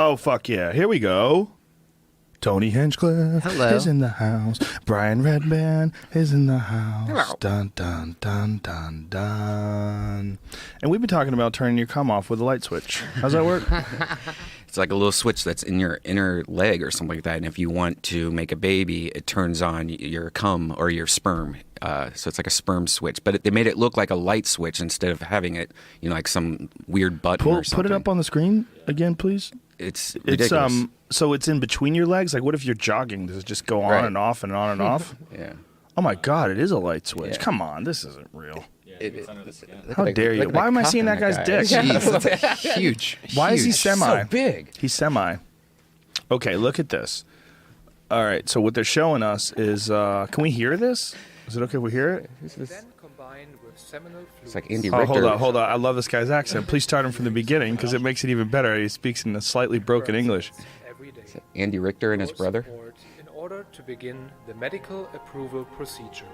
Oh, fuck yeah. Here we go. Tony Hinchcliffe Hello. is in the house. Brian Redman is in the house. Hello. Dun, dun, dun, dun, dun. And we've been talking about turning your cum off with a light switch. How's that work? It's like a little switch that's in your inner leg or something like that. And if you want to make a baby, it turns on your cum or your sperm. So it's like a sperm switch. But they made it look like a light switch instead of having it, like some weird button or something. Put it up on the screen again, please. It's ridiculous. So it's in between your legs? Like, what if you're jogging? Does it just go on and off and on and off? Yeah. Oh, my God, it is a light switch. Yeah. Come on, this isn't real. How dare you? Why am I seeing that guy's dick? Jeez, that's huge. Why is he Huge. semi? So big. He's semi. Okay, look at this. All right, so what they're showing us is, can we hear this? Is it okay if we hear it? It's like Andy Oh, Richter. hold on. I love this guy's accent. Please start him from the beginning because it makes it even better. He speaks in a slightly broken English. Andy Richter and his brother. In order to begin the medical approval procedure.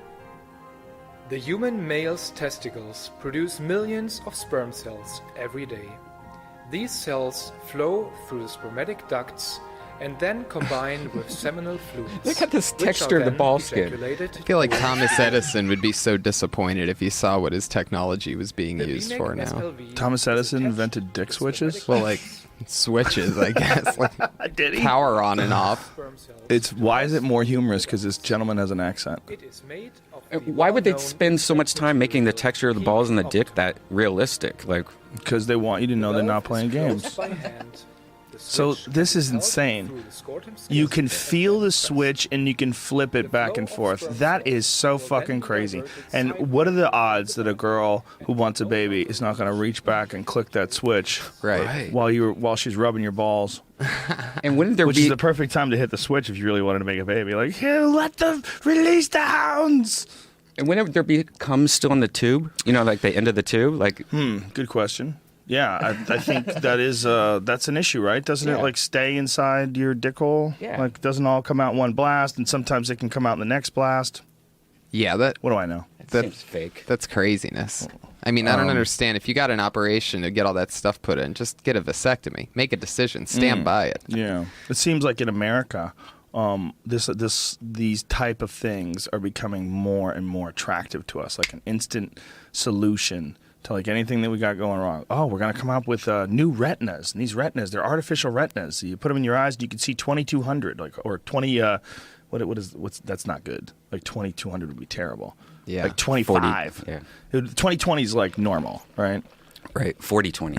The human male's testicles produce millions of sperm cells every day. These cells flow through the spermatic ducts and then combine with seminal fluids. Look at this which are texture of the then ball skin. ejaculated I feel like Thomas Edison would be so disappointed if he saw what his technology was being The used VNEC for now. SLV Thomas is Edison attached invented dick to the switches? spermatic Well, like switches, I guess. Like Did he? power on and off. sperm cells. It's why is it more humorous? Because this gentleman has an accent. It is made of the Why would they well-known spend so much time making the texture of the balls and the dick that realistic? Like, Because they want you to know they're not playing games. So this is insane. You can feel the switch and you can flip it back and forth. That is so fucking crazy. And what are the odds that a girl who wants a baby is not going to reach back and click that switch Right. while she's rubbing your balls? and wouldn't there Which be is the perfect time to hit the switch if you really wanted to make a baby. Like, here, release the hounds. and wouldn't there be cum still in the tube? Like the end of the tube. Like, Good question. Yeah, I think that is that's an issue, right? Doesn't it Yeah. like stay inside your dick hole? Yeah. Like, doesn't all come out in one blast, and sometimes it can come out in the next blast. Yeah, that What do I know? that seems fake. that's craziness. I mean, I don't understand. If you got an operation to get all that stuff put in, just get a vasectomy. Make a decision. Stand by it. Yeah, it seems like in America, these type of things are becoming more and more attractive to us, like an instant solution to like anything that we got going wrong. Oh, we're gonna come up with new retinas, and these retinas, they're artificial retinas. So you put them in your eyes, and you can see 2200, like or 20. What's that's not good. Like 2200 would be terrible. Yeah. like 25. 40, yeah. 2020 is like normal, right? Right. 40/20.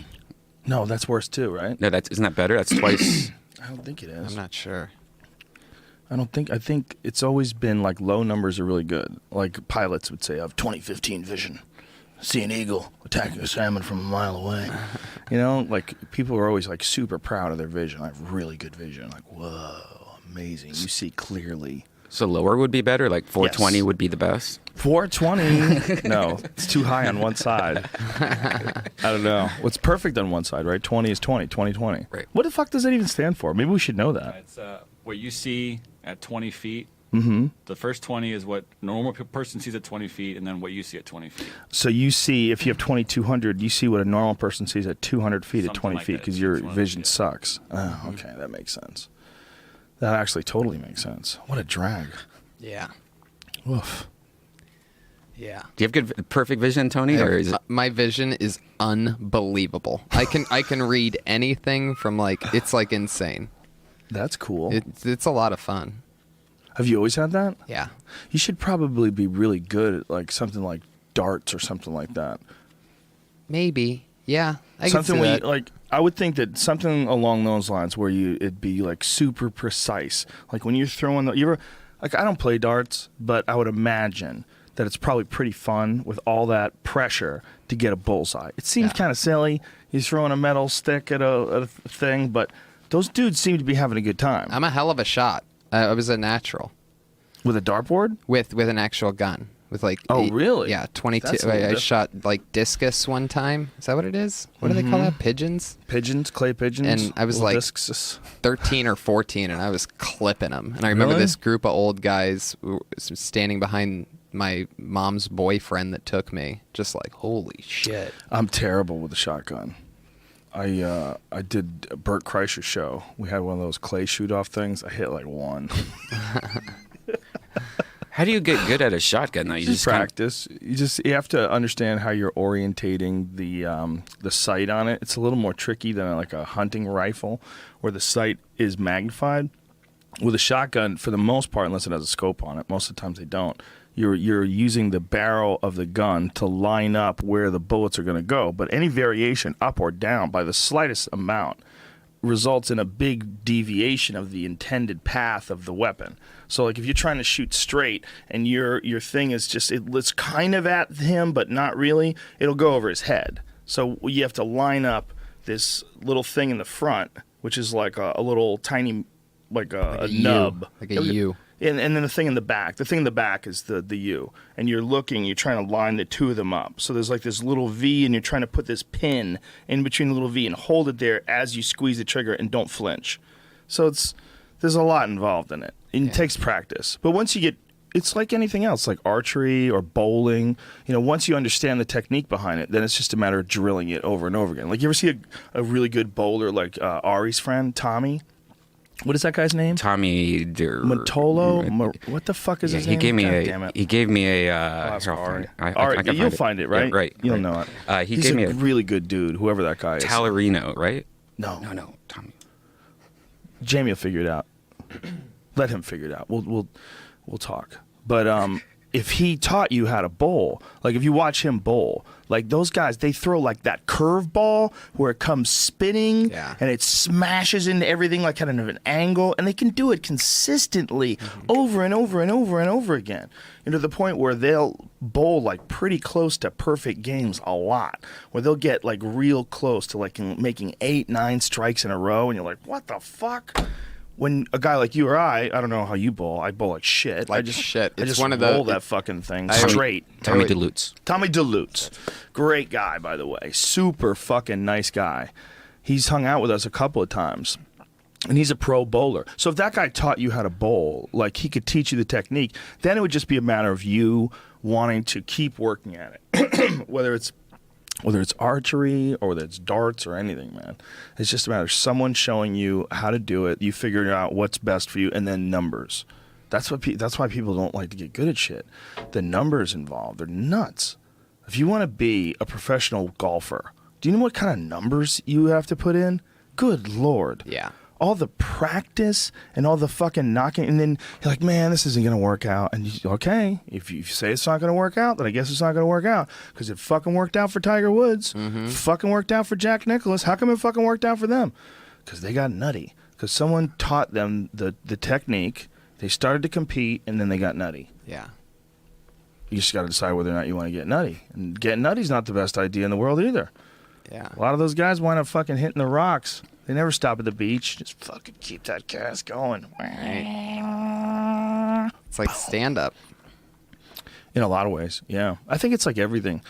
No, that's worse too, right? No, isn't that better? That's twice. I don't think it is. I'm not sure. I think it's always been like low numbers are really good. Like pilots would say, I have 2015 vision. See an eagle attacking a salmon from a mile away. Like people are always like super proud of their vision. I have really good vision. Like, whoa, amazing. You see clearly. So lower would be better. Like 420 Yes. would be the best. 420. No, it's too high on one side. I don't know. What's perfect on one side, right? 20 is 20, 20/20. Right. What the fuck does that even stand for? Maybe we should know that. It's what you see at 20 feet. Mm-hmm. The first 20 is what a normal person sees at 20 feet, and then what you see at 20 feet. So you see, if you have 2200, you see what a normal person sees at 200 feet at Something 20 like feet that. because your Something like vision that. sucks. Oh, okay, that makes sense. That actually totally makes sense. What a drag. Yeah. Woof. Yeah. Do you have perfect vision, Tony, or is it? My vision is unbelievable. I can read anything from it's like insane. That's cool. It's a lot of fun. Have you always had that? Yeah. You should probably be really good at like something like darts or something like that. Maybe. Yeah. I can Something see where that. you, like I would think that something along those lines where it'd be like super precise. Like when you're throwing like I don't play darts, but I would imagine that it's probably pretty fun with all that pressure to get a bullseye. It seems kind of silly. He's throwing a metal stick at a thing, but those dudes seem to be having a good time. I'm a hell of a shot. I was a natural With a dartboard? with an actual gun. With Oh, really? Yeah, 22. That's a little I different. shot like discus one time. Is that what it is? What do they call that? Pigeons? Pigeons, clay pigeons. And I was little like- discs. 13 or 14, and I was clipping them. And I remember Really? this group of old guys standing behind my mom's boyfriend that took me, just like, holy shit. I'm terrible with a shotgun. I did a Bert Kreischer show. We had one of those clay shoot-off things. I hit like one. How do you get good at a shotgun though? You just practice. You have to understand how you're orientating the sight on it. It's a little more tricky than like a hunting rifle, where the sight is magnified. With a shotgun, for the most part, unless it has a scope on it, most of the times they don't. You're using the barrel of the gun to line up where the bullets are going to go. But any variation up or down by the slightest amount results in a big deviation of the intended path of the weapon. So like if you're trying to shoot straight and your thing is just, it's kind of at him but not really, it'll go over his head. So you have to line up this little thing in the front, which is like a little tiny, like a nub. Like a U. And then the thing in the back. The thing in the back is the U. And you're trying to line the two of them up. So there's like this little V, and you're trying to put this pin in between the little V and hold it there as you squeeze the trigger and don't flinch. So there's a lot involved in it. And it takes practice. But once you get, it's like anything else, like archery or bowling. Once you understand the technique behind it, then it's just a matter of drilling it over and over again. Like you ever see a really good bowler like Ari's friend, Tommy? What is that guy's name? Tommy Matolo? What the fuck is his name? He gave me a. You'll find it, right? Yeah, right. You'll know it. He's a really good dude, whoever that guy is. Talarino, right? No, Tommy. Jamie will figure it out. Let him figure it out. We'll talk. But if he taught you how to bowl, like if you watch him bowl, like those guys, they throw like that curve ball where it comes spinning and it smashes into everything like kind of an angle, and they can do it consistently over and over and over and over again, to the point where they'll bowl like pretty close to perfect games a lot, where they'll get like real close to like making 8-9 strikes in a row, and you're like, what the fuck? When a guy like you or I don't know how you bowl. I bowl like shit. I just roll that fucking thing straight. Tommy DeLutz. Tommy DeLutz. Great guy, by the way. Super fucking nice guy. He's hung out with us a couple of times. And he's a pro bowler. So if that guy taught you how to bowl, like he could teach you the technique, then it would just be a matter of you wanting to keep working at it. Whether it's archery or whether it's darts or anything, man. It's just a matter of someone showing you how to do it. You figure out what's best for you, and then numbers. That's why people don't like to get good at shit. The numbers involved, they're nuts. If you want to be a professional golfer, do you know what kind of numbers you have to put in? Good Lord. Yeah. All the practice and all the fucking knocking, and then you're like, man, this isn't going to work out. And okay, if you say it's not going to work out, then I guess it's not going to work out. Because it fucking worked out for Tiger Woods. Fucking worked out for Jack Nicklaus. How come it fucking worked out for them? Because they got nutty. Because someone taught them the technique. They started to compete, and then they got nutty. Yeah. You just got to decide whether or not you want to get nutty. And getting nutty is not the best idea in the world either. Yeah. A lot of those guys wind up fucking hitting the rocks. They never stop at the beach. Just fucking keep that gas going. Right. It's like stand-up. In a lot of ways, yeah. I think it's like everything.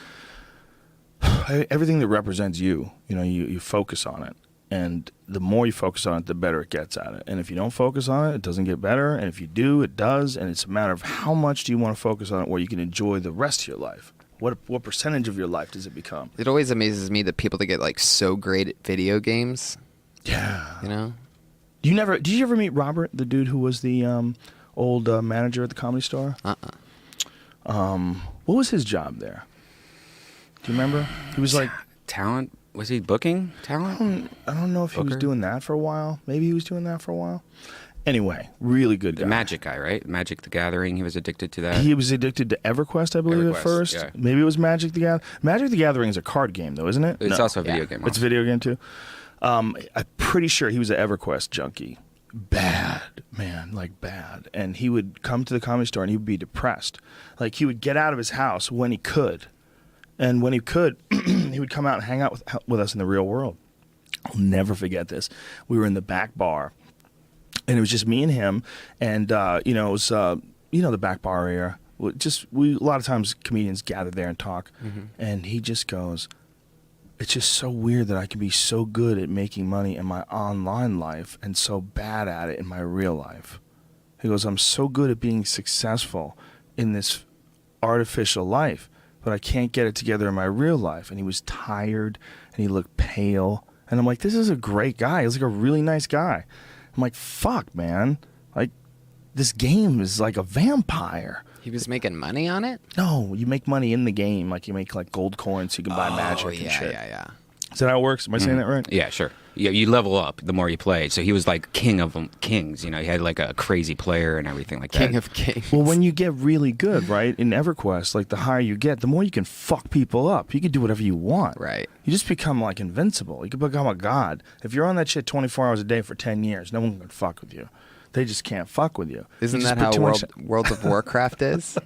Everything that represents you, you focus on it. And the more you focus on it, the better it gets at it. And if you don't focus on it, it doesn't get better. And if you do, it does. And it's a matter of how much do you want to focus on it where you can enjoy the rest of your life. What percentage of your life does it become? It always amazes me that people that get like so great at video games. Yeah. Did you ever meet Robert, the dude who was the old manager at the Comedy Store? What was his job there? Do you remember? He was like talent. Was he booking talent? I don't know if he was doing that for a while. Maybe he was doing that for a while. Anyway, really good guy. The Magic guy, right? Magic the Gathering. He was addicted to that. He was addicted to EverQuest, I believe, at first. Yeah. Maybe it was Magic the Gathering. Magic the Gathering is a card game, though, isn't it? It's also a video game. It's a video game, too. I'm pretty sure he was an EverQuest junkie. Bad, man, like bad. And he would come to the Comedy Store and he would be depressed. Like he would get out of his house when he could. And when he could, he would come out and hang out with us in the real world. I'll never forget this. We were in the back bar. And it was just me and him, and it was the back bar area. A lot of times comedians gather there and talk, and he just goes, "It's just so weird that I can be so good at making money in my online life and so bad at it in my real life." He goes, "I'm so good at being successful in this artificial life, but I can't get it together in my real life." And he was tired, and he looked pale. And I'm like, this is a great guy. He's like a really nice guy. I'm like, fuck, man. Like, this game is like a vampire. He was making money on it? No, you make money in the game. Like, you make like gold coins so you can buy magic and shit. Yeah. Is that how it works? Am I saying that right? Yeah, sure. Yeah, you level up the more you play. So he was like king of kings. You know, he had like a crazy player and everything like that. King of Kings. Well, when you get really good, right, in EverQuest, like the higher you get, the more you can fuck people up. You can do whatever you want. Right. You just become like invincible. You can become a god. If you're on that shit 24 hours a day for 10 years, no one can fuck with you. They just can't fuck with you. Isn't You just that put how too much- World of Warcraft is?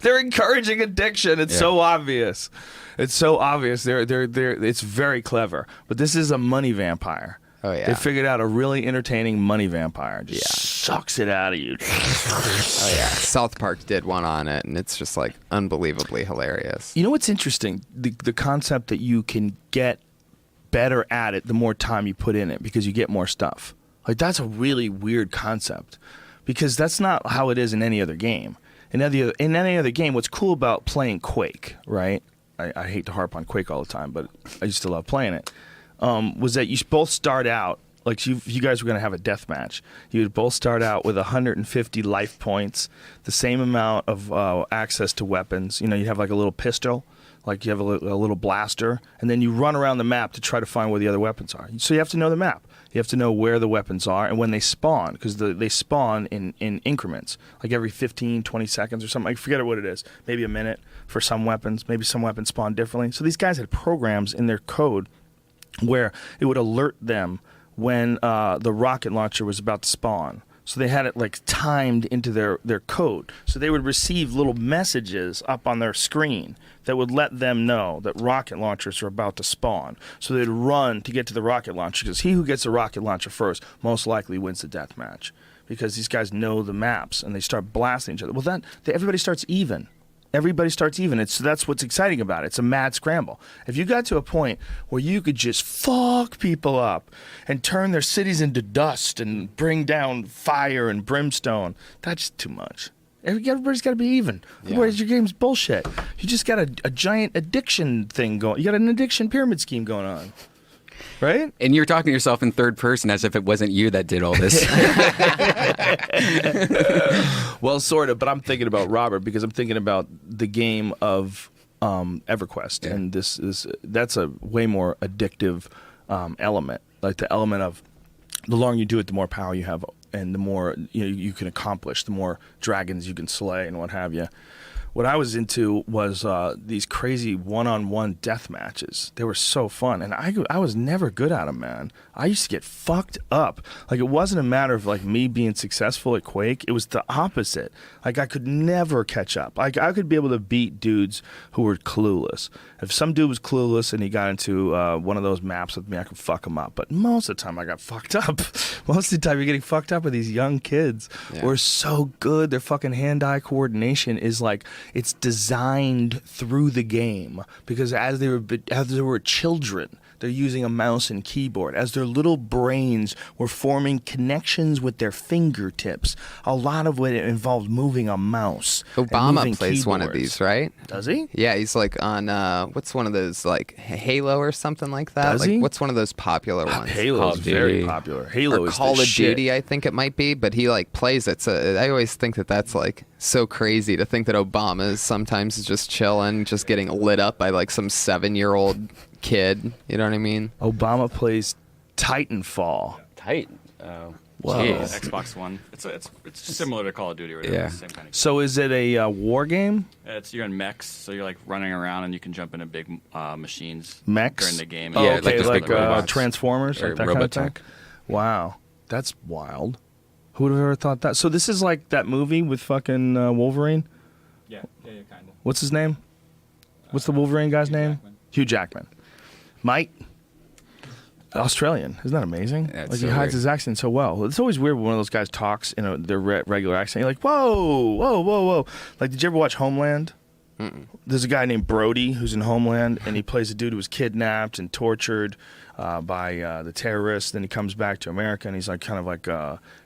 They're encouraging addiction. It's so obvious. It's so obvious. It's very clever. But this is a money vampire. Oh, yeah. They figured out a really entertaining money vampire. Just sucks it out of you. Oh, yeah. South Park did one on it, and it's just, like, unbelievably hilarious. You know what's interesting? The concept that you can get better at it the more time you put in it because you get more stuff. Like, that's a really weird concept because that's not how it is in any other game. In any other game, what's cool about playing Quake, right? I hate to harp on Quake all the time, but I used to love playing it, was that you both start out, like if you guys were going to have a death match, you would both start out with 150 life points, the same amount of access to weapons. You know, you have like a little pistol, like you have a little blaster, and then you run around the map to try to find where the other weapons are. So you have to know the map. You have to know where the weapons are and when they spawn, because they spawn in increments, like every 15, 20 seconds or something. I forget what it is. Maybe a minute for some weapons. Maybe some weapons spawn differently. So these guys had programs in their code where it would alert them when the rocket launcher was about to spawn. So they had it like timed into their code. So they would receive little messages up on their screen that would let them know that rocket launchers are about to spawn. So they'd run to get to the rocket launcher because he who gets the rocket launcher first most likely wins the death match because these guys know the maps and they start blasting each other. Well, everybody starts even. Everybody starts even. That's what's exciting about it. It's a mad scramble. If you got to a point where you could just fuck people up and turn their cities into dust and bring down fire and brimstone, that's too much. Everybody's got to be even. Otherwise, your game's bullshit. You just got a giant addiction thing going. You got an addiction pyramid scheme going on. Right? And you're talking to yourself in third person as if it wasn't you that did all this. Well, sort of, but I'm thinking about Robert because I'm thinking about the game of EverQuest, and that's a way more addictive element. Like the element of the longer you do it, the more power you have, and the more you can accomplish, the more dragons you can slay, and what have you. What I was into was these crazy one-on-one death matches. They were so fun, and I was never good at them, man. I used to get fucked up. Like, it wasn't a matter of, like, me being successful at Quake. It was the opposite. Like, I could never catch up. Like, I could be able to beat dudes who were clueless. If some dude was clueless and he got into one of those maps with me, I could fuck him up. But most of the time, I got fucked up. Most of the time, you're getting fucked up with these young kids who are so good. Their fucking hand-eye coordination is, like, it's designed through the game because as they were children, they're using a mouse and keyboard. As their little brains were forming connections with their fingertips, a lot of it involves moving a mouse. Obama plays one of these, right? Does he? Yeah, he's like on what's one of those, like Halo or something like that? Does like, he? What's one of those popular ones? Halo is very popular. Halo or is Call the of shit. Duty, I think it might be, but he like plays it. So I always think that's like so crazy to think that Obama is sometimes just chilling, just getting lit up by like some 7-year-old kid. You know what I mean? Obama plays Titanfall. Titan. Whoa. Jeez. Xbox One. It's similar to Call of Duty, right? Yeah. Same kind of game. So is it a war game? You're in mechs, so you're like running around and you can jump into big machines Mechs? during the game. Oh, Yeah, okay, like those big robots. Transformers, Or like that kind of thing? Robotech. Wow, that's wild. Who would have ever thought that? So this is like that movie with fucking Wolverine. Yeah, kind of. What's his name? What's the Wolverine guy's name? Jackman. Hugh Jackman. Mike. Australian. Isn't that amazing? That's Like, so he hides weird. his accent so well. It's always weird when one of those guys talks in their regular accent. You're like, whoa, whoa, whoa, whoa. Like, did you ever watch Homeland? There's a guy named Brody who's in Homeland, and he plays a dude who was kidnapped and tortured by the terrorists. Then he comes back to America, and he's like kind of like,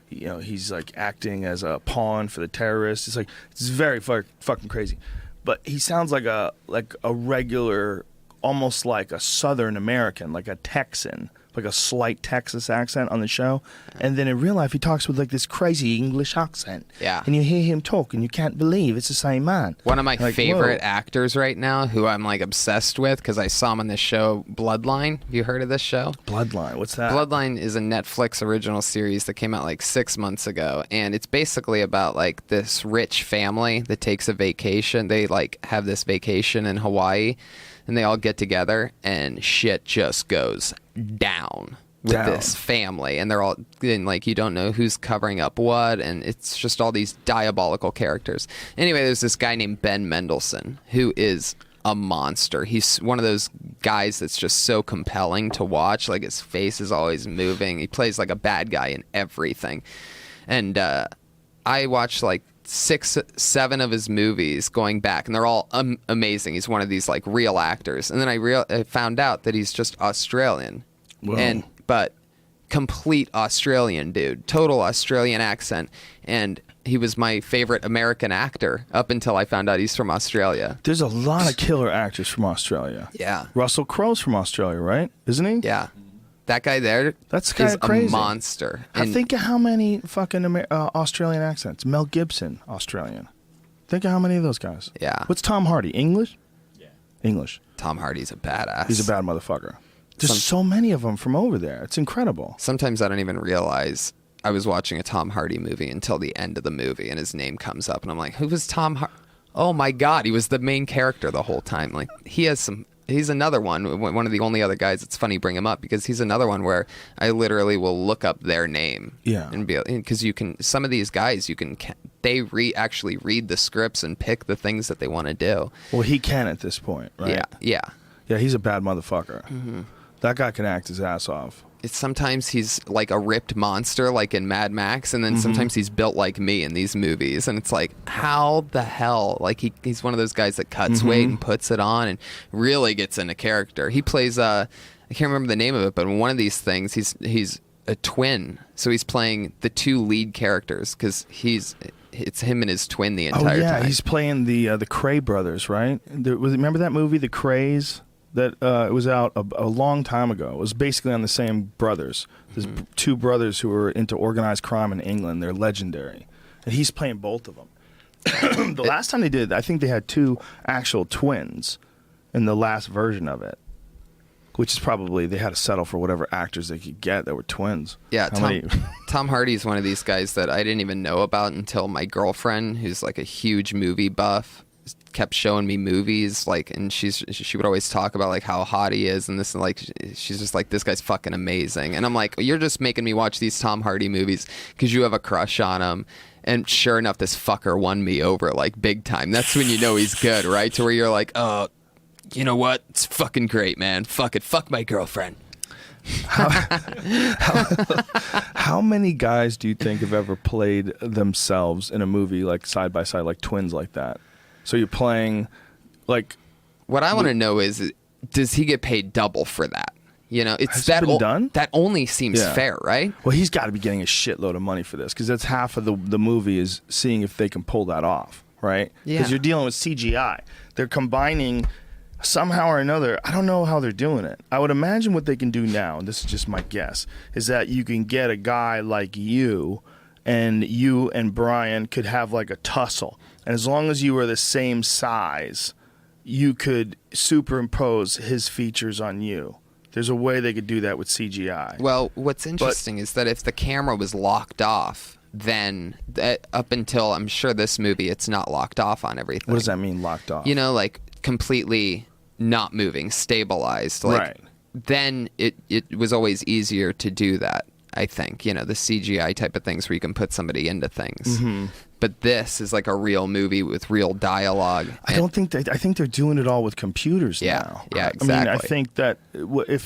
he's like acting as a pawn for the terrorists. It's very fucking crazy. But he sounds like a regular almost like a Southern American, like a Texan, like a slight Texas accent on the show. And then in real life, he talks with like this crazy English accent. Yeah. And you hear him talk and you can't believe it's the same man. One of my Like, favorite whoa. actors right now, who I'm like obsessed with because I saw him on this show, Bloodline. Have you heard of this show? Bloodline, what's that? Bloodline is a Netflix original series that came out like 6 months ago, and it's basically about like this rich family that takes a vacation. They like have this vacation in Hawaii, and they all get together, and shit just goes down with this family, and they're all and, like, you don't know who's covering up what, and it's just all these diabolical characters. Anyway, there's this guy named Ben Mendelsohn who is a monster. He's one of those guys that's just so compelling to watch. Like, his face is always moving. He plays like a bad guy in everything. And I watched like 6, 7 of his movies going back, and they're all amazing. He's one of these like real actors. And then I found out that he's just Australian. Whoa. But complete Australian dude, total Australian accent. And he was my favorite American actor up until I found out he's from Australia. There's a lot of killer actors from Australia. Yeah. Russell Crowe's from Australia, right? Isn't he? Yeah. That guy there That's is kinda crazy. a monster. Think of how many fucking Australian accents. Mel Gibson, Australian. Think of how many of those guys. Yeah. What's Tom Hardy? English? Yeah. English. Tom Hardy's a badass. He's a bad motherfucker. There's so many of them from over there. It's incredible. Sometimes I don't even realize I was watching a Tom Hardy movie until the end of the movie, and his name comes up, and I'm like, who was Tom Hardy? Oh my God, he was the main character the whole time. Like, he's another one of the only other guys. It's funny you bring him up because he's another one where I literally will look up their name. Yeah. And be, because you can, some of these guys, they actually read the scripts and pick the things that they want to do. Well, he can at this point, right? Yeah. Yeah. Yeah, he's a bad motherfucker. Mm-hmm. That guy can act his ass off. It's sometimes he's like a ripped monster like in Mad Max, and then sometimes he's built like me in these movies, and it's like, how the hell? Like, he's one of those guys that cuts weight and puts it on and really gets into character. He plays I can't remember the name of it, but in one of these things he's a twin, so he's playing the 2 lead characters because it's him and his twin the entire time. He's playing the Cray brothers, right? Remember that movie, The Crays? That it was out a long time ago. It was basically on the same brothers. There's 2 brothers who were into organized crime in England. They're legendary. And he's playing both of them. The last time they did, I think they had 2 actual twins in the last version of it, which is probably they had to settle for whatever actors they could get that were twins. Yeah, Tom Hardy's one of these guys that I didn't even know about until my girlfriend, who's like a huge movie buff, kept showing me movies, like, and she would always talk about like how hot he is and this, and like she's just like, this guy's fucking amazing, and I'm like, you're just making me watch these Tom Hardy movies because you have a crush on him. And sure enough, this fucker won me over like big time. That's when you know he's good, right? To where you're like, oh, you know what, it's fucking great, man, fuck it, fuck my girlfriend. How many guys do you think have ever played themselves in a movie like side by side, like twins like that? So you're playing, like, what I want to know is, does he get paid double for that? You know, it's Has that it been done? That only seems fair, right? Well, he's got to be getting a shitload of money for this because that's half of the movie is seeing if they can pull that off, right? Yeah. Because you're dealing with CGI. They're combining somehow or another. I don't know how they're doing it. I would imagine what they can do now, and this is just my guess, is that you can get a guy like you and Brian could have like a tussle. And as long as you were the same size, you could superimpose his features on you. There's a way they could do that with CGI. Well, what's interesting is that if the camera was locked off, then up until, I'm sure this movie, it's not locked off on everything. What does that mean, locked off? You know, like completely not moving, stabilized. Like, right. Then it was always easier to do that, I think. You know, the CGI type of things where you can put somebody into things. Mm-hmm. But this is like a real movie with real dialogue. I think they're doing it all with computers now. Yeah, exactly. I mean, I think that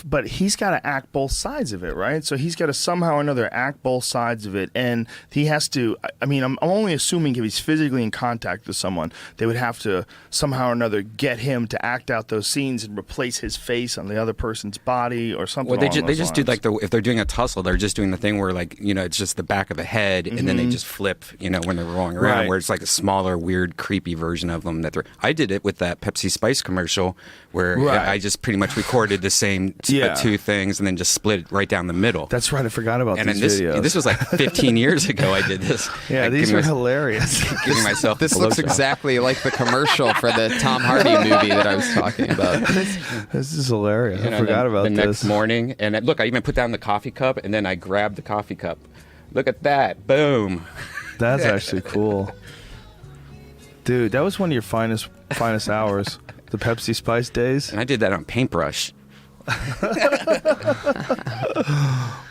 but he's got to act both sides of it, right? So he's got to somehow or another act both sides of it, and he has to. I mean, I'm only assuming if he's physically in contact with someone, they would have to somehow or another get him to act out those scenes and replace his face on the other person's body or something. Well, they just do like if they're doing a tussle, they're just doing the thing where, like, you know, it's just the back of the head, and then they just flip, you know, when they're rolling going around, Right. where it's like a smaller, weird, creepy version of them. I did it with that Pepsi Spice commercial, where Right. I just pretty much recorded the same Yeah. two things and then just split it right down the middle. That's right. I forgot about and these then videos. this was like 15 years ago. I did this. yeah, Like, these giving are my- hilarious. Giving myself This a looks blowjob. exactly like the commercial for the Tom Hardy movie that I was talking about. This is hilarious. You know, I forgot the, about the this. next morning. And look, I even put down the coffee cup, and then I grabbed the coffee cup. Look at that. Boom. That's actually cool. Dude, that was one of your finest hours. The Pepsi Spice days. And I did that on paintbrush.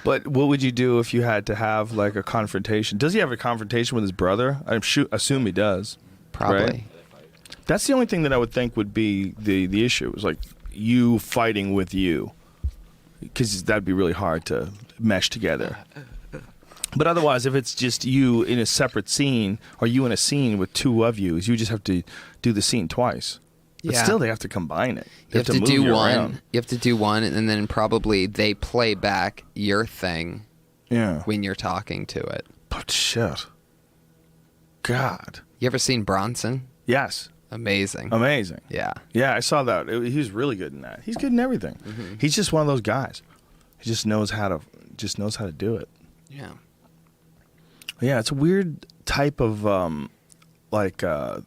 But what would you do if you had to have like a confrontation? Does he have a confrontation with his brother? I assume he does. Probably. Right? That's the only thing that I would think would be the issue. Is like you fighting with you, because that'd be really hard to mesh together. But otherwise, if it's just you in a separate scene, or you in a scene with two of you just have to do the scene twice. But Yeah. still, they have to combine it. You have to move do you one. around. You have to do one, and then probably they play back your thing Yeah. when you're talking to it. But shit. God. You ever seen Bronson? Yes. Amazing. Amazing. Yeah. Yeah, I saw that. He was really good in that. He's good in everything. Mm-hmm. He's just one of those guys. He just knows how to do it. Yeah. Yeah, it's a weird type of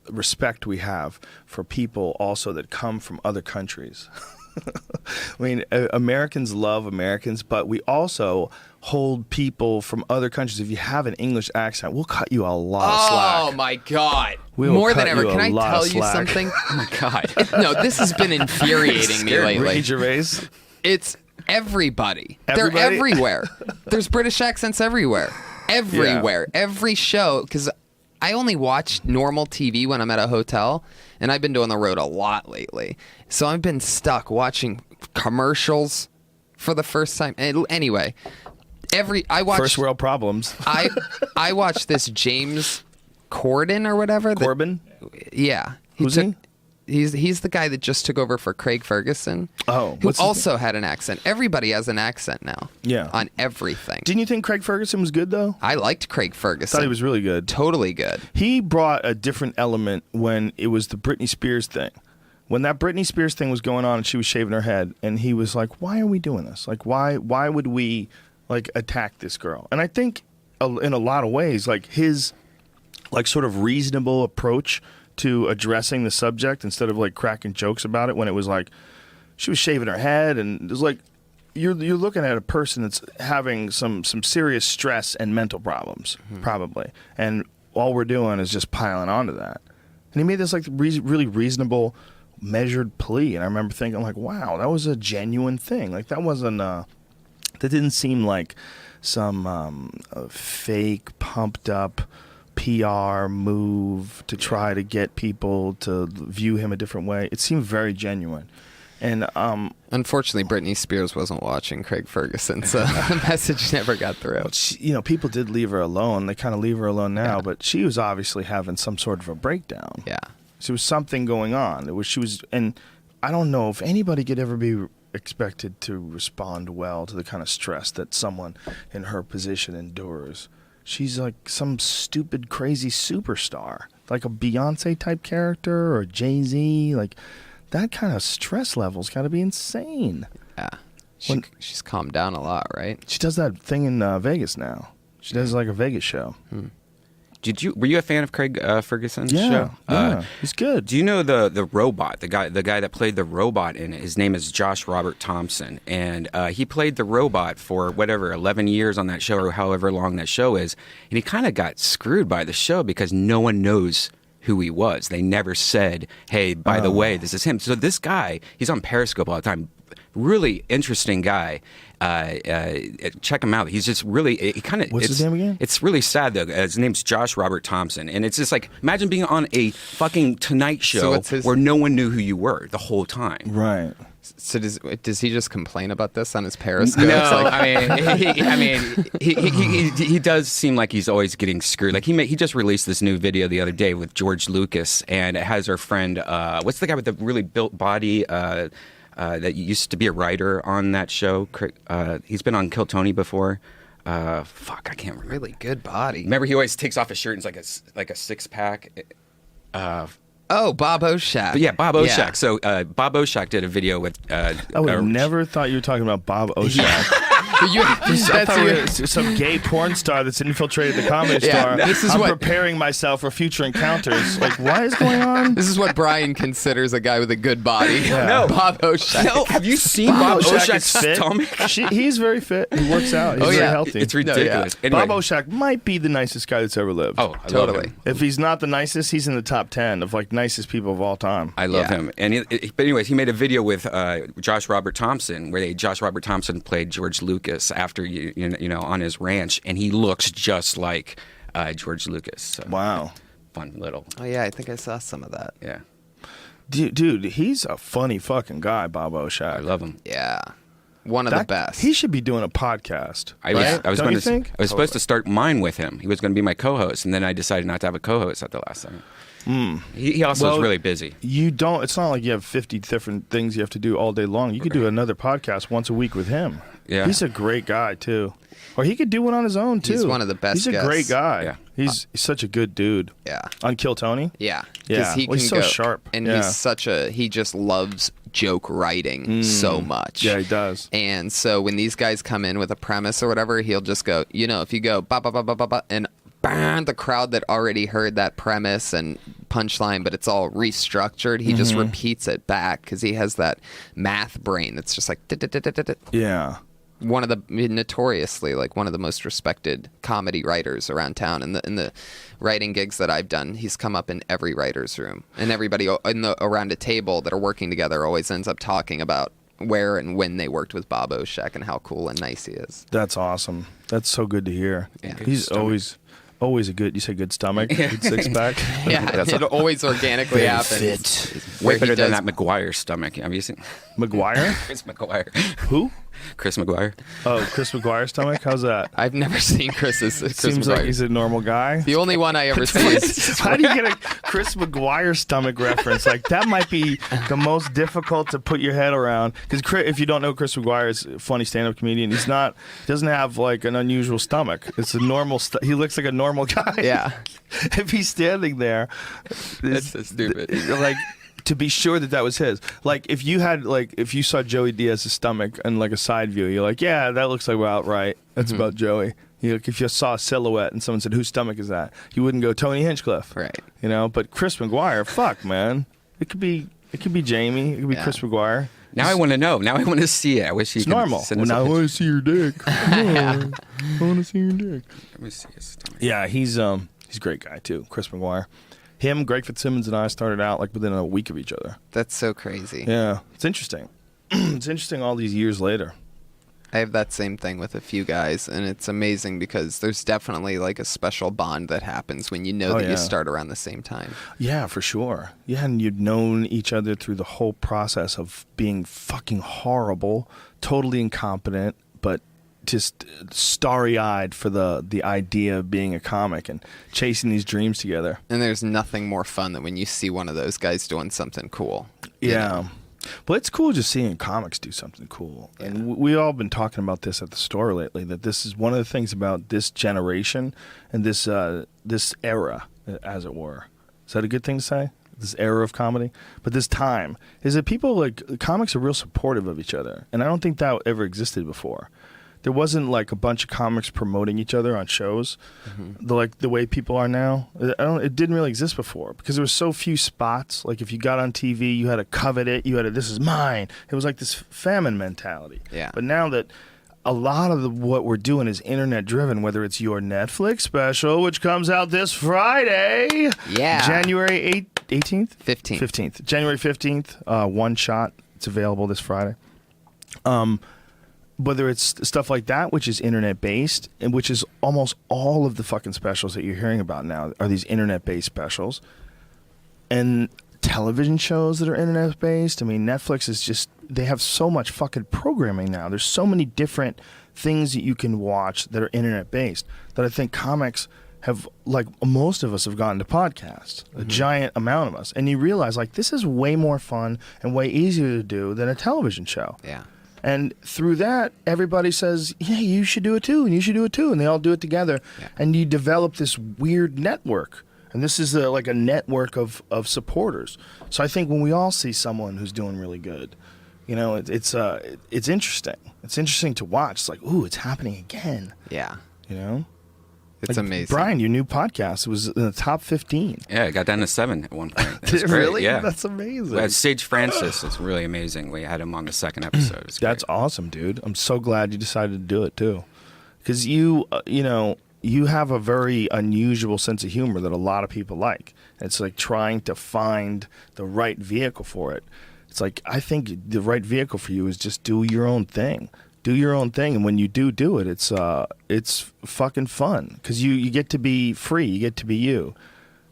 respect we have for people also that come from other countries. I mean, Americans love Americans, but we also hold people from other countries. If you have an English accent, we'll cut you a lot of slack. Oh my God! We will More than cut ever. you a Can I lot tell of you slack. something? Oh, my God. No, this has been infuriating me lately. Ricky Gervais. It's everybody. Everybody? They're everywhere. There's British accents everywhere. Everywhere. Every show. Because I only watch normal TV when I'm at a hotel, and I've been doing the road a lot lately. So I've been stuck watching commercials for the first time. Anyway, I watch First world problems. I watched this James Corden or whatever. Corbin? Yeah. Who's he? He's the guy that just took over for Craig Ferguson. Oh, who what's his also had an accent. Everybody has an accent now. Yeah. On everything. Didn't you think Craig Ferguson was good, though? I liked Craig I Ferguson. thought he was really good. Totally good. He brought a different element when it was the Britney Spears thing. When that Britney Spears thing was going on and she was shaving her head, and he was like, why are we doing this? Like, why would we, like, attack this girl? And I think in a lot of ways, like, his, like, sort of reasonable approach to addressing the subject instead of, like, cracking jokes about it when it was like, she was shaving her head, and it was like, you're looking at a person that's having some serious stress and mental problems, probably. And all we're doing is just piling onto that. And he made this, like, really reasonable, measured plea. And I remember thinking, like, wow, that was a genuine thing. Like, that wasn't, that didn't seem like some fake, pumped up PR move to try to get people to view him a different way. It seemed very genuine. And Unfortunately, Britney Spears wasn't watching Craig Ferguson, so the message never got through. she, people did leave her alone. They kind of leave her alone now, but she was obviously having some sort of a breakdown. Yeah. So there was something going on. And I don't know if anybody could ever be expected to respond well to the kind of stress that someone in her position endures. She's like some stupid, crazy superstar, like a Beyonce type character or Jay-Z. Like, that kind of stress level's got to be insane. Yeah. She's calmed down a lot, right? She does that thing in Vegas now. She does like a Vegas show. Were you a fan of Craig Ferguson's Yeah, show? yeah, he's good. Do you know the robot, the guy that played the robot in it? His name is Josh Robert Thompson, and he played the robot for 11 years on that show, or however long that show is. And he kind of got screwed by the show because no one knows who he was. They never said, "Hey, by the way, this is him." So this guy, he's on Periscope all the time. Really interesting guy. Check him out. He's just really, What's his name again? It's really sad though. His name's Josh Robert Thompson, and it's just like, imagine being on a fucking Tonight Show what's his- where no one knew who you were the whole time. Right. So does he just complain about this on his Periscope? No, he does seem like he's always getting screwed. Like he just released this new video the other day with George Lucas, and it has our friend, what's the guy with the really built body? That used to be a writer on that show. He's been on Kill Tony before. Fuck, I can't remember. Really good body. Remember, he always takes off his shirt and it's like a six pack. Oh, Bob Oshak. But yeah, Bob Oshak. Yeah. So Bob Oshak did a video with. I would have never thought you were talking about Bob Oshak. I thought we were some gay porn star that's infiltrated the comedy store. This is I'm what- preparing myself for future encounters. Like, what is going on? This is what Brian considers a guy with a good body. No. Bob Oshak. No, have you seen Bob Oshak Oshak's is fit. stomach? He's very fit. He works out. He's very healthy. It's ridiculous. Bob Oshak might be the nicest guy that's ever lived. Oh, I Totally. love him. If he's not the nicest, he's in the top 10 of like nicest people of all time. I love Yeah. him. And but anyways, he made a video with Josh Robert Thompson where Josh Robert Thompson played George Lucas after you know on his ranch, and he looks just like George Lucas. So, Wow. fun little. Oh, yeah, I think I saw some of that. Yeah, Dude, he's a funny fucking guy, Bob Oshak. I love him. Yeah. One of the best. He should be doing a podcast. I was Don't going you think? I was supposed to start mine with him. He was going to be my co-host, and then I decided not to have a co-host at the last second. He also is really busy. You don't. It's not like you have 50 different things you have to do all day long. You could do another podcast once a week with him. Yeah. He's a great guy too. Or he could do one on his own too. He's one of the best He's a guests. great guy. Yeah. He's such a good dude. Yeah. On Kill Tony. Yeah. Yeah. 'Cause he Well, he's can so go, sharp. And Yeah. he just loves joke writing so much. Yeah, he does. And so when these guys come in with a premise or whatever, he'll just go, if you go ba ba ba ba ba ba, and bam, the crowd that already heard that premise and punchline, but it's all restructured, he just repeats it back because he has that math brain that's just like Yeah. one of the notoriously like one of the most respected comedy writers around town. In the writing gigs that I've done, he's come up in every writer's room, and everybody around a table that are working together always ends up talking about where and when they worked with Bob Oshak and how cool and nice he is. That's awesome. That's so good to hear. Yeah. He's always a good. You say good stomach, good six pack. Yeah, it always organically happens. Way better than does- that McGuire stomach. Have you seen McGuire? Chris McGuire? Who? Chris McGuire. Oh, Chris McGuire stomach. How's that? I've never seen Chris Seems like McGuire. he's a normal guy. The only one I ever see is How do you get a Chris McGuire stomach reference? Like, that might be the most difficult to put your head around. Because if you don't know, Chris McGuire is a funny stand-up comedian. Doesn't have like an unusual stomach. It's a normal. He looks like a normal guy. yeah. If he's standing there, That's so stupid. Like, to be sure that was his. Like, if you saw Joey Diaz's stomach and like a side view, you're like, yeah, that looks like about right. That's about Joey. If you saw a silhouette and someone said, whose stomach is that? You wouldn't go Tony Hinchcliffe. Right. But Chris McGuire, fuck, man. It could be Jamie. It could be Chris McGuire. Now I want to know. Now I want to see it. I wish you It's could normal. send Well, us a now I picture. want to see your dick. I want to see your dick. Let me see his stomach. Yeah, he's a great guy too, Chris McGuire. Him, Greg Fitzsimmons, and I started out like within a week of each other. That's so crazy. Yeah, it's interesting. It's interesting all these years later. I have that same thing with a few guys, and it's amazing because there's definitely like a special bond that happens when you know Oh, that yeah. you start around the same time. Yeah, for sure. Yeah, and you'd known each other through the whole process of being fucking horrible, totally incompetent, but just starry-eyed for the idea of being a comic and chasing these dreams together. And there's nothing more fun than when you see one of those guys doing something cool. you Yeah. know? But it's cool just seeing comics do something cool. And we all been talking about this at the store lately, that this is one of the things about this generation and this era, as it were. Is that a good thing to say? This era of comedy? But this time, is that people, like, comics are real supportive of each other. And I don't think that ever existed before. There wasn't like a bunch of comics promoting each other on shows, the way people are now. It didn't really exist before because there were so few spots. Like, if you got on TV, you had to covet it. You had to, this is mine. It was like this famine mentality. Yeah. But now that a lot of what we're doing is internet driven, whether it's your Netflix special, which comes out this Friday, Yeah. January 18th, 15th. 15th, January 15th, one shot. It's available this Friday. Whether it's stuff like that, which is internet-based, and which is almost all of the fucking specials that you're hearing about now are these internet-based specials. And television shows that are internet-based. I mean, Netflix is just, they have so much fucking programming now. There's so many different things that you can watch that are internet-based that I think comics have, like, most of us have gotten to podcasts, a giant amount of us. And you realize, like, this is way more fun and way easier to do than a television show. Yeah. And through that, everybody says, yeah, you should do it too, and you should do it too. And they all do it together. Yeah. And you develop this weird network. And this is like a network of supporters. So I think when we all see someone who's doing really good, it's interesting. It's interesting to watch. It's like, ooh, it's happening again. Yeah. Like, It's amazing. Brian, your new podcast was in the top 15. Yeah, it got down to 7 at one point. Did it great, really? Yeah. That's amazing. We had Sage Francis. It's really amazing. We had him on the second episode. It's That's great. awesome, dude. I'm so glad you decided to do it too, because you have a very unusual sense of humor that a lot of people like. It's like trying to find the right vehicle for it. It's like, I think the right vehicle for you is just do your own thing. Do your own thing, and when you do it, it's fucking fun because you get to be free. You get to be you.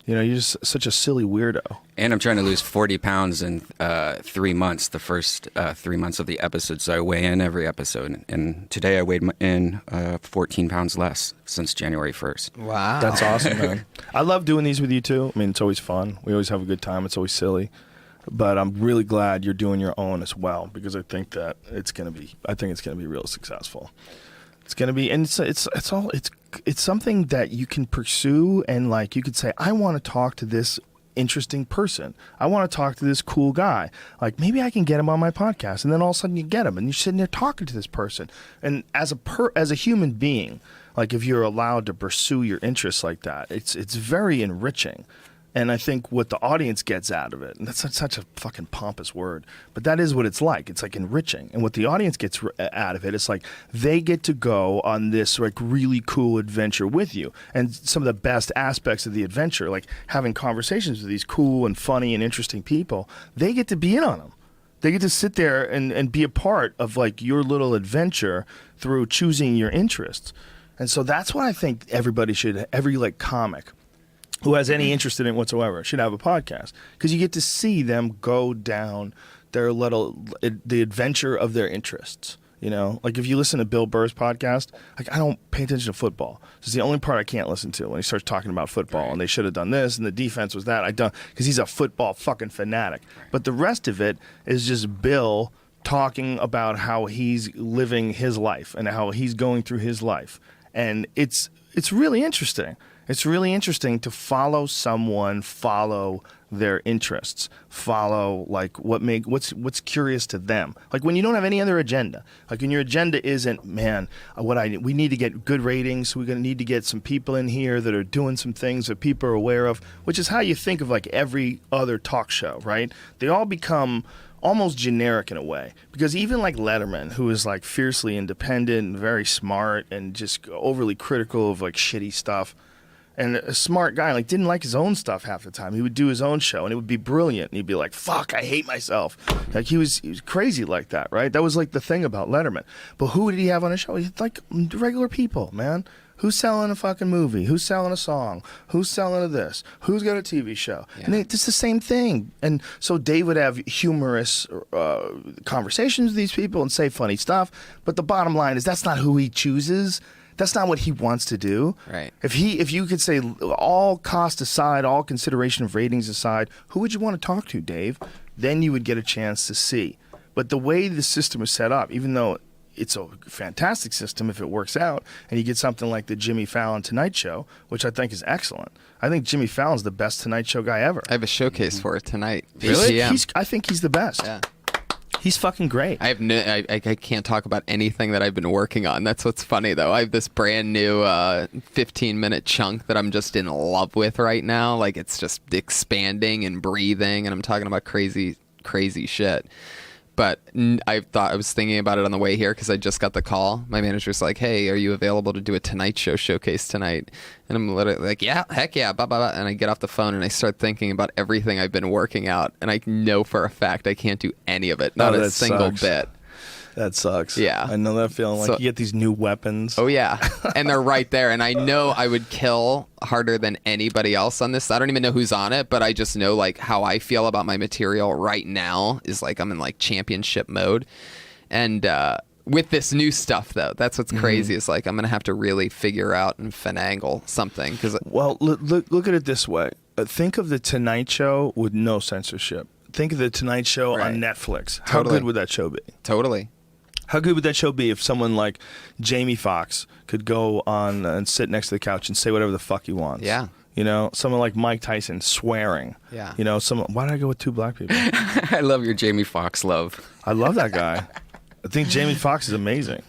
You're just such a silly weirdo. And I'm trying to lose 40 pounds in 3 months, the first 3 months of the episode. So I weigh in every episode. And today I weighed in 14 pounds less since January 1st. Wow. That's awesome, man. I love doing these with you too. I mean, it's always fun. We always have a good time. It's always silly. But I'm really glad you're doing your own as well, because I think that it's gonna be real successful. It's gonna be, and it's something that you can pursue, and like you could say, I want to talk to this interesting person. I want to talk to this cool guy. Like maybe I can get him on my podcast, and then all of a sudden you get him, and you're sitting there talking to this person. And as a human being, like if you're allowed to pursue your interests like that, it's very enriching. And I think what the audience gets out of it, and that's such a fucking pompous word, but that is what it's like. It's like enriching. And what the audience gets out of it, it's like they get to go on this like really cool adventure with you. And some of the best aspects of the adventure, like having conversations with these cool and funny and interesting people, they get to be in on them. They get to sit there and be a part of like your little adventure through choosing your interests. And so that's what I think every like comic who has any interest in it whatsoever should have a podcast, because you get to see them go down the adventure of their interests. Like if you listen to Bill Burr's podcast, like I don't pay attention to football. It's the only part I can't listen to when he starts talking about football, and they should have done this and the defense was that. I don't, because he's a football fucking fanatic. But the rest of it is just Bill talking about how he's living his life and how he's going through his life, and it's really interesting. It's really interesting to follow someone, follow their interests, follow like what's curious to them. Like when you don't have any other agenda, like when your agenda isn't, man, we need to get good ratings. We're going to need to get some people in here that are doing some things that people are aware of, which is how you think of like every other talk show, right? They all become almost generic in a way, because even like Letterman, who is like fiercely independent and very smart and just overly critical of like shitty stuff, and a smart guy, like didn't like his own stuff half the time. He would do his own show and it would be brilliant, and he'd be like, fuck, I hate myself. Like he was crazy like that, right? That was like the thing about Letterman. But who did he have on his show? He had like regular people, man. Who's selling a fucking movie? Who's selling a song? Who's selling this? Who's got a TV show? Yeah. And it's the same thing. And so Dave would have humorous conversations with these people and say funny stuff. But the bottom line is that's not who he chooses. That's not what he wants to do. Right. If you could say, all cost aside, all consideration of ratings aside, who would you want to talk to, Dave? Then you would get a chance to see. But the way the system is set up, even though it's a fantastic system if it works out, and you get something like the Jimmy Fallon Tonight Show, which I think is excellent. I think Jimmy Fallon's the best Tonight Show guy ever. I have a showcase for it tonight. Really? 8 p.m. I think he's the best. Yeah. He's fucking great. I can't talk about anything that I've been working on. That's what's funny, though. I have this brand new 15-minute chunk that I'm just in love with right now. Like, it's just expanding and breathing, and I'm talking about crazy, crazy shit. But I was thinking about it on the way here because I just got the call. My manager's like, hey, are you available to do a Tonight Show showcase tonight? And I'm literally like, yeah, heck yeah, blah, blah, blah. And I get off the phone and I start thinking about everything I've been working out. And I know for a fact I can't do any of it. Not a single bit. That sucks. Yeah. I know that feeling. Like, you get these new weapons. Oh, yeah. And they're right there. And I know I would kill harder than anybody else on this. I don't even know who's on it, but I just know, like, how I feel about my material right now is, like, I'm in, like, championship mode. And with this new stuff, though, that's what's crazy. Is, like, I'm going to have to really figure out and finagle something. Well, look at it this way. Think of the Tonight Show with no censorship. Think of the Tonight Show on Netflix. How good would that show be? Totally. How good would that show be if someone like Jamie Foxx could go on and sit next to the couch and say whatever the fuck he wants? Yeah. You know, someone like Mike Tyson swearing. Yeah. You know, why did I go with two black people? I love your Jamie Foxx love. I love that guy. I think Jamie Foxx is amazing.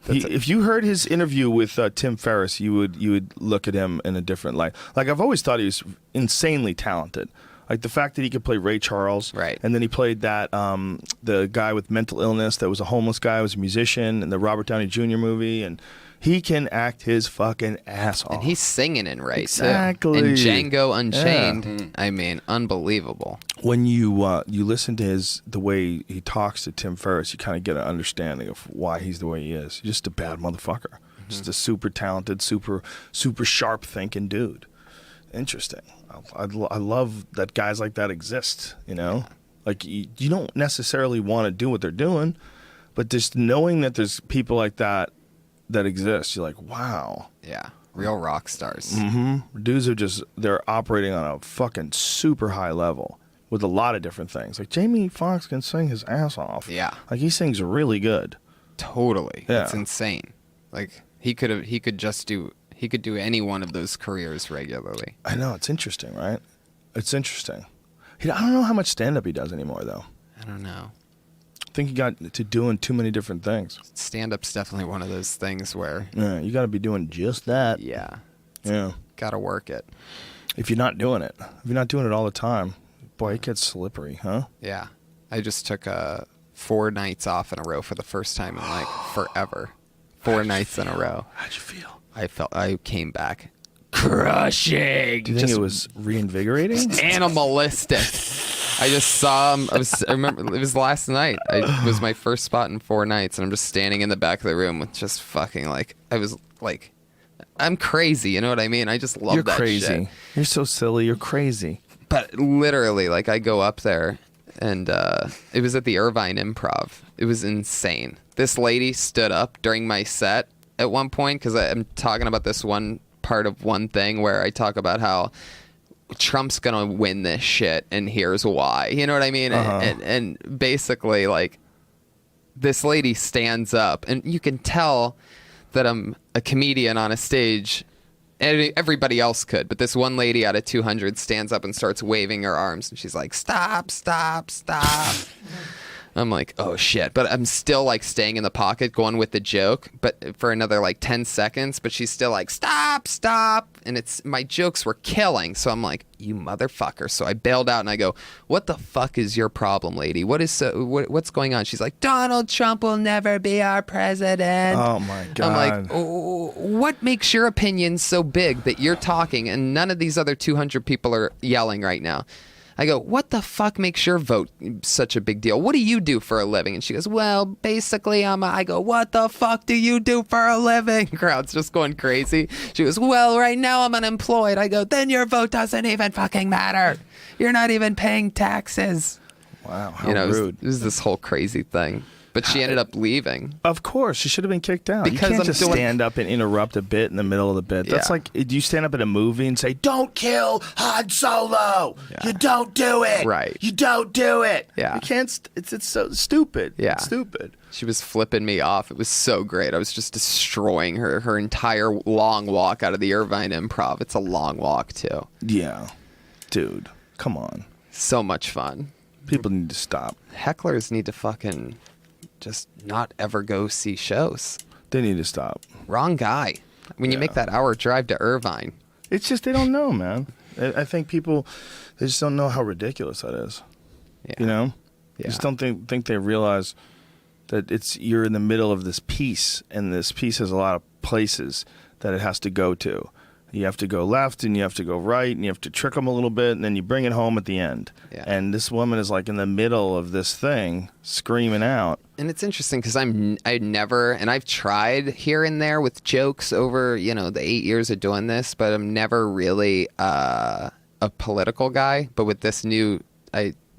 If you heard his interview with Tim Ferriss, you would look at him in a different light. Like, I've always thought he was insanely talented. Like the fact that he could play Ray Charles, right? And then he played that the guy with mental illness that was a homeless guy, was a musician in the Robert Downey Jr. movie, and he can act his fucking ass off. And he's singing in right exactly. too. And Django Unchained, Yeah. I mean, unbelievable. When you listen to the way he talks to Tim Ferriss, you kind of get an understanding of why he's the way he is. He's just a bad motherfucker. Just a super talented, super sharp thinking dude. Interesting. I love that guys like that exist, you know? Like, you don't necessarily want to do what they're doing, but just knowing that there's people like that exist, you're like, wow. Yeah. Real rock stars. Mm-hmm. Dudes they're operating on a fucking super high level with a lot of different things. Like, Jamie Foxx can sing his ass off. Yeah. Like, he sings really good. Totally. Yeah. It's insane. Like, he could do any one of those careers regularly. I know, it's interesting, right? It's interesting. I don't know how much stand-up he does anymore, though. I don't know. I think he got to doing too many different things. Stand-up's definitely one of those things where... Yeah, you got to be doing just that. Yeah. Yeah. Got to work it. If you're not doing it. If you're not doing it all the time, boy, it gets slippery, huh? Yeah. I just took 4 nights off in a row for the first time in, like, forever. 4 nights in a row. How'd you feel? I came back crushing. Do you think it was reinvigorating? Animalistic. I just saw him. I remember it was last night. It was my first spot in 4 nights, and I'm just standing in the back of the room with just fucking I'm crazy. You know what I mean? I just love You're that crazy. shit. You're so silly. You're crazy. But literally, like, I go up there, and it was at the Irvine Improv. It was insane. This lady stood up during my set at one point, because I'm talking about this one part of one thing where I talk about how Trump's gonna win this shit, and here's why. You know what I mean? And basically, like, this lady stands up, and you can tell that I'm a comedian on a stage. And everybody else could, but this one lady out of 200 stands up and starts waving her arms, and she's like, "Stop, stop, stop." I'm like, oh shit. But I'm still like staying in the pocket, going with the joke, but for another like 10 seconds, but she's still like, stop, stop. And my jokes were killing. So I'm like, you motherfucker. So I bailed out and I go, what the fuck is your problem, lady? What's going on? She's like, Donald Trump will never be our president. Oh my God. I'm like, oh, what makes your opinion so big that you're talking and none of these other 200 people are yelling right now? I go, what the fuck makes your vote such a big deal? What do you do for a living? And she goes, well, basically, I go, what the fuck do you do for a living? Crowd's just going crazy. She goes, well, right now I'm unemployed. I go, then your vote doesn't even fucking matter. You're not even paying taxes. Wow, how rude. It was this whole crazy thing. But she ended up leaving. Of course, she should have been kicked out. Because you can't I'm just stand up and interrupt a bit in the middle of the bit. That's Yeah. like, do you stand up at a movie and say, "Don't kill Han Solo"? You don't do it. Right. You don't do it. Yeah. You can't. It's so stupid. Yeah. It's stupid. She was flipping me off. It was so great. I was just destroying her entire long walk out of the Irvine Improv. It's a long walk, too. Yeah, dude, come on. So much fun. People need to stop. Hecklers need to fucking just not ever go see shows. They need to stop. Wrong guy. When you make that hour drive to Irvine. It's just they don't know, man. I think people, they just don't know how ridiculous that is. Yeah. You know, Yeah. just don't think they realize that you're in the middle of this piece, and this piece has a lot of places that it has to go to. You have to go left, and you have to go right, and you have to trick them a little bit, and then you bring it home at the end. Yeah. And this woman is like in the middle of this thing, screaming out. And it's interesting because I've tried here and there with jokes over, the 8 years of doing this, but I'm never really a political guy. But with this new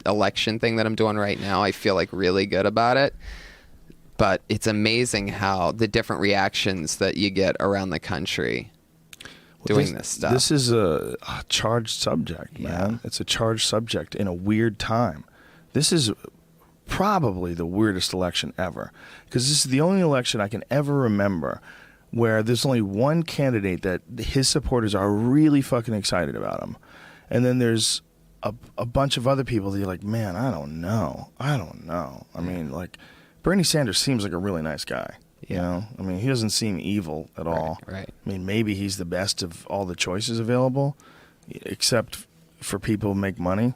election thing that I'm doing right now, I feel like really good about it. But it's amazing how the different reactions that you get around the country doing this stuff. This is a charged subject, man. Yeah. It's a charged subject in a weird time. This is probably the weirdest election ever, because this is the only election I can ever remember where there's only one candidate that his supporters are really fucking excited about him, and then there's a bunch of other people that you're like, man, I don't know. I mean, like, Bernie Sanders seems like a really nice guy. You know, I mean, he doesn't seem evil at all. Right. I mean, maybe he's the best of all the choices available, except for people who make money.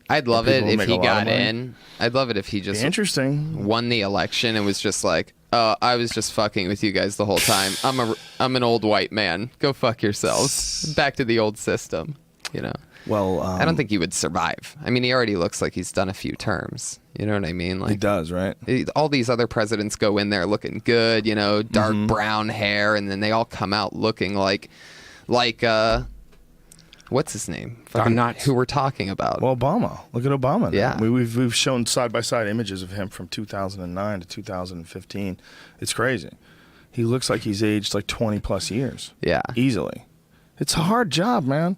I'd love it People if make he a lot got of money. in. I'd love it if he just Interesting. won the election and was just like, "Oh, I was just fucking with you guys the whole time. I'm an old white man. Go fuck yourselves. Back to the old system." You know. Well, I don't think he would survive. I mean, he already looks like he's done a few terms. You know what I mean? Like he does, right? all these other presidents go in there looking good, you know, dark brown hair, and then they all come out looking like what's his name? Fucking, nuts. who we're talking about. Well, Obama. Look at Obama. now. Yeah. We've shown side by side images of him from 2009 to 2015. It's crazy. He looks like he's aged like 20 plus years. Yeah. Easily. It's a hard job, man.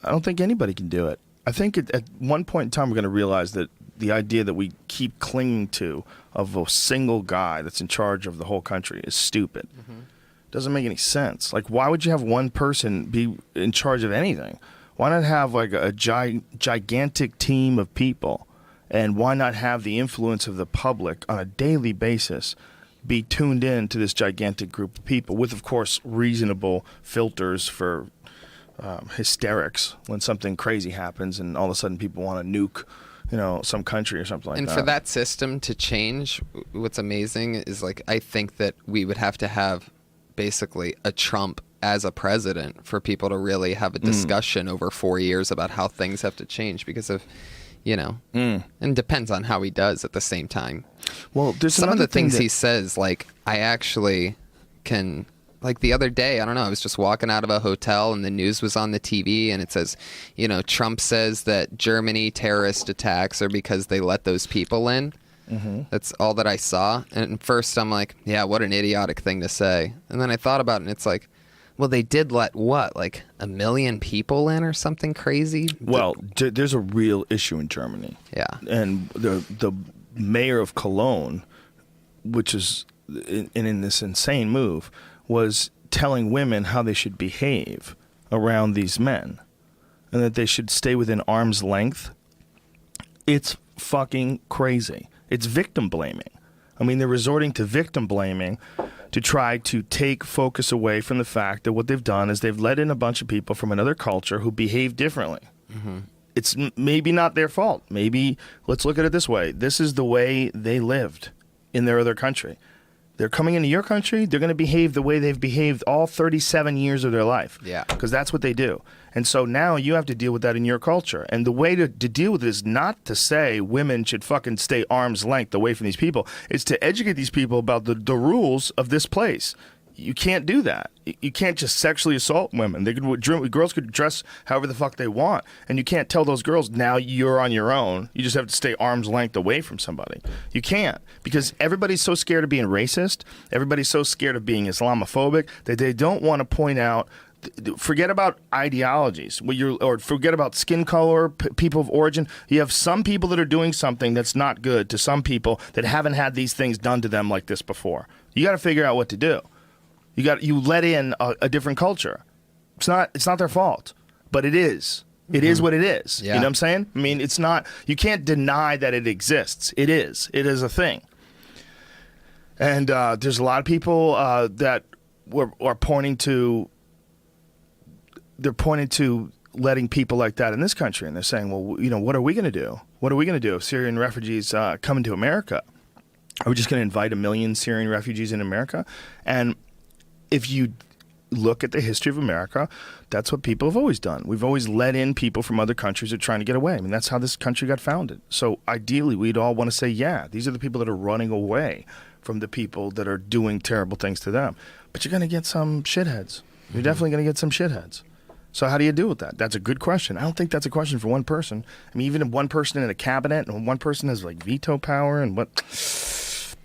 I don't think anybody can do it. I think at one point in time we're going to realize that the idea that we keep clinging to of a single guy that's in charge of the whole country is stupid. Doesn't make any sense. Like, why would you have one person be in charge of anything? Why not have like a gigantic team of people? And why not have the influence of the public on a daily basis be tuned in to this gigantic group of people with, of course, reasonable filters for hysterics when something crazy happens and all of a sudden people want to nuke, you know, some country or something like that. And for that system to change, what's amazing is, like, I think that we would have to have basically a Trump as a president for people to really have a discussion over 4 years about how things have to change because of, you know, and depends on how he does at the same time. Well, there's some of another the things thing he says, like, I actually can, like, the other day, I don't know, I was just walking out of a hotel and the news was on the TV and it says, you know, Trump says that Germany terrorist attacks are because they let those people in. That's all that I saw. And first I'm like, yeah, what an idiotic thing to say. And then I thought about it and it's like, well, they did let what, like 1 million people in or something crazy? Well, there's a real issue in Germany. Yeah. And the mayor of Cologne, which is in this insane move, was telling women how they should behave around these men and that they should stay within arm's length. It's fucking crazy. It's victim blaming. I mean, they're resorting to victim blaming to try to take focus away from the fact that what they've done is they've let in a bunch of people from another culture who behave differently. It's maybe not their fault. Maybe, let's look at it this way. This is the way they lived in their other country. They're coming into your country, they're going to behave the way they've behaved all 37 years of their life. Yeah. Because that's what they do. And so now you have to deal with that in your culture. And the way to deal with it is not to say women should fucking stay arm's length away from these people. It's to educate these people about the rules of this place. You can't do that. You can't just sexually assault women. Girls could dress however the fuck they want, and you can't tell those girls, now you're on your own. You just have to stay arm's length away from somebody. You can't, because everybody's so scared of being racist. Everybody's so scared of being Islamophobic that they don't want to point out. Forget about ideologies, or forget about skin color, people of origin. You have some people that are doing something that's not good to some people that haven't had these things done to them like this before. You got to figure out what to do. You let in a different culture. It's not their fault, but it is. It is what it is. Yeah. You know what I'm saying? I mean, it's not. You can't deny that it exists. It is. It is a thing. And there's a lot of people that are pointing to. They're pointing to letting people like that in this country, and they're saying, well, you know, what are we going to do? What are we going to do if Syrian refugees come into America? Are we just going to invite 1 million Syrian refugees in America? And if you look at the history of America, that's what people have always done. We've always let in people from other countries that are trying to get away. I mean, that's how this country got founded. So ideally, we'd all want to say, yeah, these are the people that are running away from the people that are doing terrible things to them. But you're going to get some shitheads. You're definitely going to get some shitheads. So how do you deal with that? That's a good question. I don't think that's a question for one person. I mean, even if one person in a cabinet and one person has like veto power and what...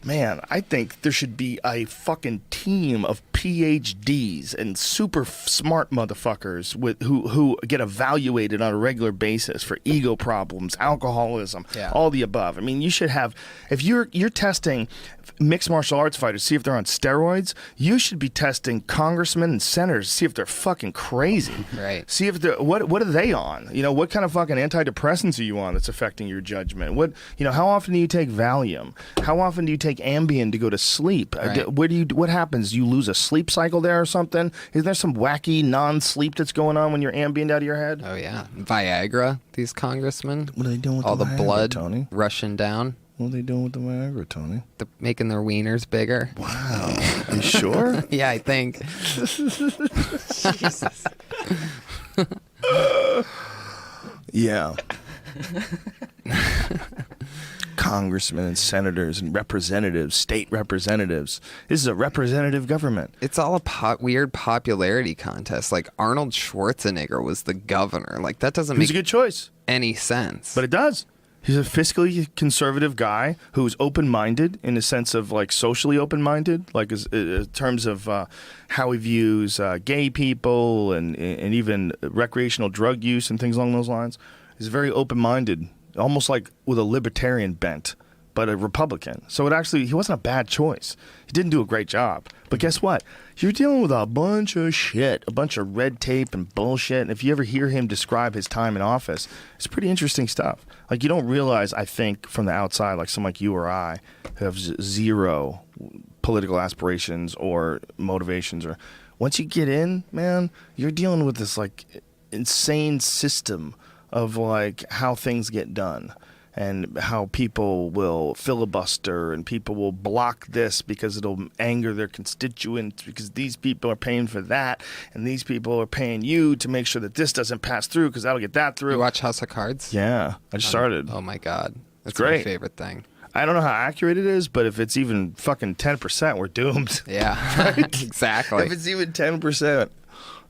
Man, I think there should be a fucking team of PhDs and super smart motherfuckers who get evaluated on a regular basis for ego problems, alcoholism, all the above. I mean, you should have, if you're testing mixed martial arts fighters, see if they're on steroids, you should be testing congressmen and senators, see if they're fucking crazy. Right. See if they're, what are they on? You know, what kind of fucking antidepressants are you on that's affecting your judgment? What, you know, how often do you take Valium? How often do you take Ambien to go to sleep? Right. What happens? You lose a sleep cycle there or something? Is there some wacky non-sleep that's going on when you're Ambien out of your head? Oh yeah, Viagra. These congressmen. What are they doing with all the Viagra, blood Tony? rushing down? What are they doing with the Viagra, Tony? They're making their wieners bigger. Wow. Are you sure? Yeah, I think. Jesus. Yeah. Congressmen and senators and representatives, state representatives. This is a representative government. It's all a weird popularity contest. Like Arnold Schwarzenegger was the governor. Like that doesn't He's make a good choice. any sense. But it does. He's a fiscally conservative guy who's open-minded in the sense of like socially open-minded, like in terms of how he views gay people and even recreational drug use and things along those lines. He's very open-minded, almost like with a libertarian bent, but a Republican. So he wasn't a bad choice. He didn't do a great job. But guess what? You're dealing with a bunch of shit, a bunch of red tape and bullshit. And if you ever hear him describe his time in office, it's pretty interesting stuff. Like, you don't realize, I think, from the outside, like someone like you or I, who have zero political aspirations or motivations, or once you get in, man, you're dealing with this like insane system of like how things get done and how people will filibuster and people will block this because it'll anger their constituents because these people are paying for that and these people are paying you to make sure that this doesn't pass through because that'll get that through. You watch House of Cards? Yeah, I just started. Oh my God. That's great. my favorite thing. I don't know how accurate it is, but if it's even fucking 10%, we're doomed. Yeah, exactly. If it's even 10%.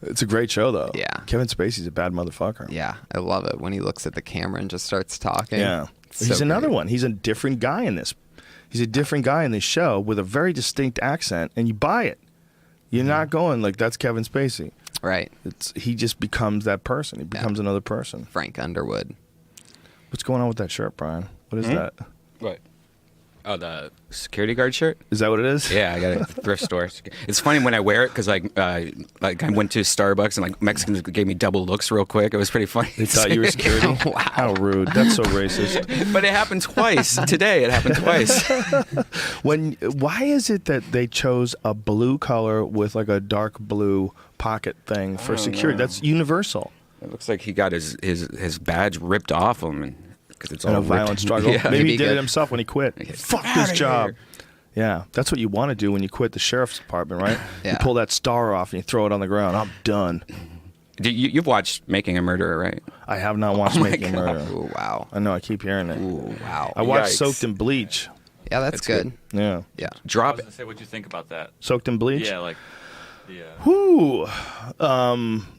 It's a great show, though. Yeah. Kevin Spacey's a bad motherfucker. Yeah, I love it when he looks at the camera and just starts talking. Yeah. It's He's so another great. one. He's a different guy in this. He's a different guy in this show with a very distinct accent, and you buy it. You're not going like, that's Kevin Spacey. Right. He just becomes that person. He becomes another person. Frank Underwood. What's going on with that shirt, Brian? What is that? What? Oh, the security guard shirt? Is that what it is? Yeah, I got it at the thrift store. It's funny when I wear it because I went to Starbucks and like Mexicans gave me double looks real quick. It was pretty funny. They thought you were security? Wow. How rude. That's so racist. But it happened twice today. It happened twice. Why is it that they chose a blue color with like a dark blue pocket thing for security? That's universal. It looks like he got his badge ripped off him because it's all In a ripped. violent struggle. Yeah. Maybe he Be did it good. himself when he quit. Fuck this outta job. here. Yeah, that's what you want to do when you quit the sheriff's department, right? Yeah. You pull that star off and you throw it on the ground. I'm done. You've watched Making a Murderer, right? I have not watched my Making a God. Murder. Ooh, wow. I know, I keep hearing it. Ooh, wow. I watched Yikes. Soaked in Bleach. Yeah, that's good. Yeah. Yeah. Drop I was it. gonna say, what you think about that? Soaked in Bleach? Yeah, like, yeah. Whew.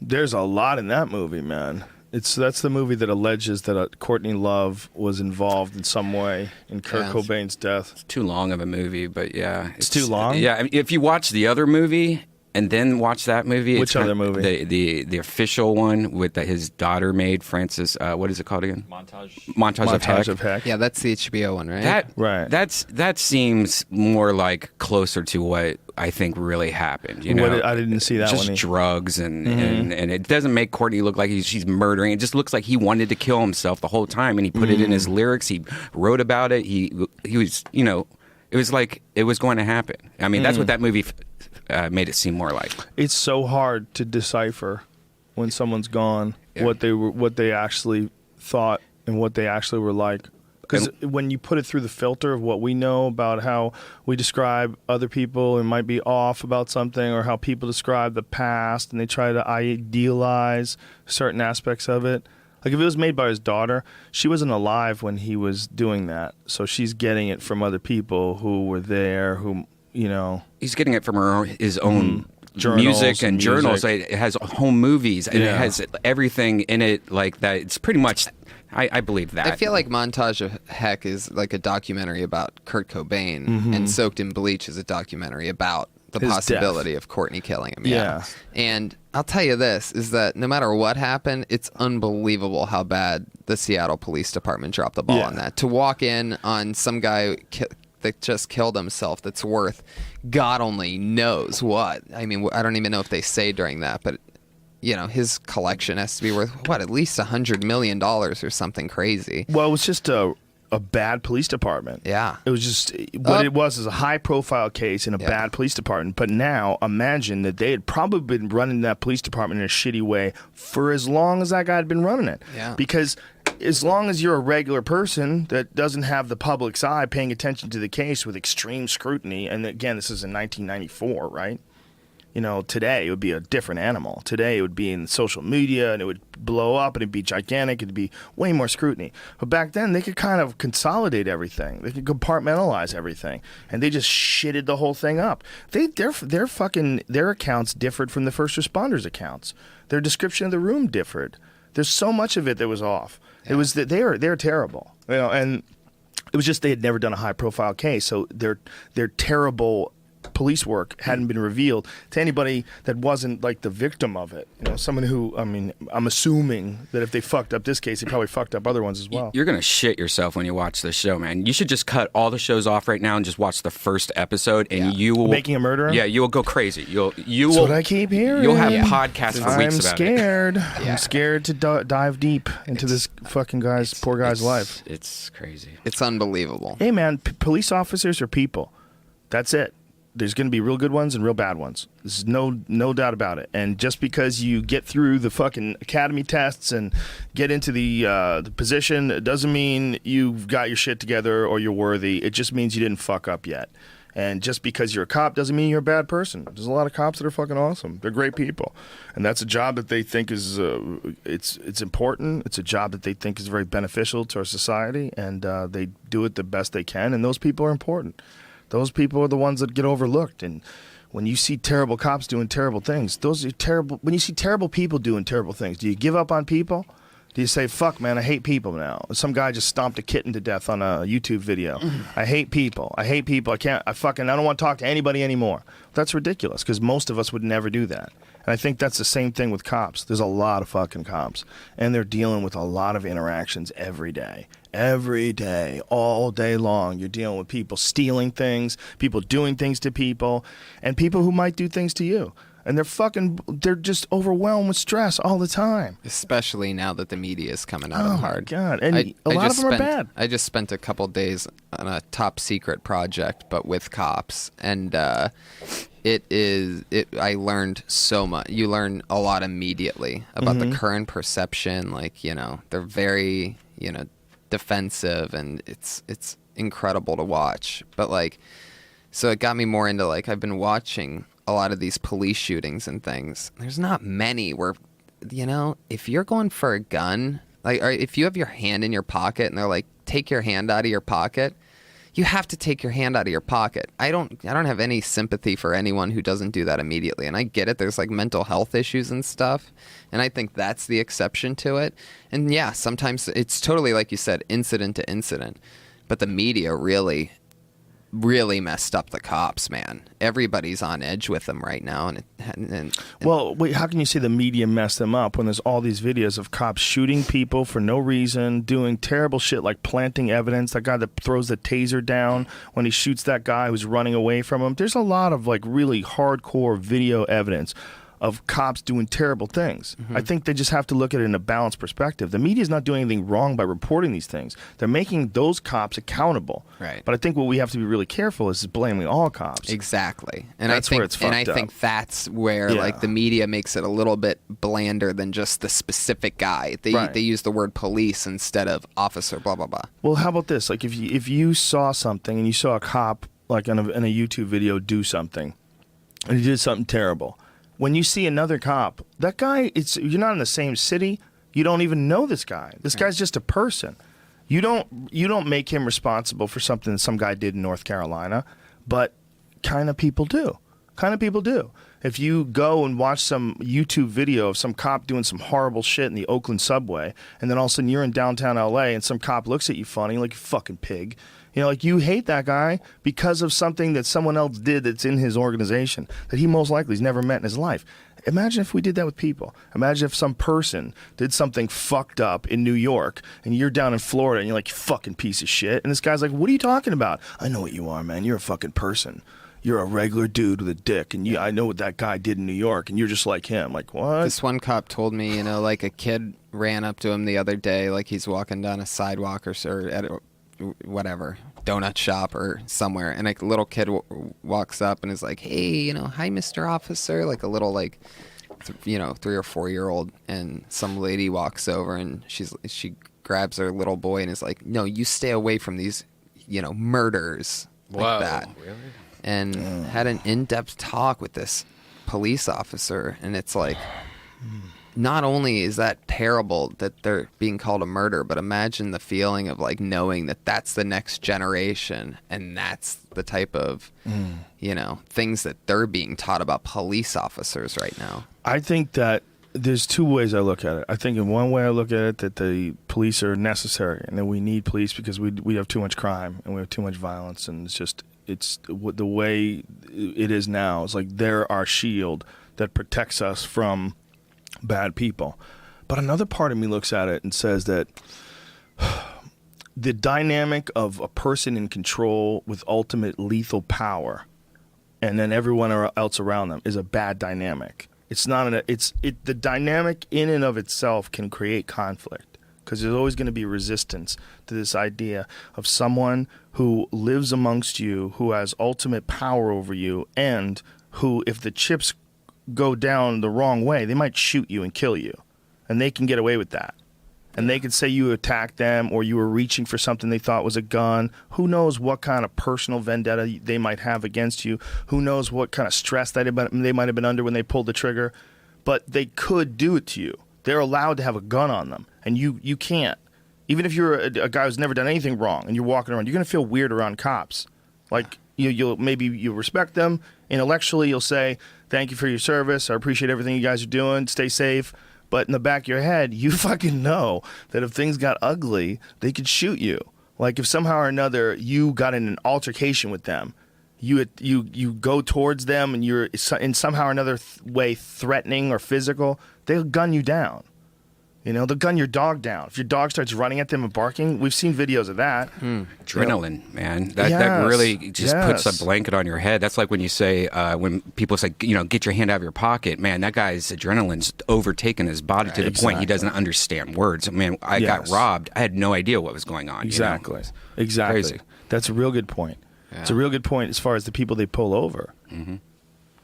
There's a lot in that movie, man. That's the movie that alleges that Courtney Love was involved in some way in Kurt Yeah. Cobain's death. Too long of a movie, but yeah. It's too long? Yeah, I mean, if you watch the other movie and then watch that movie. Which other movie? The official one with his daughter made, Frances, what is it called again? Montage. Montage of Heck. Montage of Heck. Yeah, that's the HBO one, right? Right. That seems more like closer to what I think really happened. You know, I didn't see that just one. drugs and it doesn't make Courtney look like she's murdering. It just looks like he wanted to kill himself the whole time, and he put it in his lyrics. He wrote about it. He was, you know, it was like it was going to happen. I mean, that's what that movie made it seem more like. It's so hard to decipher when someone's gone what they actually thought and what they actually were like. Because when you put it through the filter of what we know about how we describe other people and might be off about something, or how people describe the past and they try to idealize certain aspects of it. Like if it was made by his daughter, she wasn't alive when he was doing that. So she's getting it from other people who were there, who, you know. He's getting it from his own Journals music and journals. music. It has home movies and Yeah. it has everything in it like that. It's pretty much, I believe that. I feel like Montage of Heck is like a documentary about Kurt Cobain, and Soaked in Bleach is a documentary about the His possibility death. of Courtney killing him. Yeah. And I'll tell you this, is that no matter what happened, it's unbelievable how bad the Seattle Police Department dropped the ball Yeah. on that. To walk in on some guy that just killed himself that's worth God only knows what. I mean, I don't even know if they say during that, but you know, his collection has to be worth, what, at least $100 million or something crazy. Well, it was just a bad police department. Yeah. It was just what it was is a high-profile case in a bad police department. But now, imagine that they had probably been running that police department in a shitty way for as long as that guy had been running it. Yeah. Because as long as you're a regular person that doesn't have the public's eye paying attention to the case with extreme scrutiny, and again, this is in 1994, right? You know, today it would be a different animal. Today it would be in social media and it would blow up and it'd be gigantic. It'd be way more scrutiny. But back then they could kind of consolidate everything. They could compartmentalize everything, and they just shitted the whole thing up. Their accounts differed from the first responders' accounts. Their description of the room differed. There's so much of it that was off. Yeah. It was that they're terrible. You know, and it was just they had never done a high profile case, so their terrible police work hadn't been revealed to anybody that wasn't like the victim of it. You know, someone who, I mean, I'm assuming that if they fucked up this case, they probably fucked up other ones as well. You're going to shit yourself when you watch this show, man. You should just cut all the shows off right now and just watch the first episode, and you will... Making a Murderer? Yeah, you will go crazy. That's what I keep hearing. You'll have podcasts for weeks about scared. it. I'm scared to dive deep into this fucking poor guy's life. It's crazy. It's unbelievable. Hey, man, police officers are people. That's it. There's going to be real good ones and real bad ones. There's no doubt about it. And just because you get through the fucking academy tests and get into the position, it doesn't mean you've got your shit together or you're worthy. It just means you didn't fuck up yet. And just because you're a cop doesn't mean you're a bad person. There's a lot of cops that are fucking awesome. They're great people. And that's a job that they think is it's important. It's a job that they think is very beneficial to our society, and they do it the best they can, and those people are important. Those people are the ones that get overlooked. And when you see terrible cops doing terrible things, those are terrible. When you see terrible people doing terrible things, do you give up on people? Do you say, fuck, man, I hate people now? Some guy just stomped a kitten to death on a YouTube video. I hate people. I don't want to talk to anybody anymore. That's ridiculous, because most of us would never do that. And I think that's the same thing with cops. There's a lot of fucking cops, and they're dealing with a lot of interactions every day. Every day, all day long, you're dealing with people stealing things, people doing things to people, and people who might do things to you. And they're just overwhelmed with stress all the time. Especially now that the media is coming out of hard. Oh, my God. And a lot of them are bad. I just spent a couple days on a top secret project, but with cops. And I learned so much. You learn a lot immediately about the current perception. Like, you know, they're very, you know, defensive, and it's incredible to watch. But like, so it got me more into, like, I've been watching a lot of these police shootings and things. There's not many where, you know, if you're going for a gun, like, or if you have your hand in your pocket and they're like, take your hand out of your pocket, you have to take your hand out of your pocket. I don't have any sympathy for anyone who doesn't do that immediately. And I get it. There's like mental health issues and stuff. And I think that's the exception to it. And yeah, sometimes it's totally, like you said, incident to incident. But the media really messed up the cops, man. Everybody's on edge with them right now. And well, wait, how can you say the media messed them up when there's all these videos of cops shooting people for no reason, doing terrible shit like planting evidence? That guy that throws the taser down when he shoots that guy who's running away from him. There's a lot of like really hardcore video evidence of cops doing terrible things. I think they just have to look at it in a balanced perspective. The media is not doing anything wrong by reporting these things. They're making those cops accountable. Right. But I think what we have to be really careful is blaming all cops. Exactly. And That's where it's fucked up. think that's where like the media makes it a little bit blander than just the specific guy. They use the word police instead of officer, blah blah blah. Well, how about this? Like if you saw something and you saw a cop like in a YouTube video do something, and he did something terrible. When you see another cop, that guy, you're not in the same city. You don't even know this guy. This guy's just a person. You don't make him responsible for something that some guy did in North Carolina, but kind of people do. If you go and watch some YouTube video of some cop doing some horrible shit in the Oakland subway, and then all of a sudden you're in downtown LA and some cop looks at you funny, like you fucking pig, You know, like you hate that guy because of something that someone else did that's in his organization that he most likely has never met in his life. Imagine if we did that with people. Imagine if some person did something fucked up in New York and you're down in Florida and you're like, you fucking piece of shit. And this guy's like, what are you talking about? I know what you are, man. You're a fucking person. You're a regular dude with a dick. And I know what that guy did in New York. And you're just like him. Like, what? This one cop told me, you know, like a kid ran up to him the other day, like he's walking down a sidewalk or at a, whatever, donut shop or somewhere. And a little kid walks up and is like, hey, you know, hi, Mr. Officer. Like a little, like, 3 or 4 year old. And some lady walks over and she grabs her little boy and is like, no, you stay away from these, you know, murders like that. Really? And had an in-depth talk with this police officer. And it's like, not only is that terrible that they're being called a murder, but imagine the feeling of like knowing that that's the next generation and that's the type of, you know, things that they're being taught about police officers right now. I think that there's 2 ways I look at it. I think in one way I look at it that the police are necessary and that we need police because we have too much crime and we have too much violence, and it's the way it is now. It's like they're our shield that protects us from bad people. But another part of me looks at it and says that the dynamic of a person in control with ultimate lethal power and then everyone else around them is a bad dynamic. It's not the dynamic in and of itself can create conflict because there's always going to be resistance to this idea of someone who lives amongst you, who has ultimate power over you, and who, if the chips go down the wrong way, they might shoot you and kill you. And they can get away with that. And they could say you attacked them or you were reaching for something they thought was a gun. Who knows what kind of personal vendetta they might have against you. Who knows what kind of stress they might have been under when they pulled the trigger. But they could do it to you. They're allowed to have a gun on them. And you can't. Even if you're a guy who's never done anything wrong and you're walking around, you're going to feel weird around cops. Like, you'll respect them. Intellectually, you'll say, thank you for your service. I appreciate everything you guys are doing. Stay safe. But in the back of your head, you fucking know that if things got ugly, they could shoot you. Like if somehow or another you got in an altercation with them, you go towards them and you're in somehow or another way threatening or physical, they'll gun you down. You know, they'll gun your dog down. If your dog starts running at them and barking, we've seen videos of that. Adrenaline, man. That really just puts a blanket on your head. That's like when you say, when people say, you know, get your hand out of your pocket. Man, that guy's adrenaline's overtaken his body to the point he doesn't understand words. Man, I got robbed. I had no idea what was going on. Exactly. You know? Exactly. Crazy. That's a real good point. Yeah. It's a real good point as far as the people they pull over. Mm-hmm.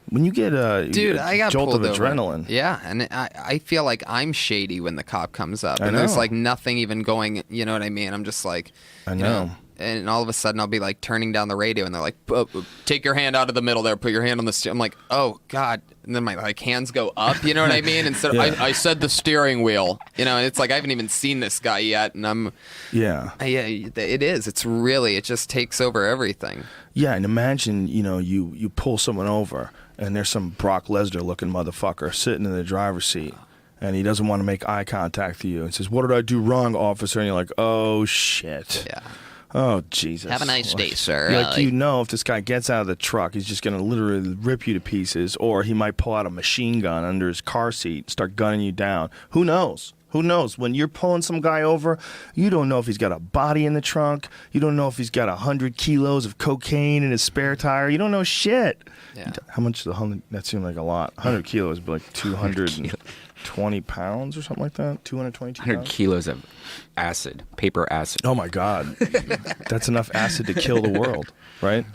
When you get a I got jolt of pulled over. adrenaline. Yeah, and I feel like I'm shady when the cop comes up. I And know. there's like nothing even going, you know what I mean? I'm just like, I you know. And all of a sudden I'll be like turning down the radio and they're like, take your hand out of the middle there, put your hand on the steering. I'm like, oh God. And then my like hands go up, you know what I mean? Instead of, I said the steering wheel, you know, and it's like I haven't even seen this guy yet. And I'm, Yeah. yeah, it is. It's really, it just takes over everything. Yeah, and imagine, you know, you pull someone over and there's some Brock Lesnar looking motherfucker sitting in the driver's seat and he doesn't want to make eye contact with you and says, what did I do wrong, officer? And you're like, oh shit. Yeah. Oh Jesus. Have a nice day, sir. Like, you know, if this guy gets out of the truck, he's just going to literally rip you to pieces, or he might pull out a machine gun under his car seat and start gunning you down. Who knows? Who knows? When you're pulling some guy over, you don't know if he's got a body in the trunk. You don't know if he's got 100 kilos of cocaine in his spare tire. You don't know shit. Yeah. How much is 100? That seemed like a lot. 100 kilos would be like 220 pounds or something like that. 222 100 pounds. kilos of acid, paper acid. Oh my God. That's enough acid to kill the world, right?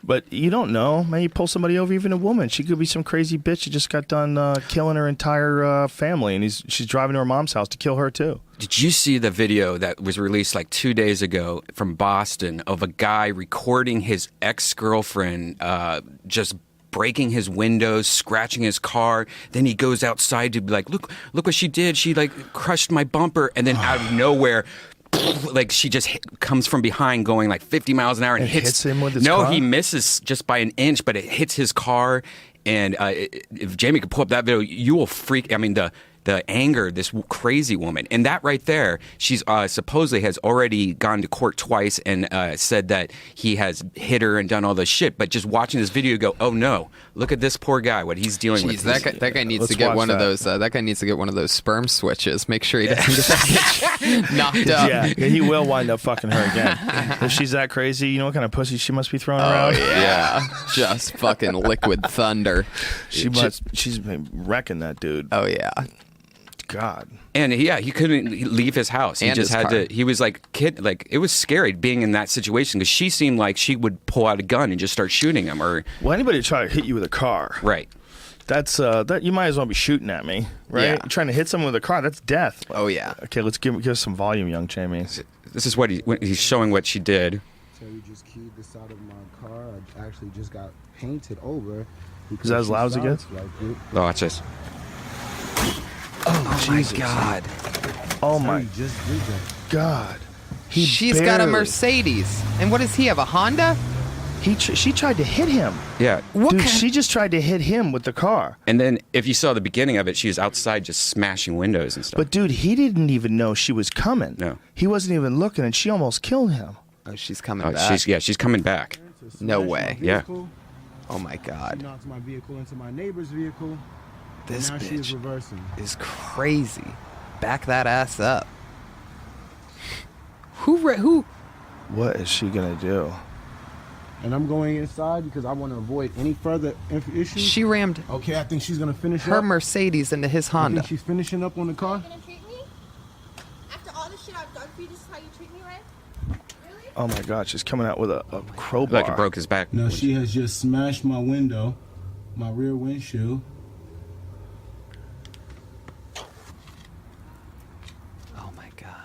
But you don't know, man. You pull somebody over, even a woman. She could be some crazy bitch who just got done killing her entire family, and she's driving to her mom's house to kill her too. Did you see the video that was released like 2 days ago from Boston of a guy recording his ex-girlfriend just breaking his windows, scratching his car? Then he goes outside to be like, look what she did. She like crushed my bumper. And then out of nowhere, like she just comes from behind going like 50 miles an hour and hits him with his No, car? he misses just by an inch, but it hits his car. And if Jamie could pull up that video, you will freak. I mean, the the anger, this crazy woman. And that right there, she's supposedly has already gone to court twice and said that he has hit her and done all this shit. But just watching this video, you go, oh no, look at this poor guy, what he's dealing with. That guy needs Let's to get watch one of that. those. That guy needs to get one of those sperm switches. Make sure he doesn't get that bitch knocked up. Yeah, he will wind up fucking her again. If she's that crazy, you know what kind of pussy she must be throwing Oh around? yeah, just fucking liquid thunder. She's been wrecking that dude. Oh yeah. God. And yeah, he couldn't leave his house. He And just his had car. to. He was like it was scary being in that situation because she seemed like she would pull out a gun and just start shooting him. Or Well, anybody try to hit you with a car, right. that's that you might as well be shooting at me, right? Yeah. You're trying to hit someone with a car, that's death. Oh yeah. Okay, let's give us some volume, young Jamie. This is what he's showing what she did. Terry just keyed the side of my car. I actually just got painted over. Is that as loud as it gets? Watch this. Oh, Jesus. God. Oh my Terry just did that. God. She's got a barely- Mercedes. And what does he have? A Honda? She tried to hit him. Yeah. Dude, she just tried to hit him with the car. And then if you saw the beginning of it, she was outside just smashing windows and stuff. But dude, he didn't even know she was coming. No. He wasn't even looking, and she almost killed him. Oh, she's coming Oh, back. she's coming back. No Smashed my way. Yeah. vehicle. Oh my She God. knocked my vehicle into my neighbor's vehicle. This and now she is bitch reversing. is crazy. Back that ass up. Who? What is she gonna do? And I'm going inside because I want to avoid any further issues. She rammed Okay, I think she's gonna finish her up. Mercedes into his I Honda. think she's finishing up on the car. Gonna treat me? After all the shit I've done for you, this is how you treat me, right? Really? Oh my God, she's coming out with a crowbar. Like it broke his back. Now she has just smashed my window, my rear windshield. Oh my God.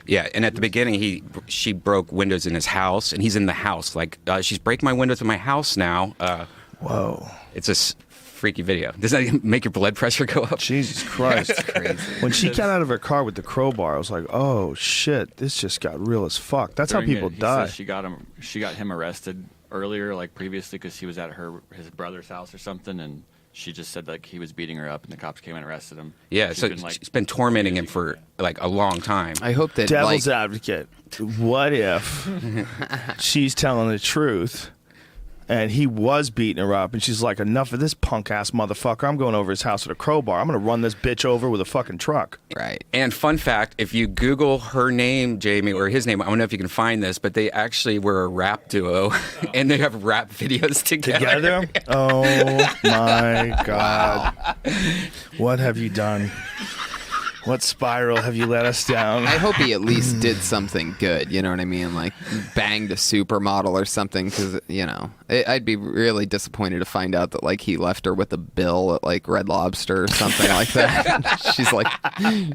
Yeah, and at the beginning, she broke windows in his house, and he's in the house. Like, she's breaking my windows in my house now. Whoa. It's a freaky video. Does that make your blood pressure go up? Jesus Christ. When she got out of her car with the crowbar, I was like, oh shit, this just got real as fuck. That's During how people it, he die. says she got him arrested earlier, like previously, because he was at his brother's house or something, and she just said like he was beating her up, and the cops came and arrested him. Yeah, She's so been, like, she's been tormenting him for like a long time. I hope that Devil's like, advocate. What if she's telling the truth and he was beating her up and she's like, enough of this punk ass motherfucker. I'm going over his house with a crowbar. I'm going to run this bitch over with a fucking truck. right. And fun fact, if you Google her name, Jamie, or his name, I don't know if you can find this, but they actually were a rap duo, and they have rap videos together. Together? Oh my God. What have you done? What spiral have you led us down? I hope he at least did something good. You know what I mean? Like banged a supermodel or something. Because I'd be really disappointed to find out that like he left her with a bill at like Red Lobster or something like that. She's like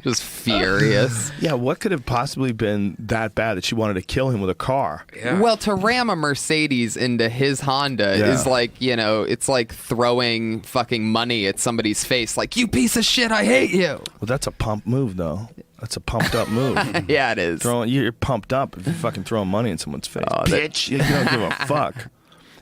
just furious. Yeah, what could have possibly been that bad that she wanted to kill him with a car? Yeah. Well, to ram a Mercedes into his Honda Yeah. is like, it's like throwing fucking money at somebody's face. Like, you piece of shit, I hate you. Well, that's a pump move, though. That's a pumped up move. Yeah, it is. You're pumped up if you're fucking throwing money in someone's face. Oh, Bitch, you don't give a fuck.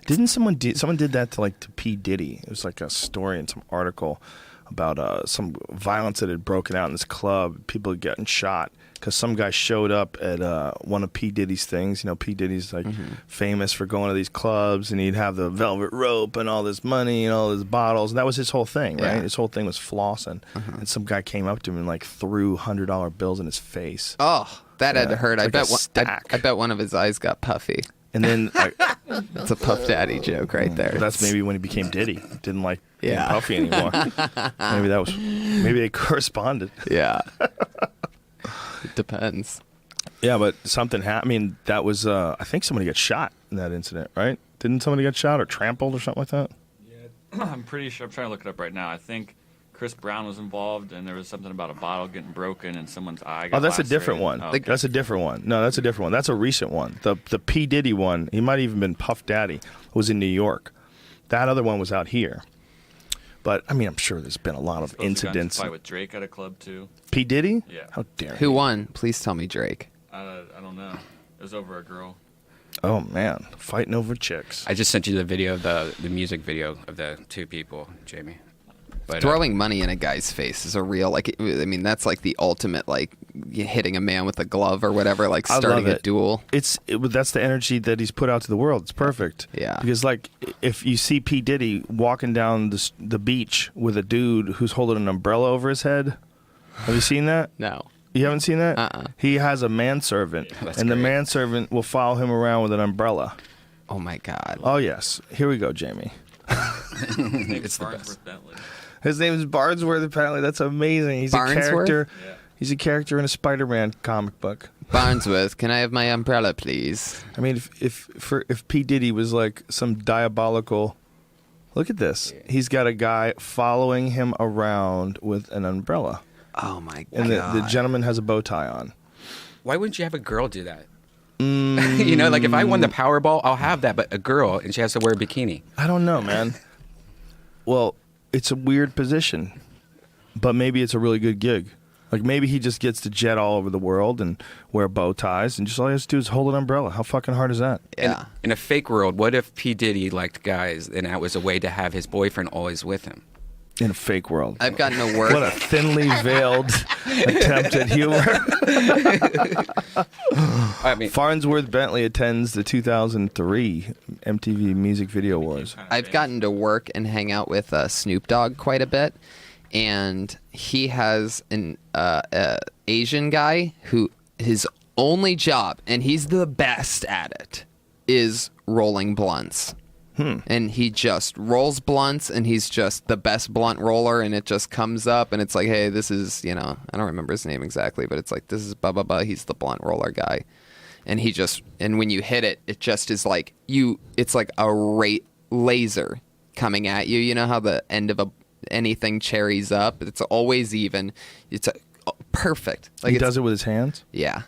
Didn't someone did that to P. Diddy? It was like a story in some article about some violence that had broken out in this club. People getting shot because some guy showed up at one of P. Diddy's things. You know, P. Diddy's like famous for going to these clubs, and he'd have the velvet rope and all this money and all his bottles. And that was his whole thing, right? Yeah. His whole thing was flossing. And some guy came up to him and like threw $100 bills in his face. Oh, that had to hurt. Like a stack. I bet one of his eyes got puffy. And then It's a Puff Daddy joke right there. that's maybe when he became Diddy. Didn't like being Yeah. puffy anymore. Maybe they corresponded. Yeah. It depends. Yeah, but something happened. I mean, that was I think somebody got shot in that incident, right? Didn't somebody get shot or trampled or something like that? I'm pretty sure. I'm trying to look it up right now. I think Chris Brown was involved, and there was something about a bottle getting broken and someone's eye got Oh, that's a lacerated. different one. Oh, okay. That's a different one. No, that's a different one. That's a recent one. The P. Diddy one, he might have even been Puff Daddy, was in New York. That other one was out here. But, I mean, I'm sure there's been a lot of Supposed to got into a incidents. fight with Drake at a club too. P. Diddy? Yeah. How dare Who won? Please tell me Drake. I don't know. It was over a girl. Oh man, fighting over chicks. I just sent you the video of the music video of the two people, Jamie. But, Throwing money in a guy's face is a real, like, I mean, that's like the ultimate, like, hitting a man with a glove or whatever, like I starting love a it. duel. That's the energy that he's put out to the world. It's perfect. Yeah. Because like if you see P Diddy walking down the beach with a dude who's holding an umbrella over his head, have you seen that? No. You haven't seen that? Uh-uh. He has a manservant, That's and the great. manservant will follow him around with an umbrella. Oh, my God. Oh yes, here we go, Jamie. It's the Farnsworth best. Bentley. His name is Bardsworth. Apparently, that's amazing. He's Barnsworth? a character. Yeah. He's a character in a Spider-Man comic book. Barnsworth, can I have my umbrella, please? I mean, if P Diddy was like some diabolical, look at this. He's got a guy following him around with an umbrella, Oh, my God. and the gentleman has a bow tie on. Why wouldn't you have a girl do that? You know, like if I won the Powerball, I'll have that, but a girl and she has to wear a bikini. I don't know, man. Well, it's a weird position, but maybe it's a really good gig. Like maybe he just gets to jet all over the world and wear bow ties, and just all he has to do is hold an umbrella. How fucking hard is that? Yeah. In a fake world, what if P. Diddy liked guys and that was a way to have his boyfriend always with him? In a fake world. I've gotten to work. What a thinly veiled attempt at humor. I mean, Farnsworth Bentley attends the 2003 MTV Music Video Awards. I've gotten to work and hang out with Snoop Dogg quite a bit, and he has an Asian guy who his only job, and he's the best at it, is rolling blunts. And he just rolls blunts, and he's just the best blunt roller, and it just comes up, and it's like, hey, this is, you know, I don't remember his name exactly, but it's like, this is blah, blah, blah, he's the blunt roller guy. And he just, and when you hit it, it just is like, it's like a laser coming at you. You know how the end of anything cherries up? It's always even. It's perfect. Like He does it with his hands? Yeah.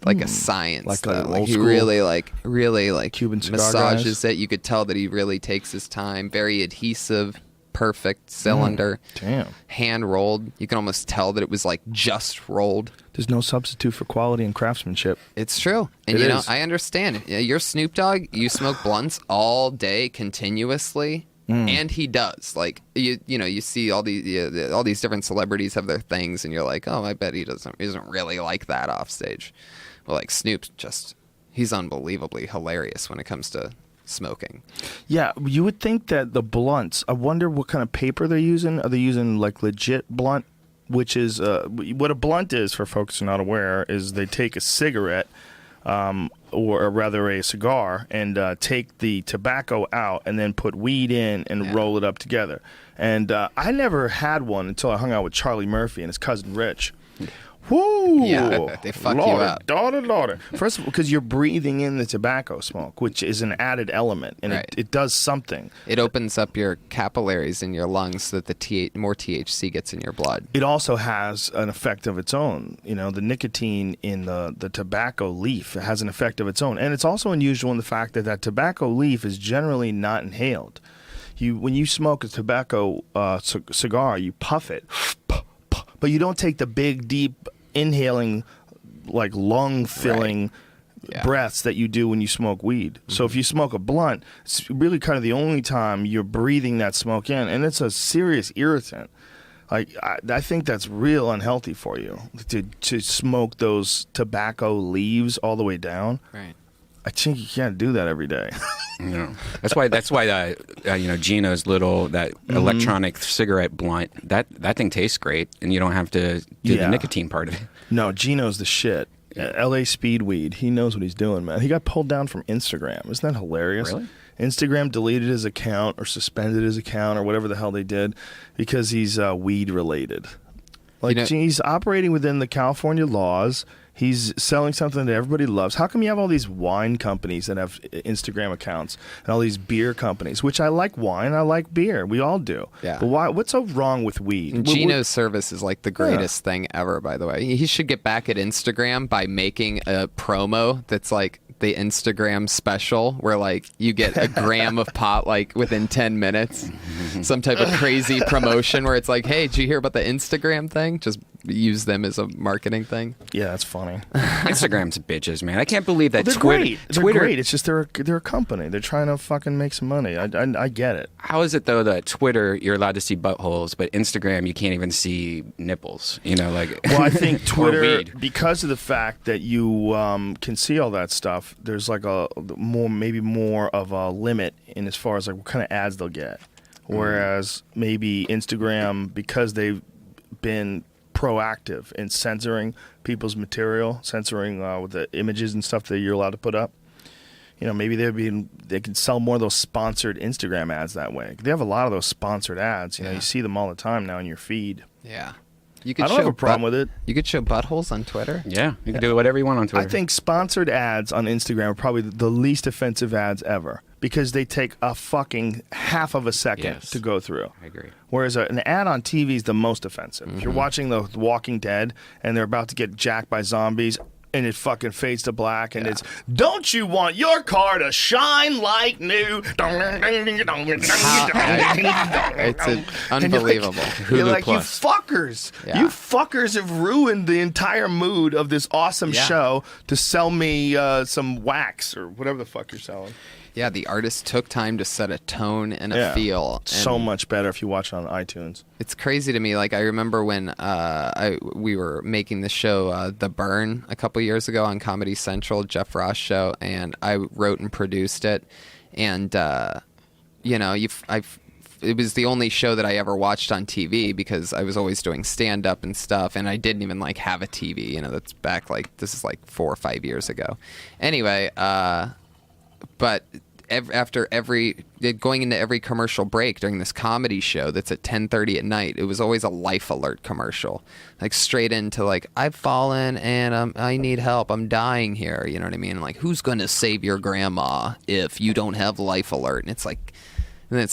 Like a science. Like though. an Like old he school really Cuban cigar massages guys? it. You could tell that he really takes his time. Very adhesive, perfect cylinder. Damn. Hand rolled. You can almost tell that it was like just rolled. There's no substitute for quality and craftsmanship. It's true. And It you know, is. I understand. Yeah, you're Snoop Dogg, you smoke blunts all day continuously. And he does. Like you know, you see all these different celebrities have their things, and you're like, oh, I bet he isn't really like that off stage. Well, like Snoop's he's unbelievably hilarious when it comes to smoking. Yeah, you would think that the blunts, I wonder what kind of paper they're using. Are they using like legit blunt? Which is, what a blunt is, for folks who are not aware, is they take a cigarette, or rather a cigar, and take the tobacco out and then put weed in and roll it up together. And I never had one until I hung out with Charlie Murphy and his cousin Rich. Woo! Yeah, they fuck you Lordy, up. Lordy. First of all, because you're breathing in the tobacco smoke, which is an added element, and Right. it does something. It opens up your capillaries in your lungs so that the more THC gets in your blood. It also has an effect of its own. You know, the nicotine in the tobacco leaf has an effect of its own. And it's also unusual in the fact that tobacco leaf is generally not inhaled. When you smoke a tobacco cigar, you puff it, but you don't take the big, deep, inhaling, like lung-filling Yeah. breaths that you do when you smoke weed. So if you smoke a blunt, it's really kind of the only time you're breathing that smoke in, and it's a serious irritant. Like I think that's real unhealthy for you to smoke those tobacco leaves all the way down. Right. I think you can't do that every day. you know, that's why you know, Gino's little electronic cigarette blunt, that thing tastes great, and you don't have to do the nicotine part of it. No, Gino's the shit. LA Speedweed. He knows what he's doing, man. He got pulled down from Instagram. Isn't that hilarious? Really? Instagram deleted his account or suspended his account or whatever the hell they did because he's weed related. Like, he's operating within the California laws. He's selling something that everybody loves. How come you have all these wine companies that have Instagram accounts and all these beer companies, which I like wine, I like beer. We all do. Yeah. But why? What's so wrong with weed? And Gino's service is like the greatest thing ever, by the way. He should get back at Instagram by making a promo that's like the Instagram special where like you get a gram of pot like within 10 minutes. Some type of crazy promotion where it's like, hey, did you hear about the Instagram thing? Just use them as a marketing thing. Yeah, that's funny. Instagram's bitches, man. I can't believe that They're Twitter. great. They're Twitter. great. It's just they're a company. They're trying to fucking make some money. I get it. How is it though that Twitter you're allowed to see buttholes, but Instagram you can't even see nipples? You know, like. Well, I think or Twitter, weed. because of the fact that you can see all that stuff, there's like maybe more of a limit in as far as like what kind of ads they'll get. Whereas maybe Instagram, because they've been proactive in censoring people's material, censoring with the images and stuff that you're allowed to put up. You know, maybe they can sell more of those sponsored Instagram ads that way. They have a lot of those sponsored ads. You know, you see them all the time now in your feed. Yeah. I don't have a problem with it. You could show buttholes on Twitter. Yeah, you can do whatever you want on Twitter. I think sponsored ads on Instagram are probably the least offensive ads ever because they take a fucking half of a second to go through. I agree. Whereas an ad on TV is the most offensive. If you're watching The Walking Dead and they're about to get jacked by zombies and it fucking fades to black and it's, don't you want your car to shine like new? It's unbelievable. You're like, you Plus. fuckers. Yeah. You fuckers have ruined the entire mood of this awesome show to sell me some wax or whatever the fuck you're selling. Yeah, the artist took time to set a tone and a feel. So and much better if you watch it on iTunes. It's crazy to me. Like, I remember when we were making the show The Burn a couple years ago on Comedy Central, Jeff Ross show, and I wrote and produced it. And, you know, it was the only show that I ever watched on TV because I was always doing stand-up and stuff, and I didn't even, like, have a TV. You know, that's back, like, this is, like, 4 or 5 years ago. Anyway, but after going into every commercial break during this comedy show that's at 10:30 at night, it was always a life alert commercial, like straight into like, I've fallen and I need help, I'm dying here, you know what I mean? Like, who's going to save your grandma if you don't have life alert? And it's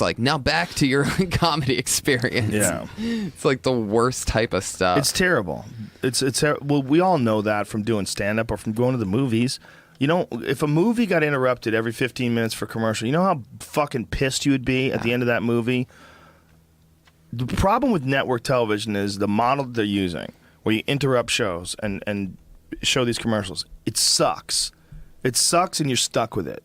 like now back to your comedy experience. Yeah. It's like the worst type of stuff. It's terrible. Well, we all know that from doing stand-up or from going to the movies. You know, if a movie got interrupted every 15 minutes for commercial, you know how fucking pissed you would be at the end of that movie? The problem with network television is the model that they're using, where you interrupt shows and show these commercials. It sucks. It sucks and you're stuck with it.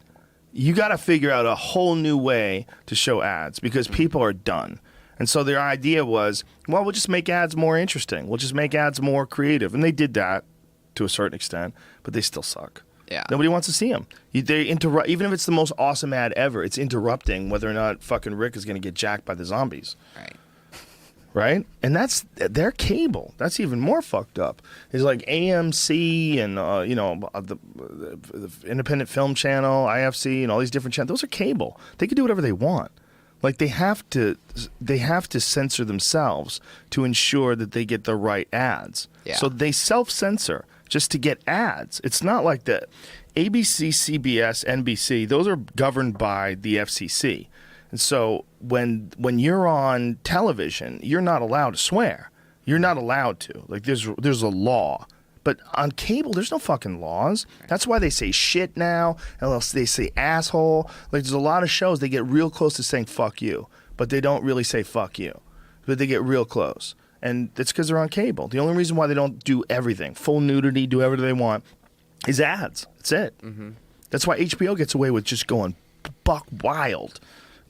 You got to figure out a whole new way to show ads because people are done. And so their idea was, well, we'll just make ads more interesting. We'll just make ads more creative. And they did that to a certain extent, but they still suck. Yeah. Nobody wants to see them. They interrupt, even if it's the most awesome ad ever. It's interrupting whether or not fucking Rick is going to get jacked by the zombies. Right. Right, and that's their cable. That's even more fucked up. It's like AMC and the Independent Film Channel, IFC, and all these different channels. Those are cable. They can do whatever they want. Like they have to censor themselves to ensure that they get the right ads. Yeah. So they self-censor just to get ads. It's not like the ABC, CBS, NBC. Those are governed by the FCC. And so when you're on television, you're not allowed to swear. You're not allowed to. Like there's a law. But on cable, there's no fucking laws. That's why they say shit now, and they say asshole. Like there's a lot of shows they get real close to saying fuck you, but they don't really say fuck you. But they get real close. And it's because they're on cable. The only reason why they don't do everything, full nudity, do whatever they want, is ads. That's it. Mm-hmm. That's why HBO gets away with just going buck wild.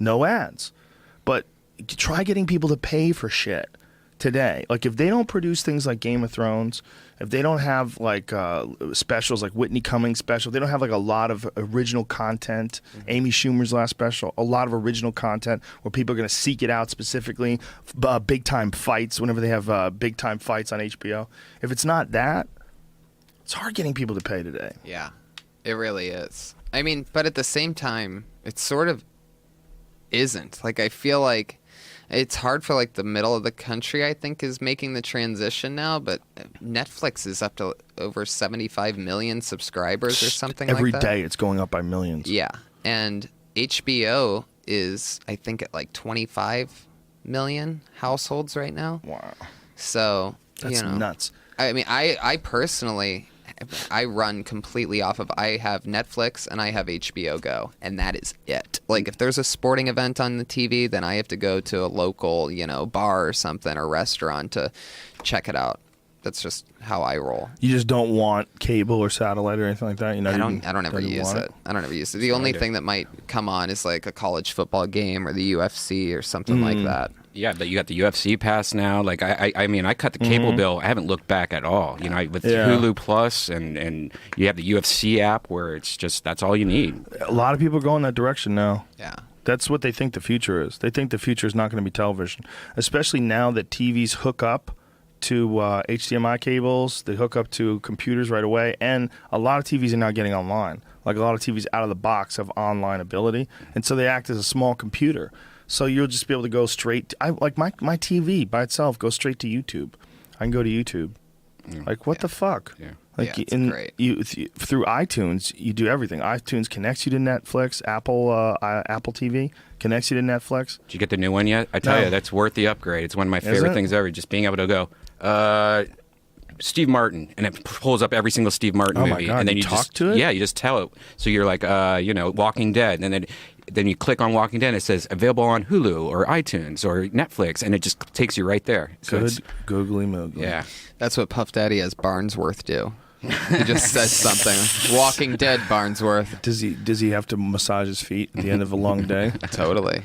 No ads. But try getting people to pay for shit today. Like if they don't produce things like Game of Thrones, if they don't have like specials like Whitney Cummings special, they don't have like a lot of original content. Mm-hmm. Amy Schumer's last special, a lot of original content where people are going to seek it out specifically. Big time fights whenever they have big time fights on HBO. If it's not that, it's hard getting people to pay today. Yeah, it really is. I mean, but at the same time, it sort of isn't. Like, I feel like it's hard for, like, the middle of the country, I think, is making the transition now, but Netflix is up to over 75 million subscribers or something like that. Every day it's going up by millions. Yeah, and HBO is, I think, at, like, 25 million households right now. Wow. So, That's nuts. I mean, I personally, I run completely off of, I have Netflix and I have HBO Go, and that is it. Like, if there's a sporting event on the TV, then I have to go to a local, bar or something, or restaurant to check it out. That's just how I roll. You just don't want cable or satellite or anything like that. You know, I don't ever use it. I don't ever use it. The only thing that might come on is like a college football game or the UFC or something like that. Yeah, but you got the UFC pass now. Like I mean, I cut the cable bill. I haven't looked back at all. You know, with Hulu Plus and you have the UFC app where it's just that's all you need. A lot of people are going that direction now. Yeah. That's what they think the future is. They think the future is not going to be television, especially now that TVs hook up to HDMI cables. They hook up to computers right away, and a lot of TVs are now getting online. Like a lot of TVs out of the box have online ability, and so they act as a small computer. So you'll just be able to go straight. Like my TV by itself goes straight to YouTube. I can go to YouTube. Like what the fuck? Yeah. Like it's great. Through iTunes, you do everything. iTunes connects you to Netflix. Apple TV connects you to Netflix. Did you get the new one yet? I tell you, that's worth the upgrade. It's one of my favorite things ever. Just being able to go, Steve Martin, and it pulls up every single Steve Martin movie. My God, and then you you talk just, to it? Yeah, you just tell it. So you're like, Walking Dead, and then you click on Walking Dead, and it says available on Hulu or iTunes or Netflix, and it just takes you right there. So Good googly moogly. Yeah. That's what Puff Daddy as Barnsworth do. He just says something. Walking Dead Barnsworth. Does he have to massage his feet at the end of a long day? Totally.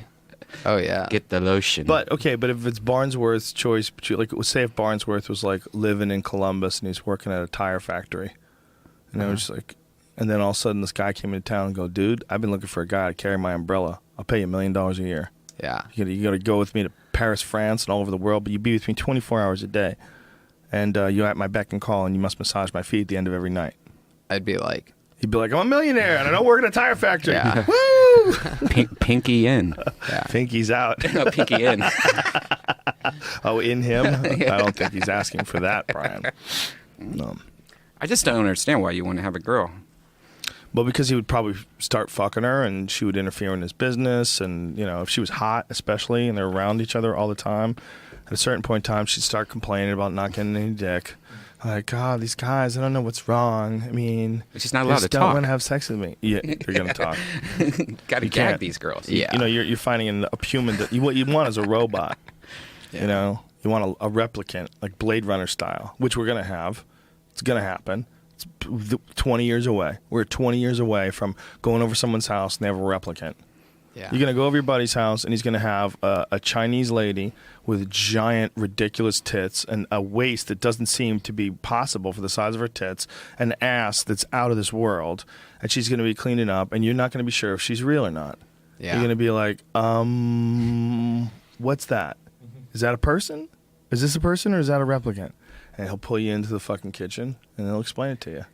Oh, yeah. Get the lotion. But if it's Barnsworth's choice, like say if Barnsworth was like living in Columbus and he's working at a tire factory, and it was just like, and then all of a sudden this guy came into town and go, dude, I've been looking for a guy to carry my umbrella. I'll pay you $1 million a year. Yeah. You got to go with me to Paris, France, and all over the world, but you be with me 24 hours a day, and you're at my beck and call, and you must massage my feet at the end of every night. I'd be like, He'd be like, I'm a millionaire, and I don't work at a tire factory. Yeah. Woo! Pinky in. yeah. Pinky's out. No, pinky in. Oh, in him? I don't think he's asking for that, Brian. No. I just don't understand why you want to have a girl. Well, because he would probably start fucking her, and she would interfere in his business, and, you know, if she was hot, especially, and they're around each other all the time, at a certain point in time, she'd start complaining about not getting any dick. Like, God, these guys, I don't know what's wrong. I mean, She's not they allowed just to don't talk. want to have sex with me. Yeah, they're going to talk. Got to You gag can't. these girls. Yeah. You know, you're finding a human that what you want is a robot. You know, you want a replicant, like Blade Runner style, which we're going to have. It's going to happen. It's 20 years away. We're 20 years away from going over someone's house and they have a replicant. Yeah. You're going to go over your buddy's house, and he's going to have a Chinese lady with giant, ridiculous tits and a waist that doesn't seem to be possible for the size of her tits, an ass that's out of this world, and she's going to be cleaning up, and you're not going to be sure if she's real or not. Yeah. You're going to be like, what's that? Is that a person? Is this a person, or is that a replicant? And he'll pull you into the fucking kitchen, and he'll explain it to you.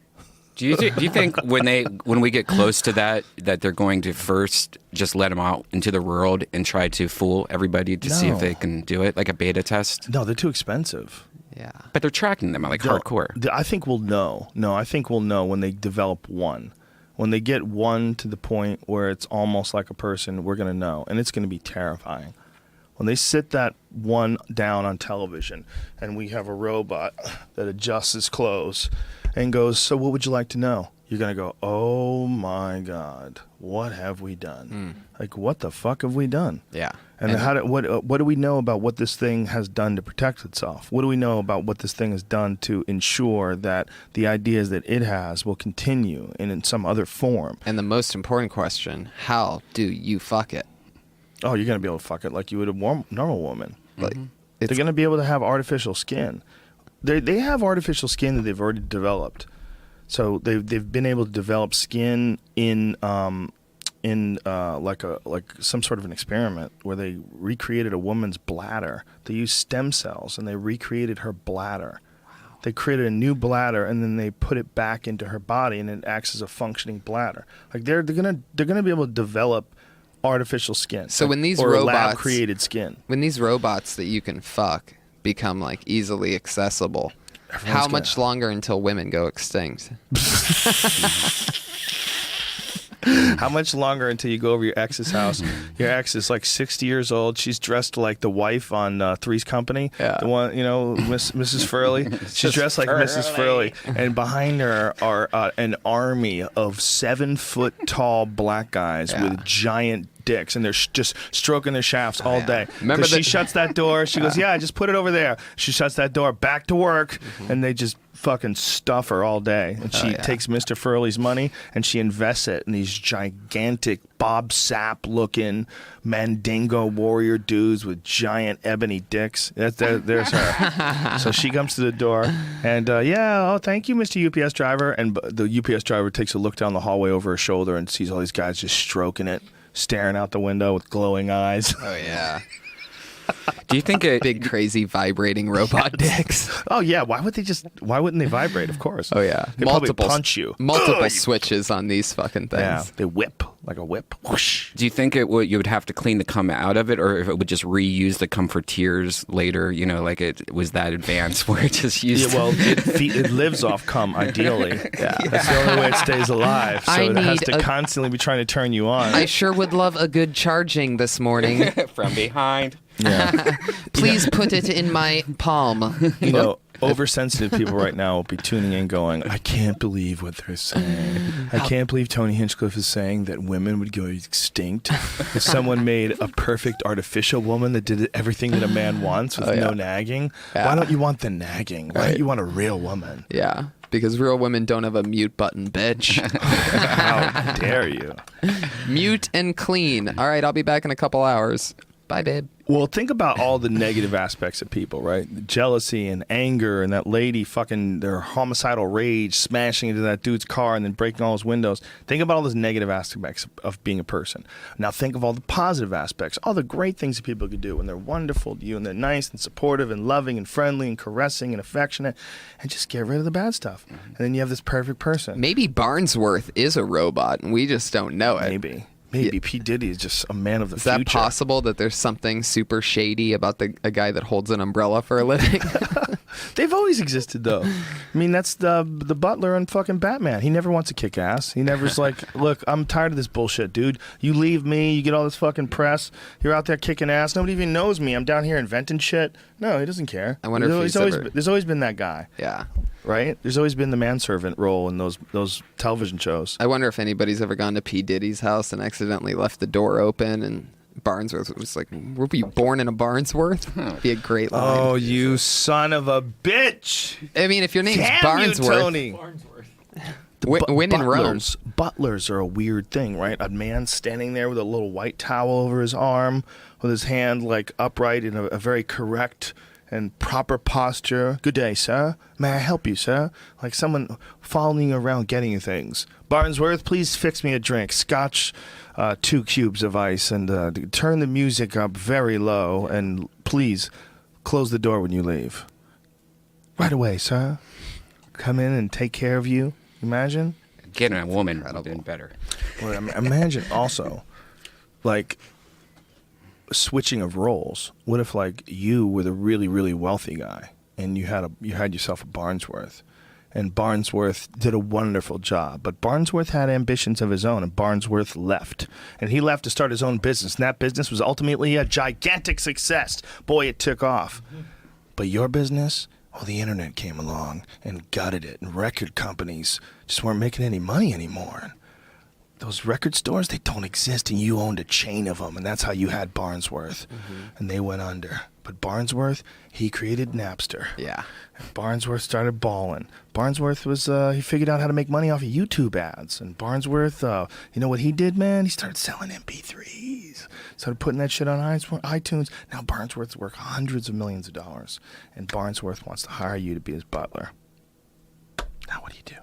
Do you think when we get close to that they're going to first just let them out into the world and try to fool everybody to see if No. they can do it, like a beta test? No, they're too expensive. Yeah. But they're tracking them like hardcore. I think we'll know. No, I think we'll know when they develop one. When they get one to the point where it's almost like a person, we're going to know. And it's going to be terrifying. When they sit that one down on television and we have a robot that adjusts his clothes and goes, so what would you like to know? You're going to go, oh my God, what have we done? Like, what the fuck have we done? Yeah. And what do we know about what this thing has done to protect itself? What do we know about what this thing has done to ensure that the ideas that it has will continue in some other form? And the most important question, how do you fuck it? Oh, you're going to be able to fuck it like you would a normal woman. Like, They're going to be able to have artificial skin. They have artificial skin that they've already developed. So they've been able to develop skin in like some sort of an experiment where they recreated a woman's bladder. They used stem cells and they recreated her bladder. Wow. They created a new bladder and then they put it back into her body and it acts as a functioning bladder. Like they're gonna be able to develop artificial skin. So when these or robots lab created skin. When these robots that you can fuck become like easily accessible, how much longer until women go extinct? How much longer until you go over your ex's house? Your ex is like 60 years old. She's dressed like the wife on Three's Company. Yeah. The one, you know, Mrs. Furley. She's dressed like Mrs. Furley. And behind her are an army of 7-foot tall black guys with giant dicks, and they're just stroking their shafts all day. Remember 'Cause she shuts that door. She goes, "Yeah, I just put it over there." She shuts that door. Back to work, and they just fucking stuff her all day. And she takes Mr. Furley's money and she invests it in these gigantic Bob Sapp looking Mandingo warrior dudes with giant ebony dicks. There's her. So she comes to the door and thank you, Mr. UPS driver. And the UPS driver takes a look down the hallway over her shoulder and sees all these guys just stroking it, staring out the window with glowing eyes. Oh yeah. Do you think Big crazy vibrating robot dicks? Oh yeah, why wouldn't they vibrate? Of course. Oh yeah. They probably punch you. Multiple switches on these fucking things. Yeah, they whip like a whip. Whoosh. Do you think you would have to clean the cum out of it, or if it would just reuse the cum for tears later? You know, like it was that advanced where it just used. Yeah, well, it lives off cum ideally. Yeah, that's the only way it stays alive. So it has to constantly be trying to turn you on. I sure would love a good charging this morning. From behind. Yeah. Please put it in my palm. You know, oversensitive people right now will be tuning in going, I can't believe what they're saying. I can't believe Tony Hinchcliffe is saying that women would go extinct if someone made a perfect artificial woman that did everything that a man wants with no nagging. Yeah. Why don't you want the nagging? Why don't you want a real woman? Yeah, because real women don't have a mute button, bitch. How dare you? Mute and clean. All right, I'll be back in a couple hours. Bye, babe. Well, think about all the negative aspects of people, right? Jealousy and anger and that lady fucking their homicidal rage smashing into that dude's car and then breaking all his windows. Think about all those negative aspects of being a person. Now think of all the positive aspects, all the great things that people could do, and they're wonderful to you and they're nice and supportive and loving and friendly and caressing and affectionate, and just get rid of the bad stuff. And then you have this perfect person. Maybe Barnsworth is a robot and we just don't know it. Maybe P. Diddy is just a man of the future. Is that possible that there's something super shady about a guy that holds an umbrella for a living? They've always existed, though. I mean, that's the butler in fucking Batman. He never wants to kick ass. He never's like, look, I'm tired of this bullshit, dude. You leave me, you get all this fucking press. You're out there kicking ass. Nobody even knows me. I'm down here inventing shit. No, he doesn't care. I wonder if there's always been that guy. Yeah. Right? There's always been the manservant role in those television shows. I wonder if anybody's ever gone to P. Diddy's house and accidentally left the door open and Barnsworth was like, were you born in a Barnsworth? Be a great line. Oh, you son of a bitch. I mean, if your name's Damn Barnsworth. you, Tony. Win in Rome. Butlers are a weird thing, right? A man standing there with a little white towel over his arm, with his hand like upright in a very correct and proper posture. Good day, sir. May I help you, sir? Like someone following you around getting you things. Barnsworth, please fix me a drink. Scotch, 2 cubes of ice, and turn the music up very low, and please close the door when you leave. Right away, sir. Come in and take care of you. Imagine. Getting a woman would have been better. Well, imagine also, like, switching of roles. What if, like, you were the really, really wealthy guy, and you had yourself a Barnsworth, and Barnsworth did a wonderful job, but Barnsworth had ambitions of his own, and Barnsworth left, and he left to start his own business, and that business was ultimately a gigantic success. Boy, it took off. But your business, well, the internet came along and gutted it, and record companies just weren't making any money anymore. Those record stores, they don't exist, and you owned a chain of them, and that's how you had Barnsworth, and they went under. But Barnsworth, he created Napster. Yeah. And Barnsworth started balling. Barnsworth was, he figured out how to make money off of YouTube ads. And Barnsworth, you know what he did, man? He started selling MP3s. Started putting that shit on iTunes. Now Barnsworth's worth hundreds of millions of dollars. And Barnsworth wants to hire you to be his butler. Now what do you do?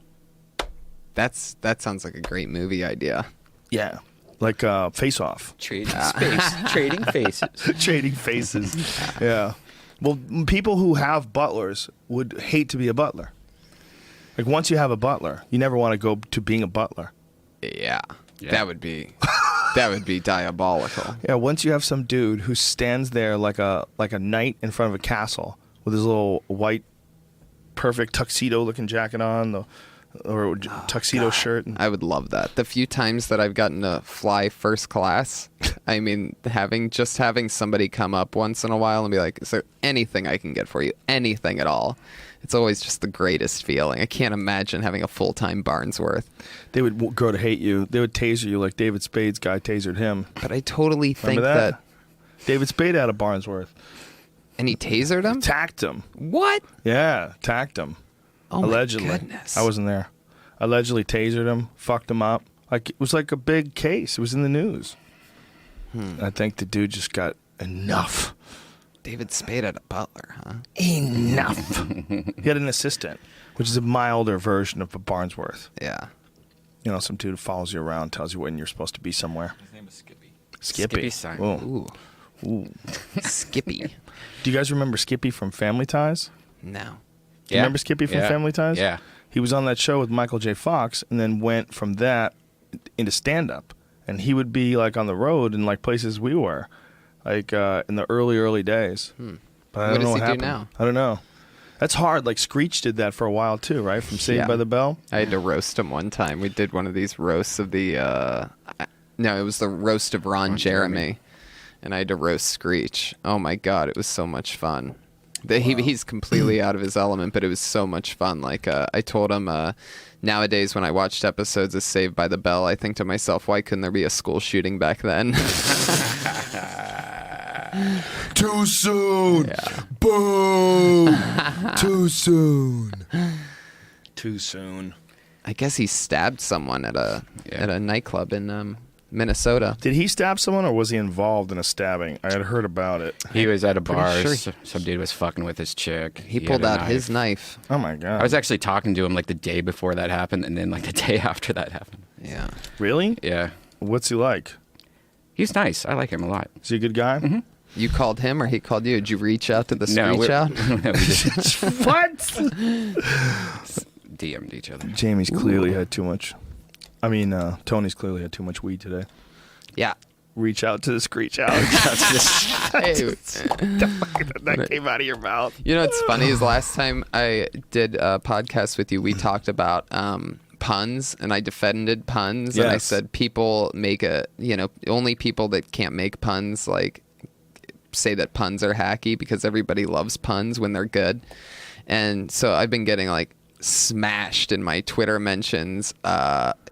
That sounds like a great movie idea. Yeah. Like Face Off. Trading space. Trading faces. Trading faces. Yeah. Well, people who have butlers would hate to be a butler. Like, once you have a butler, you never want to go to being a butler. Yeah. That would be diabolical. Yeah, once you have some dude who stands there like a knight in front of a castle with his little white, perfect tuxedo-looking jacket on, the or tuxedo shirt. I would love that. The few times that I've gotten to fly first class, I mean, having somebody come up once in a while and be like, is there anything I can get for you? Anything at all. It's always just the greatest feeling. I can't imagine having a full-time Barnsworth. They would grow to hate you. They would taser you like David Spade's guy tasered him. But I totally think Remember that? that... David Spade had a Barnsworth. And he tasered him? Tacked him. What? Yeah, tacked him. Oh, Allegedly. my goodness. I wasn't there. Allegedly tasered him, fucked him up. Like, it was like a big case. It was in the news. I think the dude just got enough. David Spade had a butler, huh? Enough. He had an assistant, which is a milder version of a Barnsworth. Yeah. You know, some dude who follows you around, tells you when you're supposed to be somewhere. His name is Skippy. Skippy. Simon. Ooh. Ooh. Skippy. Do you guys remember Skippy from Family Ties? No. Do you remember Skippy from Family Ties? Yeah. He was on that show with Michael J. Fox and then went from that into stand-up. And he would be, like, on the road in, like, places we were, like, in the early days. But I What don't know does he what do happened. now? I don't know. That's hard. Like, Screech did that for a while, too, right? From Saved Yeah. by the Bell? I had to roast him one time. We did one of these roasts of the... no, it was the roast of Ron Jeremy. And I had to roast Screech. Oh, my God. It was so much fun. He's completely out of his element, but it was so much fun. Like, I told him... nowadays, when I watched episodes of Saved by the Bell, I think to myself, why couldn't there be a school shooting back then? Too soon. Yeah. Boom. Too soon. Too soon. I guess he stabbed someone at a nightclub in Minnesota. Did he stab someone, or was he involved in a stabbing? I had heard about it. He was at a bar. sure Some dude was fucking with his chick. He had pulled a out his knife. Oh, my God. I was actually talking to him like the day before that happened, and then like the day after that happened. Yeah. Really? Yeah, What's he like? he's nice. I like him a lot. Is he a good guy? Mm-hmm. You called him or he called you? Did you reach out to the No, Screech out? no, we just What? DM'd each other. Jamie's clearly had too much. I mean, Tony's clearly had too much weed today. Yeah. Reach out to the Screech out. Hey, That came out of your mouth. you know what's funny is last time I did a podcast with you, we talked about puns, and I defended puns, and I Yes. said people make only people that can't make puns like say that puns are hacky because everybody loves puns when they're good. And so I've been getting like smashed in my Twitter mentions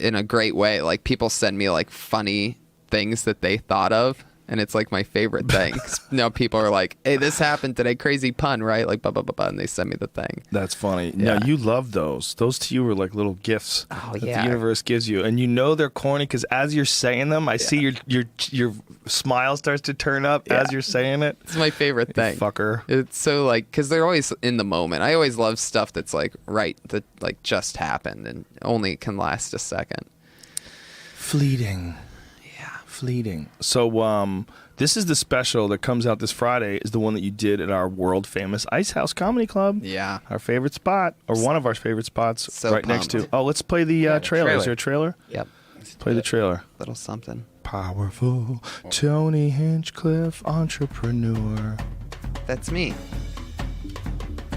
in a great way. Like people send me like funny things that they thought of, and it's like my favorite thing. 'Cause now people are like, hey, this happened today, crazy pun, right? Like blah blah blah blah, and they send me the thing. That's funny. Yeah. No, you love those. Those to you were like little gifts that yeah. the universe gives you, and you know they're corny because as you're saying them, I see your smile starts to turn up as you're saying it. It's my favorite thing. Fucker. It's so like, because they're always in the moment. I always love stuff that's like that like just happened and only can last a second. Fleeting. Yeah, fleeting. So, this is the special that comes out this Friday. Is the one that you did at our world famous Ice House Comedy Club. Yeah. Our favorite spot, or one of our favorite spots, So right next to. pumped. Oh, let's play the trailer. Is there a trailer? Yep. Play the trailer. Little something. Powerful Tony Hinchcliffe, entrepreneur. That's me.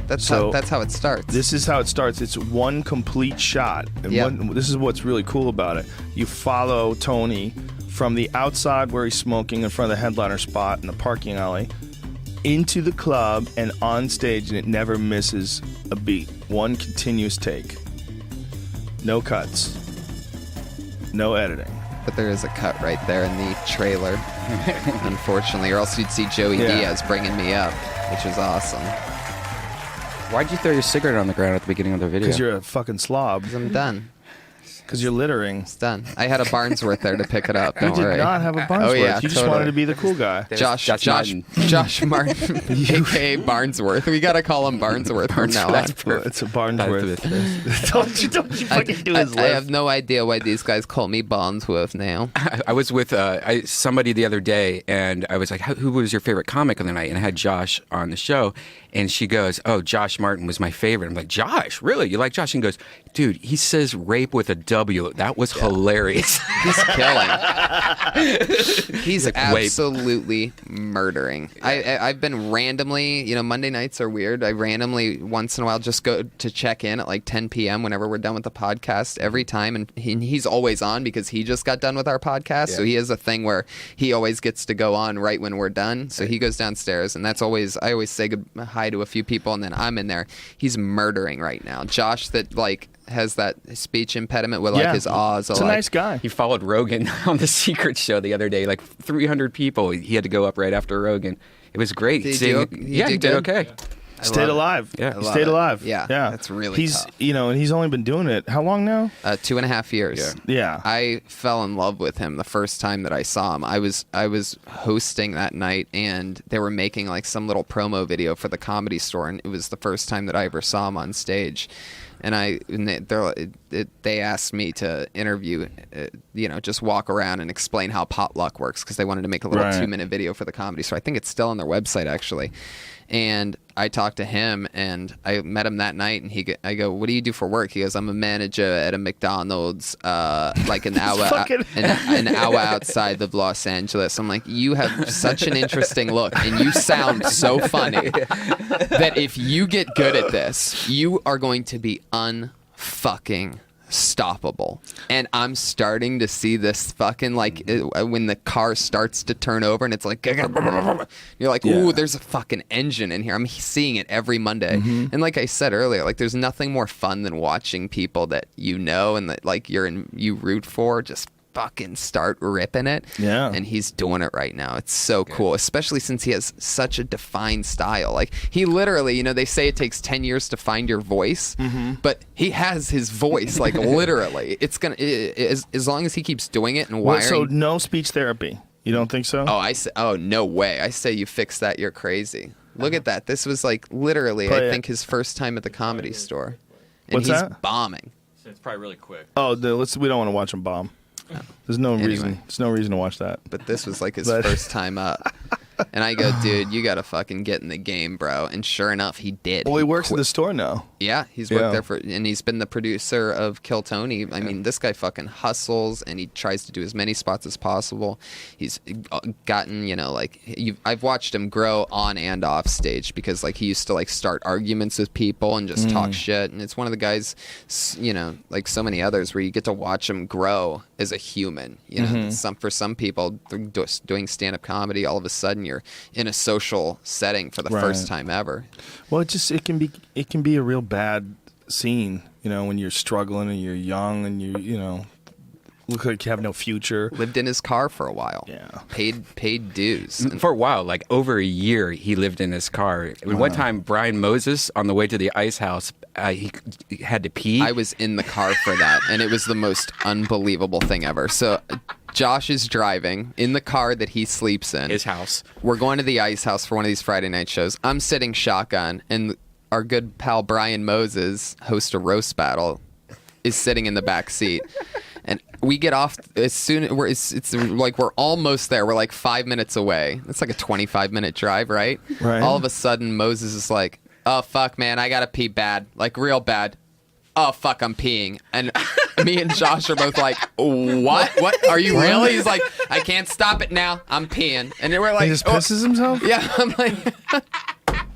That's So, how it starts. This is how it starts. It's one complete shot. And Yep. this is what's really cool about it. You follow Tony from the outside where he's smoking in front of the headliner spot in the parking alley into the club and on stage, and it never misses a beat. One continuous take. No cuts. No editing. But there is a cut right there in the trailer, unfortunately, or else you'd see Joey Yeah. Diaz bringing me up, which is awesome. Why'd you throw your cigarette on the ground at the beginning of the video? Because you're a fucking slob. 'Cause I'm done. Because you're littering. It's done. I had a Barnsworth there to pick it up. You Don't did worry. not have a Barnsworth. Oh, yeah, you just totally. wanted to be the cool guy. Josh Martin. Josh Martin, aka Barnsworth. We gotta call him Barnsworth from now on. That's perfect. It's a Barnsworth. That's don't you fucking do his I list. have no idea why these guys call me Barnsworth now. I was with somebody the other day, and I was like, "Who was your favorite comic of the night?" And I had Josh on the show, And she goes, "Oh, Josh Martin was my favorite." I'm like, "Josh, really? You like Josh?" And goes, "Dude, he says rape with a W. That was hilarious." He's killing. He's absolutely murdering. I've been randomly, Monday nights are weird. I randomly once in a while just go to check in at like 10 p.m. whenever we're done with the podcast every time, and he's always on because he just got done with our podcast. So he has a thing where he always gets to go on right when we're done. So he goes downstairs, and that's always I always say hi to a few people, and then I'm in there. He's murdering right now. Josh, that like has that speech impediment with like his ahs. It's a nice guy. He followed Rogan on the Secret Show the other day, like 300 people. He had to go up right after Rogan. It was great. He did okay. Stayed alive. Yeah. He stayed alive. Yeah. That's really tough. And he's only been doing it how long now? 2.5 years. Yeah. I fell in love with him the first time that I saw him. I was hosting that night, and they were making like some little promo video for the Comedy Store, and it was the first time that I ever saw him on stage. And they asked me to interview, just walk around and explain how potluck works, because they wanted to make a little 2-minute video for the Comedy Store. I think it's still on their website actually. And I talked to him, and I met him that night, and I go, "What do you do for work?" He goes, "I'm a manager at a McDonald's, like an hour an hour outside of Los Angeles." I'm like, "You have such an interesting look, and you sound so funny that if you get good at this, you are going to be unfucking stoppable." And I'm starting to see this fucking when the car starts to turn over and it's like you're like, "Ooh, there's a fucking engine in here." I'm seeing it every Monday. And like I said earlier, like there's nothing more fun than watching people that and that like you root for just fucking start ripping it. Yeah. And he's doing it right now. It's so cool, especially since he has such a defined style. Like he literally, they say it takes 10 years to find your voice, but he has his voice, like literally. It's gonna as long as he keeps doing it and wiring. So no speech therapy. You don't think so? Oh, no way. I say you fix that, you're crazy. Look at that. This was like literally, I think, his first time at the Comedy Store. And What's he's that? bombing. So it's probably really quick. Oh, we don't want to watch him bomb. There's no reason. There's no reason to watch that. But this was like his first time up. And I go, "Dude, you got to fucking get in the game, bro." And sure enough, he did. Well, he works at the store now. Yeah, he's worked there and he's been the producer of Kill Tony. I mean, this guy fucking hustles, and he tries to do as many spots as possible. He's gotten, I've watched him grow on and off stage, because like he used to like start arguments with people and just talk shit. And it's one of the guys, like so many others, where you get to watch him grow as a human. For some people, doing stand-up comedy, all of a sudden you're in a social setting for the first time ever. Well, it can be a real bad scene, when you're struggling and you're young and you look like you have no future. Lived in his car for a while. Yeah. Paid dues. For a while, like over a year, he lived in his car. One time, Brian Moses, on the way to the ice house, he had to pee. I was in the car for that, and it was the most unbelievable thing ever. So Josh is driving in the car that he sleeps in. His house. We're going to the ice house for one of these Friday night shows. I'm sitting shotgun, and our good pal Brian Moses, host of Roast Battle, is sitting in the back seat. And we get off as soon as it's like we're almost there. We're like 5 minutes away. It's like a 25-minute drive, right? Right. All of a sudden, Moses is like, "Oh, fuck, man, I gotta pee bad. Like, real bad. Oh, fuck, I'm peeing." And me and Josh are both like, "What? What? Are you really?" He's like, "I can't stop it now. I'm peeing." And then we're like, He just pisses himself? Yeah, I'm like,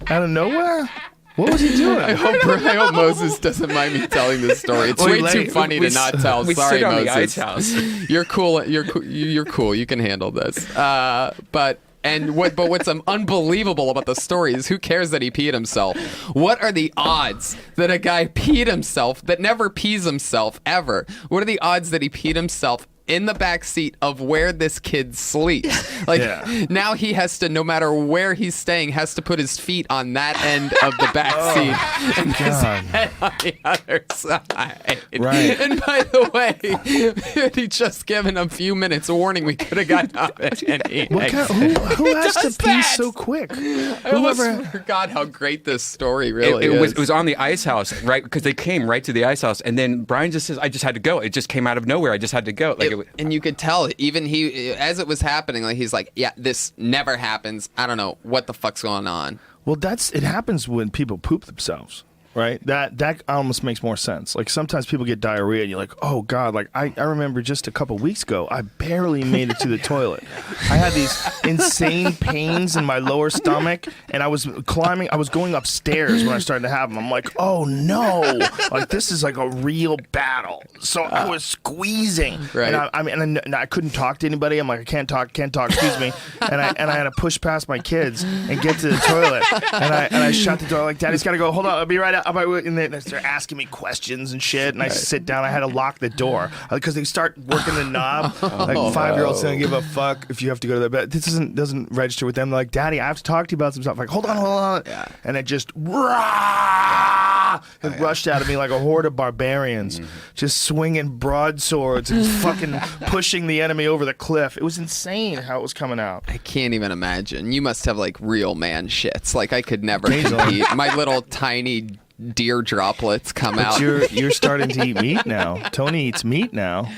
Out of nowhere? What was he doing? I hope Moses doesn't mind me telling this story. It's way too funny to not tell. We Sorry, sit on Moses. the ice house. You're cool. You're cool. You can handle this. But what's unbelievable about the story is, who cares that he peed himself? What are the odds that a guy peed himself that never pees himself ever? What are the odds that he peed himself in the back seat of where this kid sleeps? Like, now he has to, no matter where he's staying, has to put his feet on that end of the back seat and his head on the other side. Right. And by the way, he just given a few minutes warning. We could have gotten off at any Who has to pee that? so quick? I almost forgot how great this story really is. It was on the ice house, right? Because they came right to the ice house, and then Brian just says, "I just had to go. It just came out of nowhere. I just had to go." Like, and you could tell, even he, as it was happening, like he's like, "Yeah, this never happens. I don't know what the fuck's going on." Well, it happens when people poop themselves, right? That almost makes more sense. Like sometimes people get diarrhea and you're like, oh God, like I remember just a couple weeks ago, I barely made it to the toilet. I had these insane pains in my lower stomach and I was going upstairs when I started to have them. I'm like, oh no, like this is like a real battle. So I was squeezing, Right. and I couldn't talk to anybody. I'm like, I can't talk, excuse me. And I had to push past my kids and get to the toilet. And I shut the door like, Daddy's got to go. Hold on, I'll be right out. And they're asking me questions and shit. And I sit down. I had to lock the door because they start working the knob. Like 5-year-olds don't give a fuck if you have to go to the bed. This doesn't register with them. They're like, Daddy, I have to talk to you about some stuff. I'm like, hold on. Yeah. And it just it rushed out of me like a horde of barbarians, just swinging broadswords and fucking pushing the enemy over the cliff. It was insane how it was coming out. I can't even imagine. You must have like real man shits. Like I could never compete. My little tiny deer droplets come But out. you're starting to eat meat now. Tony eats meat now.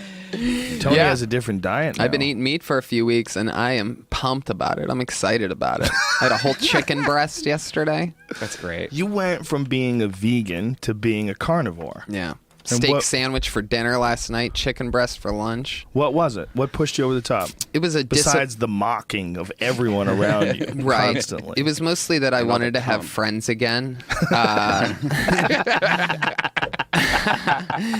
Tony has a different diet now. I've been eating meat for a few weeks, and I am pumped about it. I'm excited about it. I had a whole chicken breast yesterday. That's great. You went from being a vegan to being a carnivore. Yeah. And Steak what- sandwich for dinner last night, chicken breast for lunch. What was it? What pushed you over the top? It was a Besides the mocking of everyone around you right. constantly. It was mostly that I wanted to have friends again.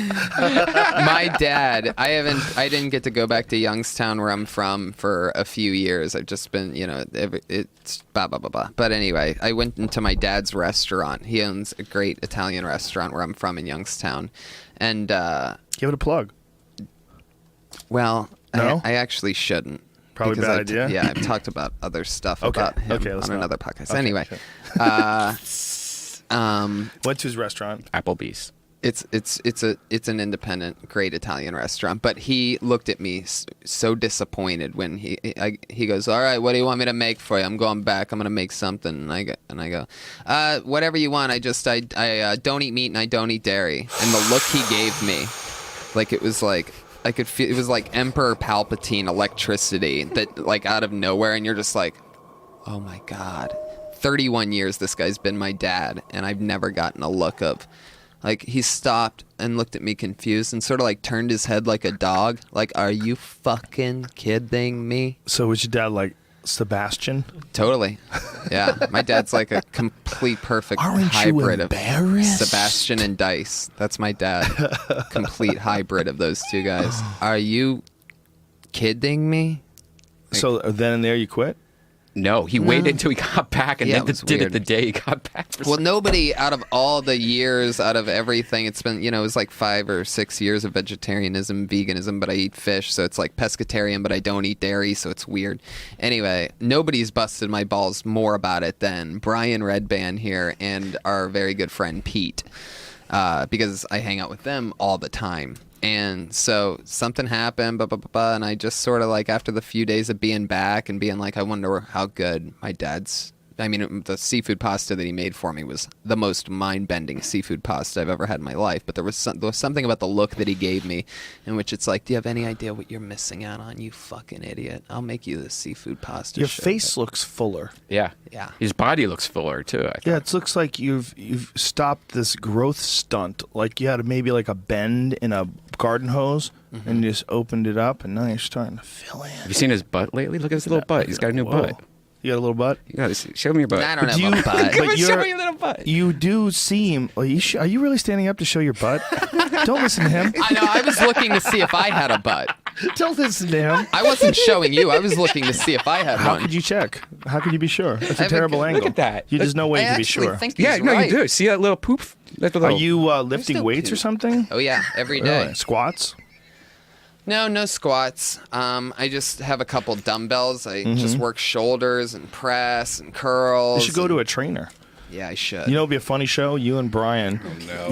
My dad, I didn't get to go back to Youngstown where I'm from for a few years. I've just been, it's blah, blah, blah, blah. But anyway, I went into my dad's restaurant. He owns a great Italian restaurant where I'm from in Youngstown. And, give it a plug. well, No? I actually shouldn't. Probably because bad idea. Yeah, I've talked about other stuff Okay. about him Okay, let's on not. another podcast. Okay, Anyway, sure. Went to his restaurant. Applebee's. It's an independent, great Italian restaurant. But he looked at me so disappointed when he goes, "All right, what do you want me to make for you? I'm going back. I'm gonna make something." And I go, "Whatever you want. I don't eat meat and I don't eat dairy." And the look he gave me, like it was like I could feel it was like Emperor Palpatine electricity that like out of nowhere, and you're just like, "Oh my God." 31 years this guy's been my dad, and I've never gotten a look of. Like, he stopped and looked at me confused and sort of, like, turned his head like a dog. Like, are you fucking kidding me? So was your dad like Sebastian? Totally. Yeah. My dad's like a complete perfect Aren't hybrid you of embarrassed? Sebastian and Dice. That's my dad. Complete hybrid of those two guys. Are you kidding me? So then and there you quit? No, he waited until he got back and Yeah, then it was did weird. it the day he got back. Well, nobody out of all the years, out of everything, it's been, it was like 5 or 6 years of vegetarianism, veganism, but I eat fish, so it's like pescatarian, but I don't eat dairy, so it's weird. Anyway, nobody's busted my balls more about it than Brian Redband here and our very good friend Pete, because I hang out with them all the time. And so something happened, and I just sort of like after the few days of being back and being like, I wonder how good my dad's. I mean, the seafood pasta that he made for me was the most mind-bending seafood pasta I've ever had in my life. But there was something about the look that he gave me in which it's like, do you have any idea what you're missing out on, you fucking idiot? I'll make you this seafood pasta. Your shit." face looks fuller. Yeah. Yeah. His body looks fuller too. I thought. Yeah, it looks like you've stopped this growth stunt. Like you had maybe like a bend in a garden hose and you just opened it up and now you're starting to fill in. Have you seen his butt lately? Look at his little butt. He's got a new Whoa. butt. You got a little butt? You gotta show me your butt. I don't But have a butt. Come and show you're- me your little butt. You do seem. Are you really standing up to show your butt? Don't listen to him. I know. I was looking to see if I had a butt. Don't listen to him. I wasn't showing you. I was looking to see if I had How one. could you check? How could you be sure? It's I a have terrible look angle. at that. There's no way I you can be actually sure. think Yeah, he's no, right. you do. See that little poop? That Are little, you lifting no weights or poop. something? Oh yeah, every day. Really? Squats? No squats. I just have a couple dumbbells. I just work shoulders and press and curls. You should go to a trainer. Yeah, I should. You know, it'd be a funny show. You and Brian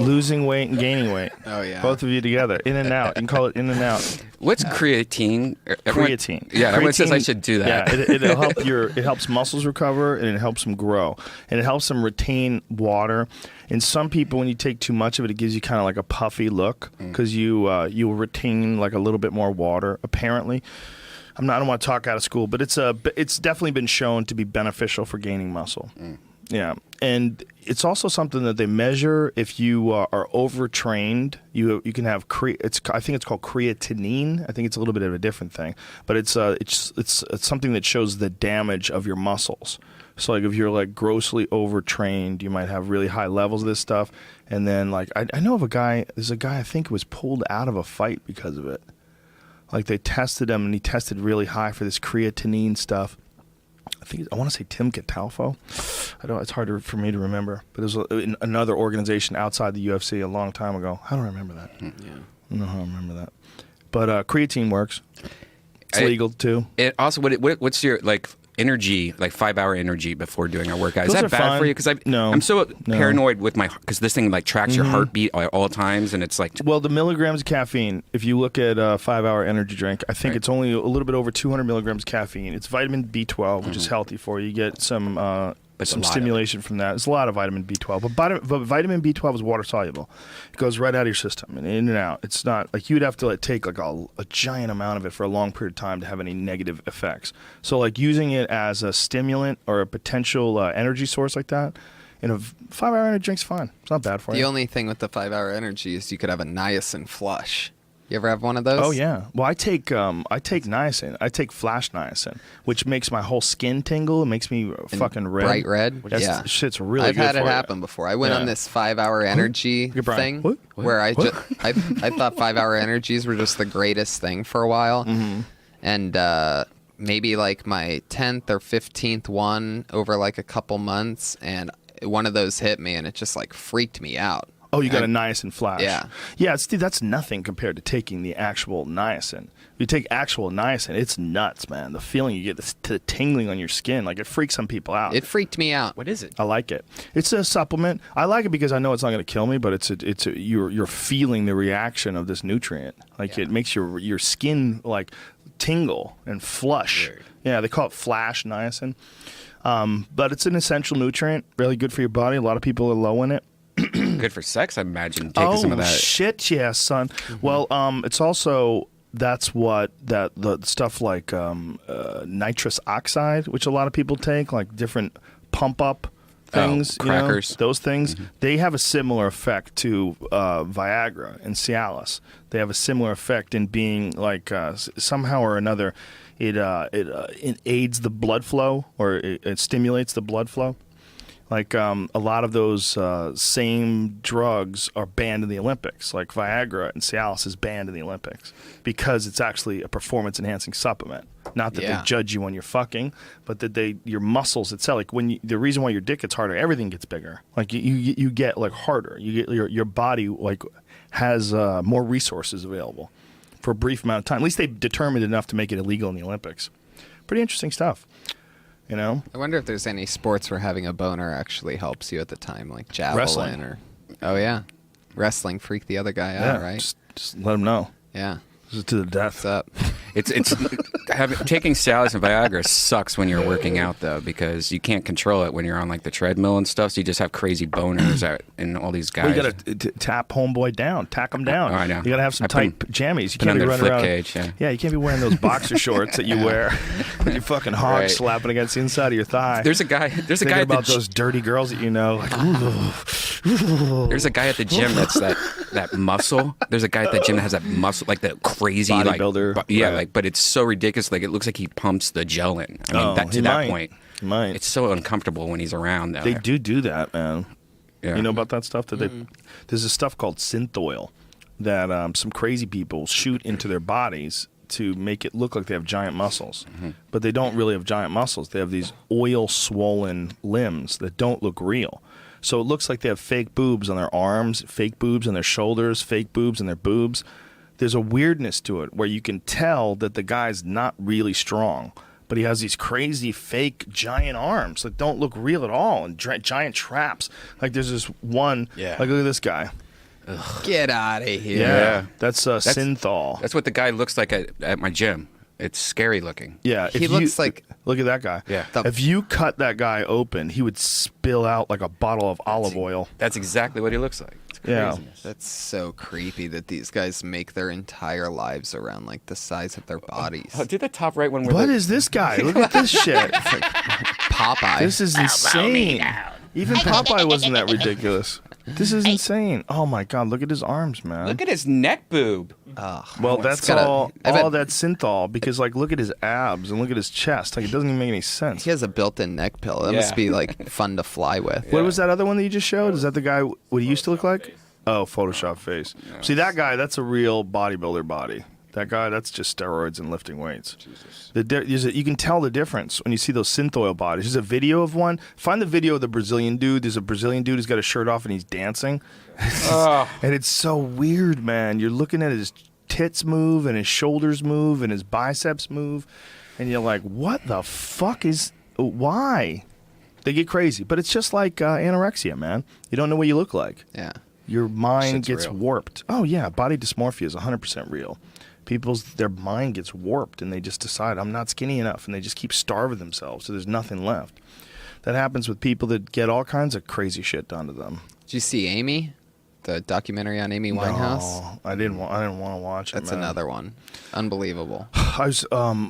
losing weight and gaining weight. Oh, yeah. Both of you together, in and out. You can call it in and out. What's creatine? Creatine. Yeah, everyone says I Creatine- should do that. Yeah, it'll help it helps muscles recover and it helps them grow and it helps them retain water. And some people, when you take too much of it, it gives you kind of like a puffy look because you retain like a little bit more water. Apparently, I don't want to talk out of school, but it's definitely been shown to be beneficial for gaining muscle. Yeah, and it's also something that they measure if you are overtrained. You can have I think it's called creatinine. I think it's a little bit of a different thing, but it's something that shows the damage of your muscles. So like if you're like grossly overtrained, you might have really high levels of this stuff. And then like I know of a guy. There's a guy I think was pulled out of a fight because of it. Like they tested him and he tested really high for this creatinine stuff. I want to say Tim Catalfo. It's hard for me to remember, but there's another organization outside the UFC a long time ago. How do I remember that? Yeah, I don't know how I remember that. But creatine works. It's legal too. It also, what's your like energy, like 5-hour energy before doing a workout? Is Those that are bad fine. for you? Because I'm so paranoid with because this thing like tracks your heartbeat at all times, and it's like. Well, the milligrams of caffeine, if you look at a 5-hour energy drink, I think it's only a little bit over 200 milligrams of caffeine. It's vitamin B12, which is healthy for you. You get some stimulation from that. There's a lot of vitamin B12, but vitamin B12 is water soluble. It goes right out of your system and in and out. It's not like you'd have to take like a giant amount of it for a long period of time to have any negative effects. So like using it as a stimulant or a potential energy source like that, in a 5-hour energy drink's fine. It's not bad for you. The only thing with the 5-hour energy is you could have a niacin flush. You ever have one of those? Oh yeah. Well, I take niacin. I take flash niacin, which makes my whole skin tingle. It makes me fucking red. Bright red? Yeah. Shit's really I've good had for it you. happen before. I went on this 5-hour energy thing where I thought 5-hour energies were just the greatest thing for a while. Mm-hmm. And maybe like my 10th or 15th one over like a couple months, and one of those hit me and it just like freaked me out. Oh, you got a niacin flash. Yeah. Yeah, that's nothing compared to taking the actual niacin. You take actual niacin, it's nuts, man. The feeling you get, the tingling on your skin, like it freaks some people out. It freaked me out. What is it? I like it. It's a supplement. I like it because I know it's not going to kill me, but you're feeling the reaction of this nutrient. Like it makes your skin like tingle and flush. Weird. Yeah, they call it flash niacin. But it's an essential nutrient, really good for your body. A lot of people are low in it. Good for sex, I imagine. Taking some of that. Shit, yeah, son. Mm-hmm. Well, it's also the stuff like nitrous oxide, which a lot of people take, like different pump up things, crackers. Those things. Mm-hmm. They have a similar effect to Viagra and Cialis. They have a similar effect in being like somehow or another, it aids the blood flow, or it stimulates the blood flow. Like a lot of those same drugs are banned in the Olympics. Like Viagra and Cialis is banned in the Olympics because it's actually a performance-enhancing supplement. Not that they judge you when you're fucking, but that your muscles itself. Like the reason why your dick gets harder, everything gets bigger. Like you get like harder. You get your body like has more resources available for a brief amount of time. At least they determined enough to make it illegal in the Olympics. Pretty interesting stuff. You know? I wonder if there's any sports where having a boner actually helps you at the time, like javelin wrestling freak the other guy out, right? Just let him know. Yeah. Just to the death. What's up? It's taking Cialis and Viagra sucks when you're working out though, because you can't control it when you're on like the treadmill and stuff. So you just have crazy boners and all these guys. Well, you got to tap homeboy down, tack him down. Oh, I know. You got to have some tight jammies. You put can't be under running flip around. cage. Yeah. You can't be wearing those boxer shorts that you wear with your fucking hog Right. slapping against the inside of your thigh. There's a guy. There's a Thinking guy about those dirty girls that you know. Like, There's a guy at the gym that's that muscle. There's a guy at the gym that has that muscle, like the crazy bodybuilder. Like, but it's so ridiculous. Like it looks like he pumps the gel in. I mean, to that point, he might. It's so uncomfortable when he's around. Though. They do that, man. Yeah. You know about that stuff? There's this stuff called synth oil that some crazy people shoot into their bodies to make it look like they have giant muscles. Mm-hmm. But they don't really have giant muscles. They have these oil-swollen limbs that don't look real. So it looks like they have fake boobs on their arms, fake boobs on their shoulders, fake boobs on their boobs. There's a weirdness to it where you can tell that the guy's not really strong, but he has these crazy fake giant arms that don't look real at all, and giant traps. Like there's this one, like look at this guy. Ugh. Get out of here. Yeah. That's synthol. That's what the guy looks like at my gym. It's scary looking. Yeah. He looks like... Look at that guy. Yeah. If you cut that guy open, he would spill out like a bottle of olive oil. That's exactly what he looks like. It's Yeah. Craziness. That's so creepy that these guys make their entire lives around like the size of their bodies. Oh, do the top right one. Where What the, is this guy? Look at this shit. Popeye. This is insane. Even Popeye wasn't that ridiculous. This is insane. Oh my god, look at his arms, man. Look at his neck boob. Well, that's gotta- all I bet- that synthol, because like look at his abs and look at his chest. Like it doesn't even make any sense. He has a built-in neck pillow. That Yeah. must be like fun to fly with. What was that other one that you just showed? Is that the guy what he used to look like? Oh, Photoshop face. See that guy, that's a real bodybuilder body. That guy, that's just steroids and lifting weights. You can tell the difference when you see those synth bodies. There's a video of one. Find the video of the Brazilian dude. There's a Brazilian dude who's got a shirt off and he's dancing. And it's so weird, man. You're looking at his tits move and his shoulders move and his biceps move. And you're like, what the fuck is... Why? They get crazy. But it's just like anorexia, man. You don't know what you look like. Yeah. Your mind Shit's gets real. warped. Oh, yeah. Body dysmorphia is 100% real. Their mind gets warped and they just decide, I'm not skinny enough, and they just keep starving themselves so there's nothing left. That happens with people that get all kinds of crazy shit done to them. Did you see Amy? The documentary on Amy Winehouse? No, I didn't want to watch it. That's man. another one. Unbelievable. I was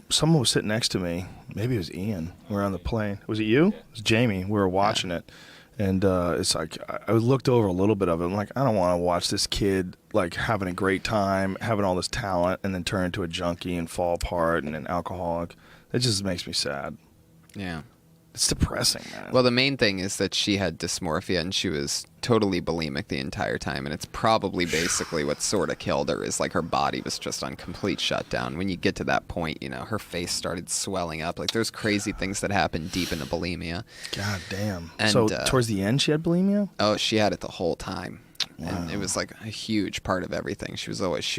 someone was sitting next to me. Maybe it was Ian. We were on the plane. Was it you? It was Jamie. We were watching it. And it's like I looked over a little bit of it. I'm like, I don't want to watch this kid like having a great time, having all this talent, and then turn into a junkie and fall apart and an alcoholic. It just makes me sad. Yeah. It's depressing, man. Well, the main thing is that she had dysmorphia and she was totally bulimic the entire time. And it's probably basically what sort of killed her is like her body was just on complete shutdown. When you get to that point, you know, her face started swelling up. Like there's crazy things that happen deep into bulimia. God damn. And, So towards the end, she had bulimia? Oh, she had it the whole time. And it was like a huge part of everything. She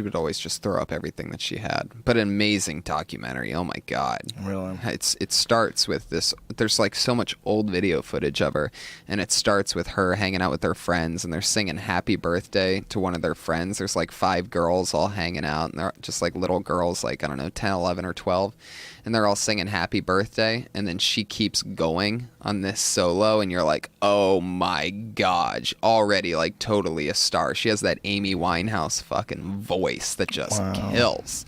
would always just throw up everything that she had. But an amazing documentary. Oh my God. Really? It starts with this. There's like so much old video footage of her, and it starts with her hanging out with her friends, and they're singing "Happy Birthday" to one of their friends. There's like 5 girls all hanging out, and they're just like little girls, like I don't know, 10, 11, or 12. And they're all singing "Happy Birthday," and then she keeps going on this solo, and you're like, oh my gosh, already like totally a star. She has that Amy Winehouse fucking voice that just kills.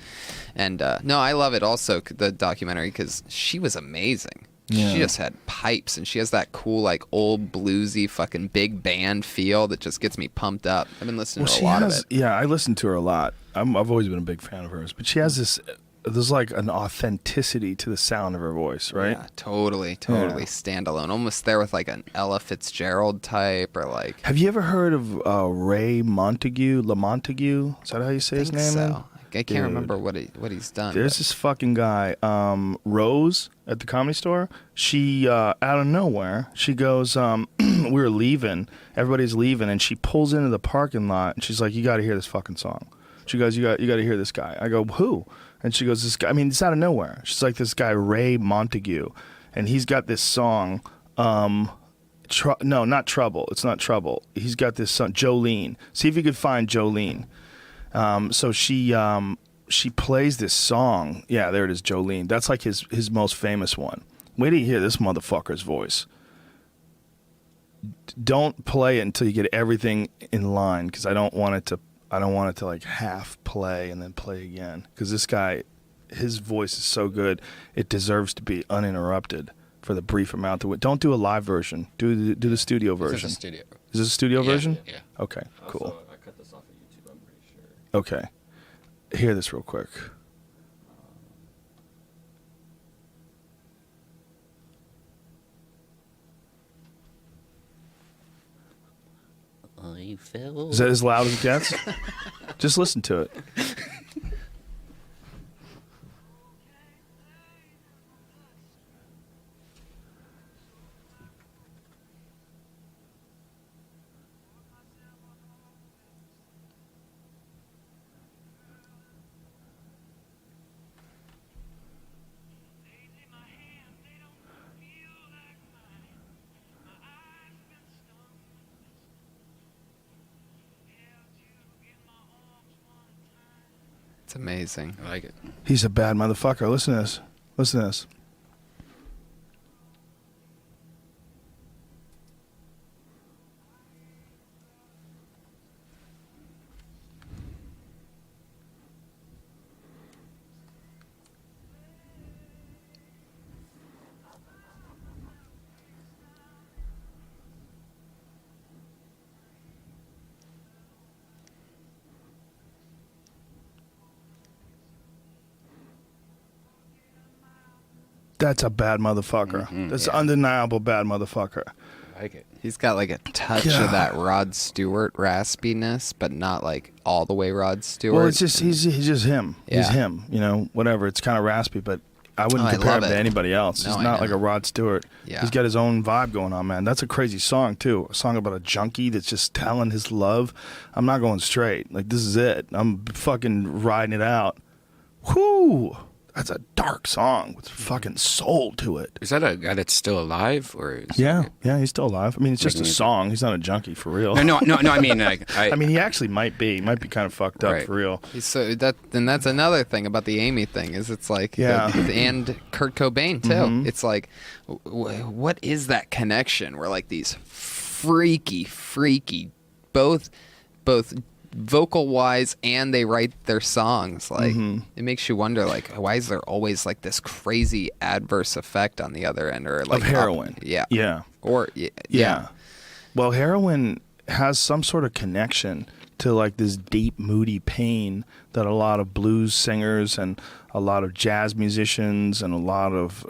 And no, I love it also, the documentary, because she was amazing. Yeah. She just had pipes, and she has that cool, like, old bluesy fucking big band feel that just gets me pumped up. I've been listening to a lot of it. Yeah, I listen to her a lot. I've always been a big fan of hers. But she has this... There's like an authenticity to the sound of her voice, right? Yeah, totally standalone. Almost there with like an Ella Fitzgerald type, or like... Have you ever heard of Ray Montague? LaMontague? Is that how you say his think name? so. man? I can't Dude. remember what he's done. There's but- this fucking guy, Rose, at the Comedy Store. She, out of nowhere, she goes, we were leaving, everybody's leaving, and she pulls into the parking lot, and she's like, you got to hear this fucking song. She goes, you got to hear this guy. I go, who? And she goes, this guy, I mean, it's out of nowhere. She's like, this guy, Ray Montague, and he's got this song, no, not Trouble. It's not Trouble. He's got this song, Jolene. See if you could find Jolene. So she plays this song. Yeah, there it is, Jolene. That's like his most famous one. Wait till you hear this motherfucker's voice. Don't play it until you get everything in line, because I don't want it to like half play and then play again. Because this guy, his voice is so good, it deserves to be uninterrupted for the brief amount of it. Don't do a live version. Do the studio version. This is a studio. Is this a studio version? Yeah. Okay, cool. Also, I cut this off of YouTube, I'm pretty sure. Okay. Hear this real quick. I fell. Is that as loud as it gets? Just listen to it. It's amazing. I like it. He's a bad motherfucker. Listen to this. Listen to this. That's a bad motherfucker. That's undeniable bad motherfucker. I like it. He's got like a touch of that Rod Stewart raspiness, but not like all the way Rod Stewart. Well, it's just he's just him. He's Yeah. him. You know, whatever. It's kind of raspy, but I wouldn't I compare love him to it. anybody else. No, He's I not know. like a Rod Stewart. Yeah. He's got his own vibe going on, man. That's a crazy song too. A song about a junkie that's just telling his love. I'm not going straight. Like, this is it. I'm fucking riding it out. Whoo! That's a dark song with fucking soul to it. Is that a guy that's still alive, or is Yeah, he's still alive. I mean, it's just a Making it- song. He's not a junkie for real. No. I mean, like, I mean, he actually might be. He might be kind of fucked up Right. for real. So that's another thing about the Amy thing is it's like Yeah. and Kurt Cobain too. It's like what is that connection where like these freaky both vocal wise and they write their songs like it makes you wonder like why is there always like this crazy adverse effect on the other end or like Of heroin. yeah or yeah. Yeah. Well, heroin has some sort of connection to like this deep, moody pain that a lot of blues singers and a lot of jazz musicians and a lot of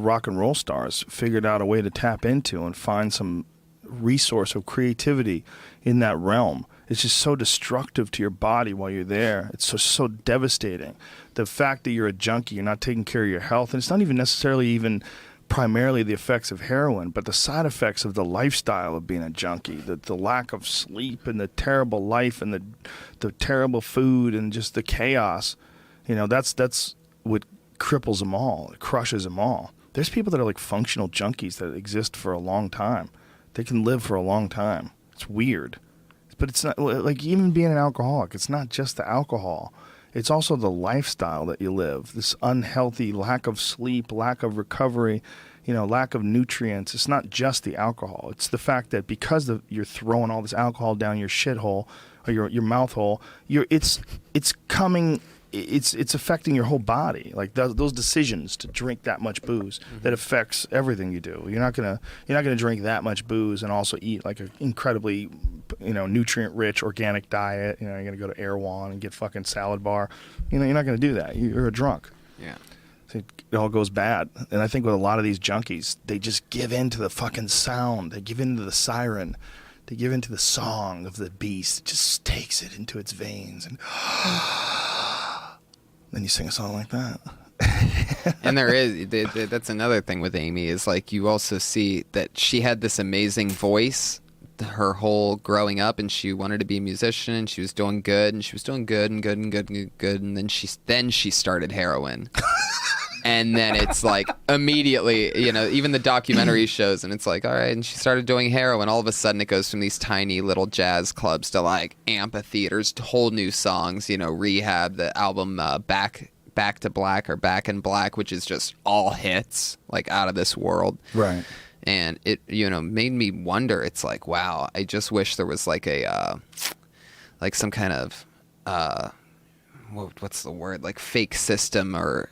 rock and roll stars figured out a way to tap into and find some resource of creativity in that realm. It's just so destructive to your body while you're there. It's so devastating. The fact that you're a junkie, you're not taking care of your health, and it's not even necessarily even primarily the effects of heroin, but the side effects of the lifestyle of being a junkie, the lack of sleep and the terrible life and the terrible food and just the chaos. You know, that's what cripples them all. It crushes them all. There's people that are like functional junkies that exist for a long time. They can live for a long time. It's weird. But it's not like even being an alcoholic. It's not just the alcohol. It's also the lifestyle that you live. This unhealthy lack of sleep, lack of recovery, lack of nutrients. It's not just the alcohol. It's the fact that because you're throwing all this alcohol down your shithole or your mouth hole, it's affecting your whole body. Like those decisions to drink that much booze that affects everything you do. You're not gonna drink that much booze and also eat like an incredibly nutrient rich organic diet. You're gonna go to Erewhon and get fucking salad bar. You're not gonna do that. You're a drunk. Yeah. So it all goes bad. And I think with a lot of these junkies, they just give in to the fucking sound. They give in to the siren. They give in to the song of the beast. It just takes it into its veins and then you sing a song like that. And that's another thing with Amy is like you also see that she had this amazing voice her whole growing up and she wanted to be a musician and she was doing good and she was doing good and then she started heroin. And then it's like immediately, even the documentary shows and it's like, all right, and she started doing heroin. All of a sudden it goes from these tiny little jazz clubs to like amphitheaters, to whole new songs, Rehab, the album Back to Black or Back in Black, which is just all hits, like out of this world. Right. And it, made me wonder, it's like, wow, I just wish there was like like some kind of, what's the word? Like fake system or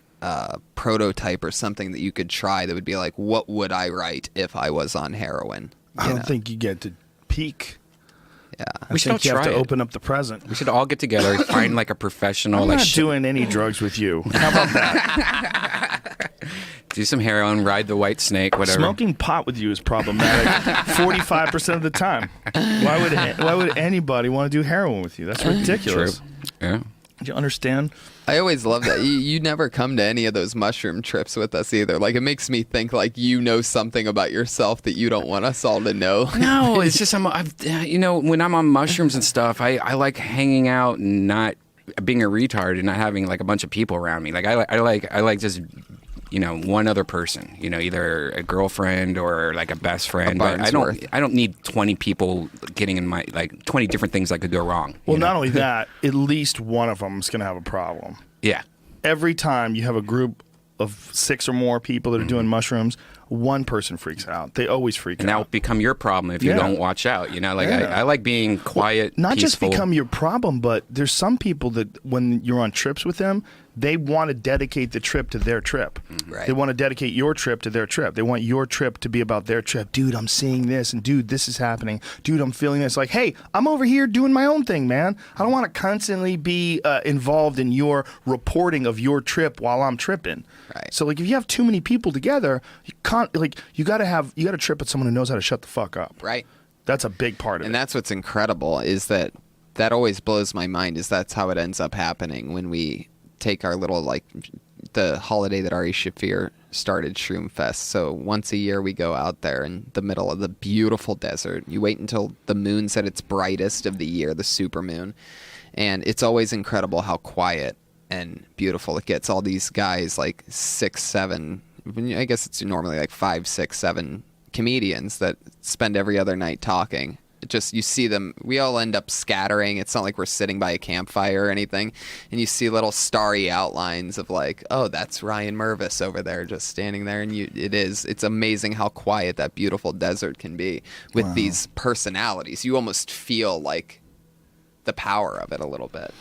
prototype or something that you could try that would be like, what would I write if I was on heroin? I don't think you get to peak. Yeah. We should all You have try to it. open up the present. We should all get together and find like a professional. I'm like not doing any drugs with you. How about that? do some heroin, ride the white snake, whatever. Smoking pot with you is problematic 45% of the time. Why would anybody want to do heroin with you? That's ridiculous. True. Yeah. Do you understand? I always love that. You never come to any of those mushroom trips with us either. Like, it makes me think like you know something about yourself that you don't want us all to know. No, it's just when I'm on mushrooms and stuff, I like hanging out and not being a retard and not having like a bunch of people around me. Like I like just one other person, either a girlfriend or like a best friend. But I don't need 20 people getting in my, like 20 different things that could go wrong. Well, not only that, at least one of them is going to have a problem. Yeah. Every time you have a group of 6 or more people that are doing mushrooms, one person freaks out. They always freak And that will out. become your problem if you don't watch out. You know, like I like being quiet, Not just peaceful. become your problem, but there's some people that when you're on trips with them, they want to dedicate the trip to their trip. Right. They want to dedicate your trip to their trip. They want your trip to be about their trip. Dude, I'm seeing this, and dude, this is happening. Dude, I'm feeling this. Like, hey, I'm over here doing my own thing, man. I don't want to constantly be involved in your reporting of your trip while I'm tripping. Right. So, like, if you have too many people together, you can't. Like, you got to trip with someone who knows how to shut the fuck up. Right. That's a big part of And it. that's what's incredible is that always blows my mind is that's how it ends up happening when we take our little, like, the holiday that Ari Shafir started, Shroom Fest. So once a year we go out there in the middle of the beautiful desert. You wait until the moon's at its brightest of the year, the supermoon. And it's always incredible how quiet and beautiful it gets. All these guys, like 6, 7, I guess it's normally like 5, 6, 7 comedians that spend every other night talking. Just you see them, we all end up scattering. It's not like we're sitting by a campfire or anything, and you see little starry outlines of like, oh, that's Ryan Mervis over there just standing there. And it's amazing how quiet that beautiful desert can be with these personalities. You almost feel like the power of it a little bit.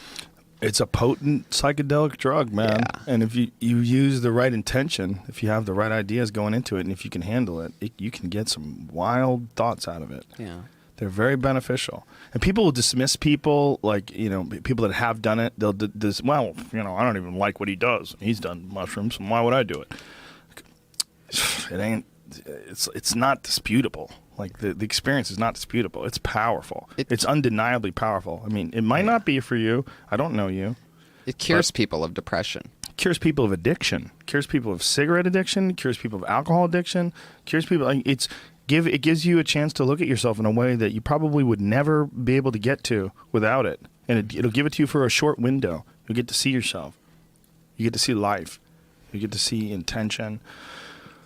It's a potent psychedelic drug, man. Yeah. And if you use the right intention, if you have the right ideas going into it, and if you can handle it, you can get some wild thoughts out of it. Yeah. They're very beneficial. And people will dismiss people, like, people that have done it. They'll well, I don't even like what he does. He's done mushrooms, and why would I do it? It ain't. It's not disputable. Like, the experience is not disputable. It's powerful. It's undeniably powerful. I mean, it might not be for you. I don't know you. It cures people of depression. Cures people of addiction. Cures people of cigarette addiction. Cures people of alcohol addiction. Cures people. It gives you a chance to look at yourself in a way that you probably would never be able to get to without it. And it'll give it to you for a short window. You'll get to see yourself. You get to see life. You get to see intention.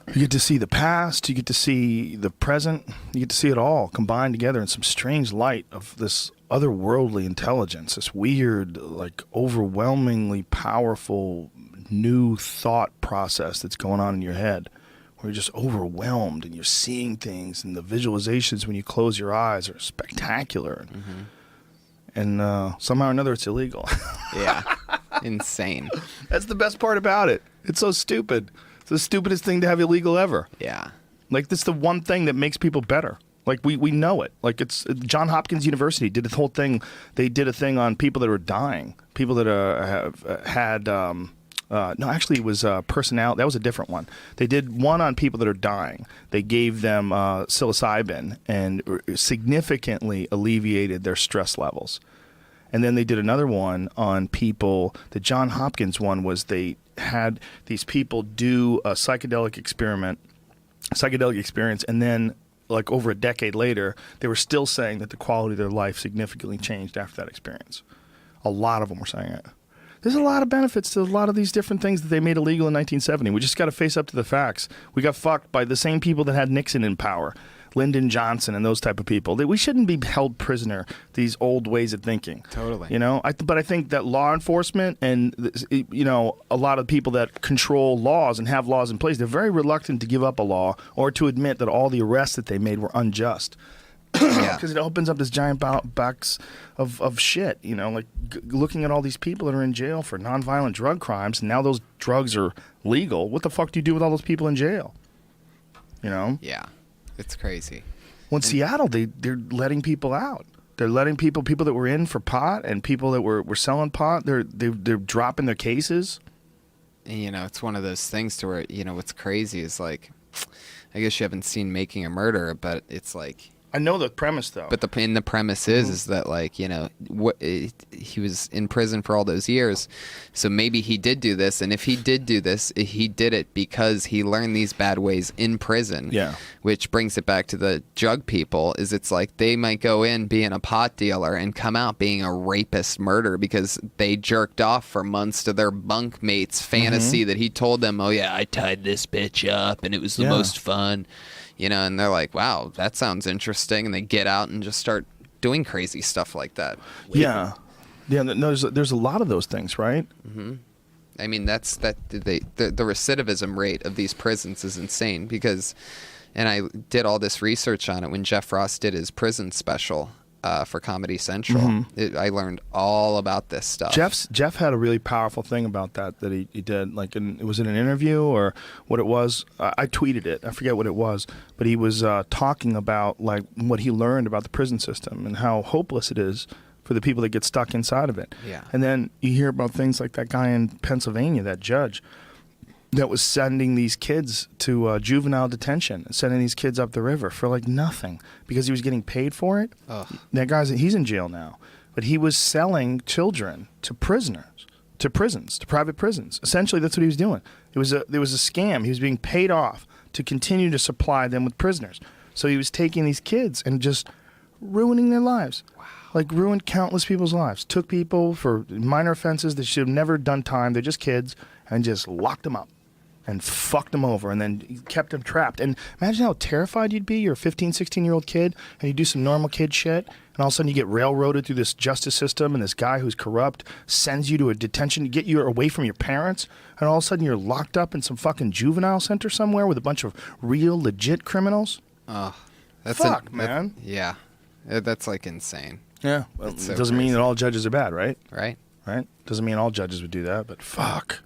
You get to see the past. You get to see the present. You get to see it all combined together in some strange light of this otherworldly intelligence, this weird, like, overwhelmingly powerful new thought process that's going on in your head. Where you're just overwhelmed and you're seeing things, and the visualizations when you close your eyes are spectacular. And somehow or another, it's illegal. Yeah. Insane. That's the best part about it. It's so stupid. It's the stupidest thing to have illegal ever. Yeah. Like, this is the one thing that makes people better. Like, we know it. Like, it's Johns Hopkins University did the whole thing. They did a thing on people that were dying, people that have had. No, actually, it was personality. That was a different one. They did one on people that are dying. They gave them psilocybin and significantly alleviated their stress levels. And then they did another one on people. The Johns Hopkins one was they had these people do a psychedelic experience, and then, like, over a decade later, they were still saying that the quality of their life significantly changed after that experience. A lot of them were saying it. There's a lot of benefits to a lot of these different things that they made illegal in 1970. We just got to face up to the facts. We got fucked by the same people that had Nixon in power, Lyndon Johnson and those type of people. We shouldn't be held prisoner these old ways of thinking. Totally. But I think that law enforcement and, a lot of people that control laws and have laws in place, they're very reluctant to give up a law or to admit that all the arrests that they made were unjust. Because it opens up this giant box of shit, like looking at all these people that are in jail for nonviolent drug crimes, and now those drugs are legal. What the fuck do you do with all those people in jail? Yeah, it's crazy. Well, in Seattle, they're letting people out. They're letting people that were in for pot and people that were selling pot, they're dropping their cases. And, it's one of those things to where, what's crazy is, like, I guess you haven't seen Making a Murderer, but it's like... I know the premise, though. But the premise is that, like, he was in prison for all those years, so maybe he did do this, and if he did do this, he did it because he learned these bad ways in prison. Yeah. Which brings it back to the drug people, is it's like they might go in being a pot dealer and come out being a rapist murderer because they jerked off for months to their bunk mate's fantasy that he told them, oh, yeah, I tied this bitch up, and it was the most fun. And they're like, wow, that sounds interesting. And they get out and just start doing crazy stuff like that. Yeah. Yeah, there's a lot of those things, right? Mm-hmm. I mean, the recidivism rate of these prisons is insane because, and I did all this research on it when Jeff Ross did his prison special for Comedy Central. I learned all about this stuff. Jeff had a really powerful thing about that he did. Like, it was in an interview or what it was. I tweeted it. I forget what it was, but he was talking about like what he learned about the prison system and how hopeless it is for the people that get stuck inside of it. Yeah. And then you hear about things like that guy in Pennsylvania, that judge, that was sending these kids to juvenile detention, sending these kids up the river for like nothing because he was getting paid for it. Ugh. That he's in jail now, but he was selling children to prisoners, to private prisons. Essentially, that's what he was doing. There was a scam. He was being paid off to continue to supply them with prisoners. So he was taking these kids and just ruining their lives. Wow. Like ruined countless people's lives. Took people for minor offenses that should have never done time. They're just kids, and just locked them up. And fucked them over, and then kept them trapped. And imagine how terrified you'd be. You're a 15, 16-year-old kid, and you do some normal kid shit, and all of a sudden you get railroaded through this justice system, and this guy who's corrupt sends you to a detention to get you away from your parents, and all of a sudden you're locked up in some fucking juvenile center somewhere with a bunch of real, legit criminals. Oh, Man. Yeah, that's like insane. Yeah, well, It's so it doesn't mean crazy. that all judges are bad, right? Right? Right? Doesn't mean all judges would do that, but fuck.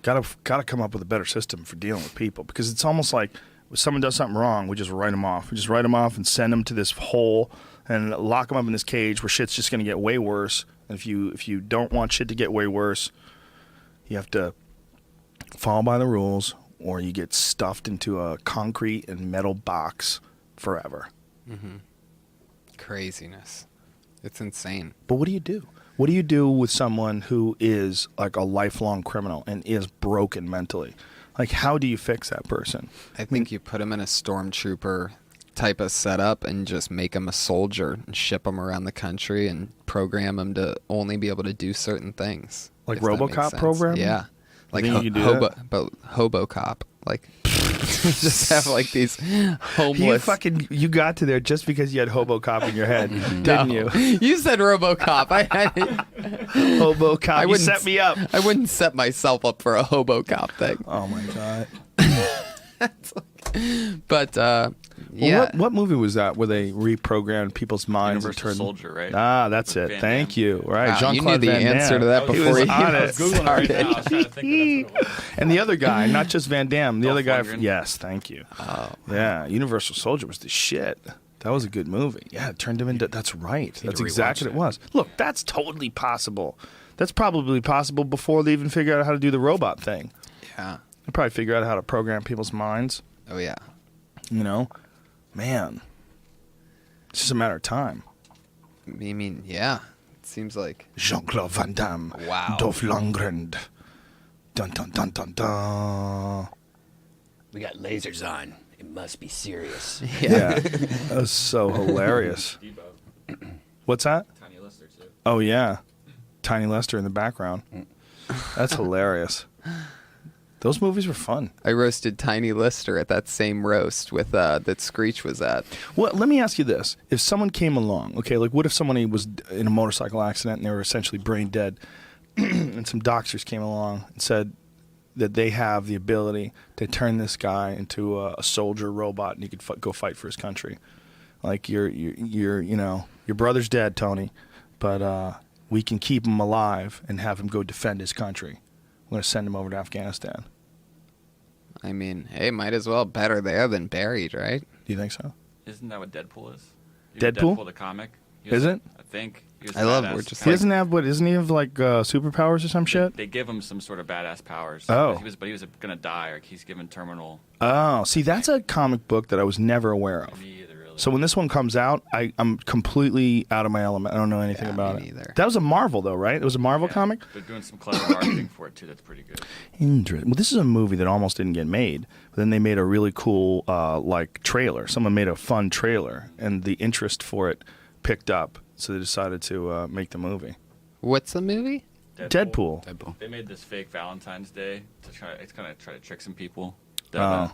Gotta come up with a better system for dealing with people, because it's almost like if someone does something wrong, we just write them off. We just write them off and send them to this hole and lock them up in this cage where shit's just gonna get way worse. And if you don't want shit to get way worse, you have to follow by the rules, or you get stuffed into a concrete and metal box forever. Craziness. It's insane. But what do you do? What do you do with someone who is like a lifelong criminal and is broken mentally? Like, how do you fix that person? I think you put him in a stormtrooper type of setup and just make him a soldier and ship him around the country and program him to only be able to do certain things. Like if that makes RoboCop sense. program? Yeah. Like think you could do that? HoboCop. Like, just have like these homeless. You got to there just because you had HoboCop in your head, didn't you? You said RoboCop. HoboCop, you wouldn't set me up. I wouldn't set myself up for a HoboCop thing. Oh my god. But Well, what movie was that where they reprogrammed people's minds Universal and turned Soldier, right? Ah, that's With it. Van Thank Damme. you. Right, Wow, you Jean-Claude knew the Van Damme. answer to that He before was you on even it. Googling right now. I was trying to think of that's what it was. And the other guy, not just Van Damme, the Dolph other guy. Lundgren. Yes, thank you. Oh. Yeah, Universal Soldier was the shit. That was a good movie. Yeah, it turned him into. That's right. That's to exactly rewatch what it was. Look, that's totally possible. That's probably possible before they even figure out how to do the robot thing. Yeah. They probably figure out how to program people's minds. Oh yeah. You know, man, it's just a matter of time. I mean, yeah. It seems like Jean-Claude Van Damme. Wow. Dolph Lundgren. Dun dun dun dun dun. We got lasers on. It must be serious. Yeah, that was so hilarious. Debo. What's that? Tiny Lister, too. Oh yeah, Tiny Lester in the background. That's hilarious. Those movies were fun. I roasted Tiny Lister at that same roast with that Screech was at. Well, let me ask you this: if someone came along, okay, like what if somebody was in a motorcycle accident and they were essentially brain dead, and some doctors came along and said that they have the ability to turn this guy into a soldier robot and he could go fight for his country. Like your brother's dead, Tony, but we can keep him alive and have him go defend his country. We're gonna send him over to Afghanistan. I mean, hey, might as well better there than buried, right? Do you think so? Isn't that what Deadpool is? Deadpool? Deadpool, the comic. Is it? I think. He was I love badass. we're just He doesn't have what? Doesn't he have like superpowers or some shit? They give him some sort of badass powers. Oh. But he was gonna die. Like he's given terminal. Oh, see, that's a comic book that I was never aware of. Me either, really. So when this one comes out, I'm completely out of my element. I don't know anything Yeah, about me it. neither. That was a Marvel, though, right? It was a Marvel comic? They're doing some clever marketing for it too. That's pretty good. Interesting. Well, this is a movie that almost didn't get made. But then they made a really cool, trailer. Someone made a fun trailer, and the interest for it picked up. So they decided to make the movie. What's the movie? Deadpool. They made this fake Valentine's Day to try to trick some people. Oh.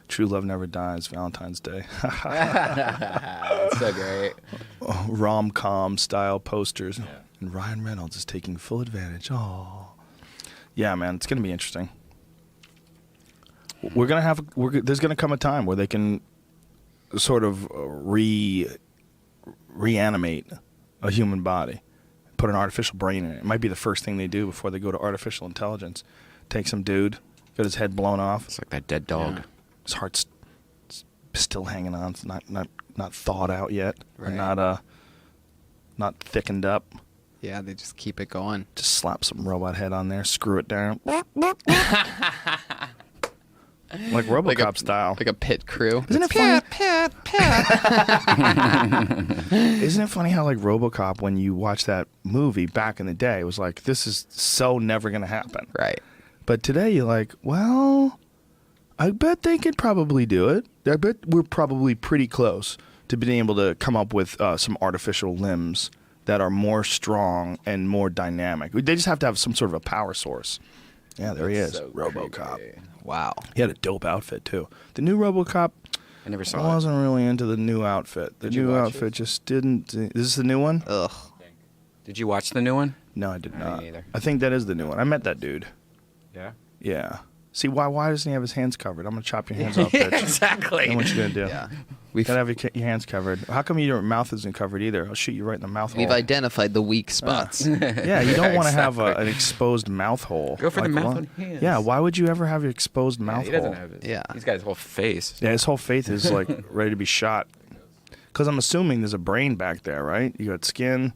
True Love Never Dies, Valentine's Day. That's so great. Rom-com style posters. and Ryan Reynolds is taking full advantage. Oh, yeah, man, it's gonna be interesting. There's gonna come a time where they can sort of reanimate a human body, put an artificial brain in it. It might be the first thing they do before they go to artificial intelligence. Take some dude, get his head blown off. It's like that dead dog. Yeah. His heart's still hanging on. It's not thawed out yet, Right. or not thickened up. Yeah, they just keep it going. Just slap some robot head on there, screw it down. Like RoboCop style. Like a pit crew. Isn't it funny? Isn't it funny how like RoboCop, when you watch that movie back in the day, it was like, this is so never going to happen. Right. But today you're like, well, I bet they could probably do it. I bet we're probably pretty close to being able to come up with some artificial limbs that are more strong and more dynamic. They just have to have some sort of a power source. Yeah, there he is, so RoboCop. creepy. Wow. He had a dope outfit too. The new RoboCop, I never I saw it. wasn't really into the new outfit. The you new watch outfit it? just didn't. Is this the new one? Ugh. Did you watch the new one? No, I did Me not. neither. I think that is the new one. I met that dude. Yeah. Yeah. See, why doesn't he have his hands covered? I'm gonna chop your hands off, bitch. Exactly. Then what you gonna do? Yeah. You gotta have your hands covered. How come your mouth isn't covered either? I'll shoot you right in the mouth We've hole. identified the weak spots. Yeah, you don't want to have Exactly. an exposed mouth hole. Go for the mouth why- and hands. Yeah, why would you ever have an exposed mouth he doesn't hole? have it. Yeah. He's got his whole face. Yeah, his whole face is like ready to be shot. Because I'm assuming there's a brain back there, right? You got skin,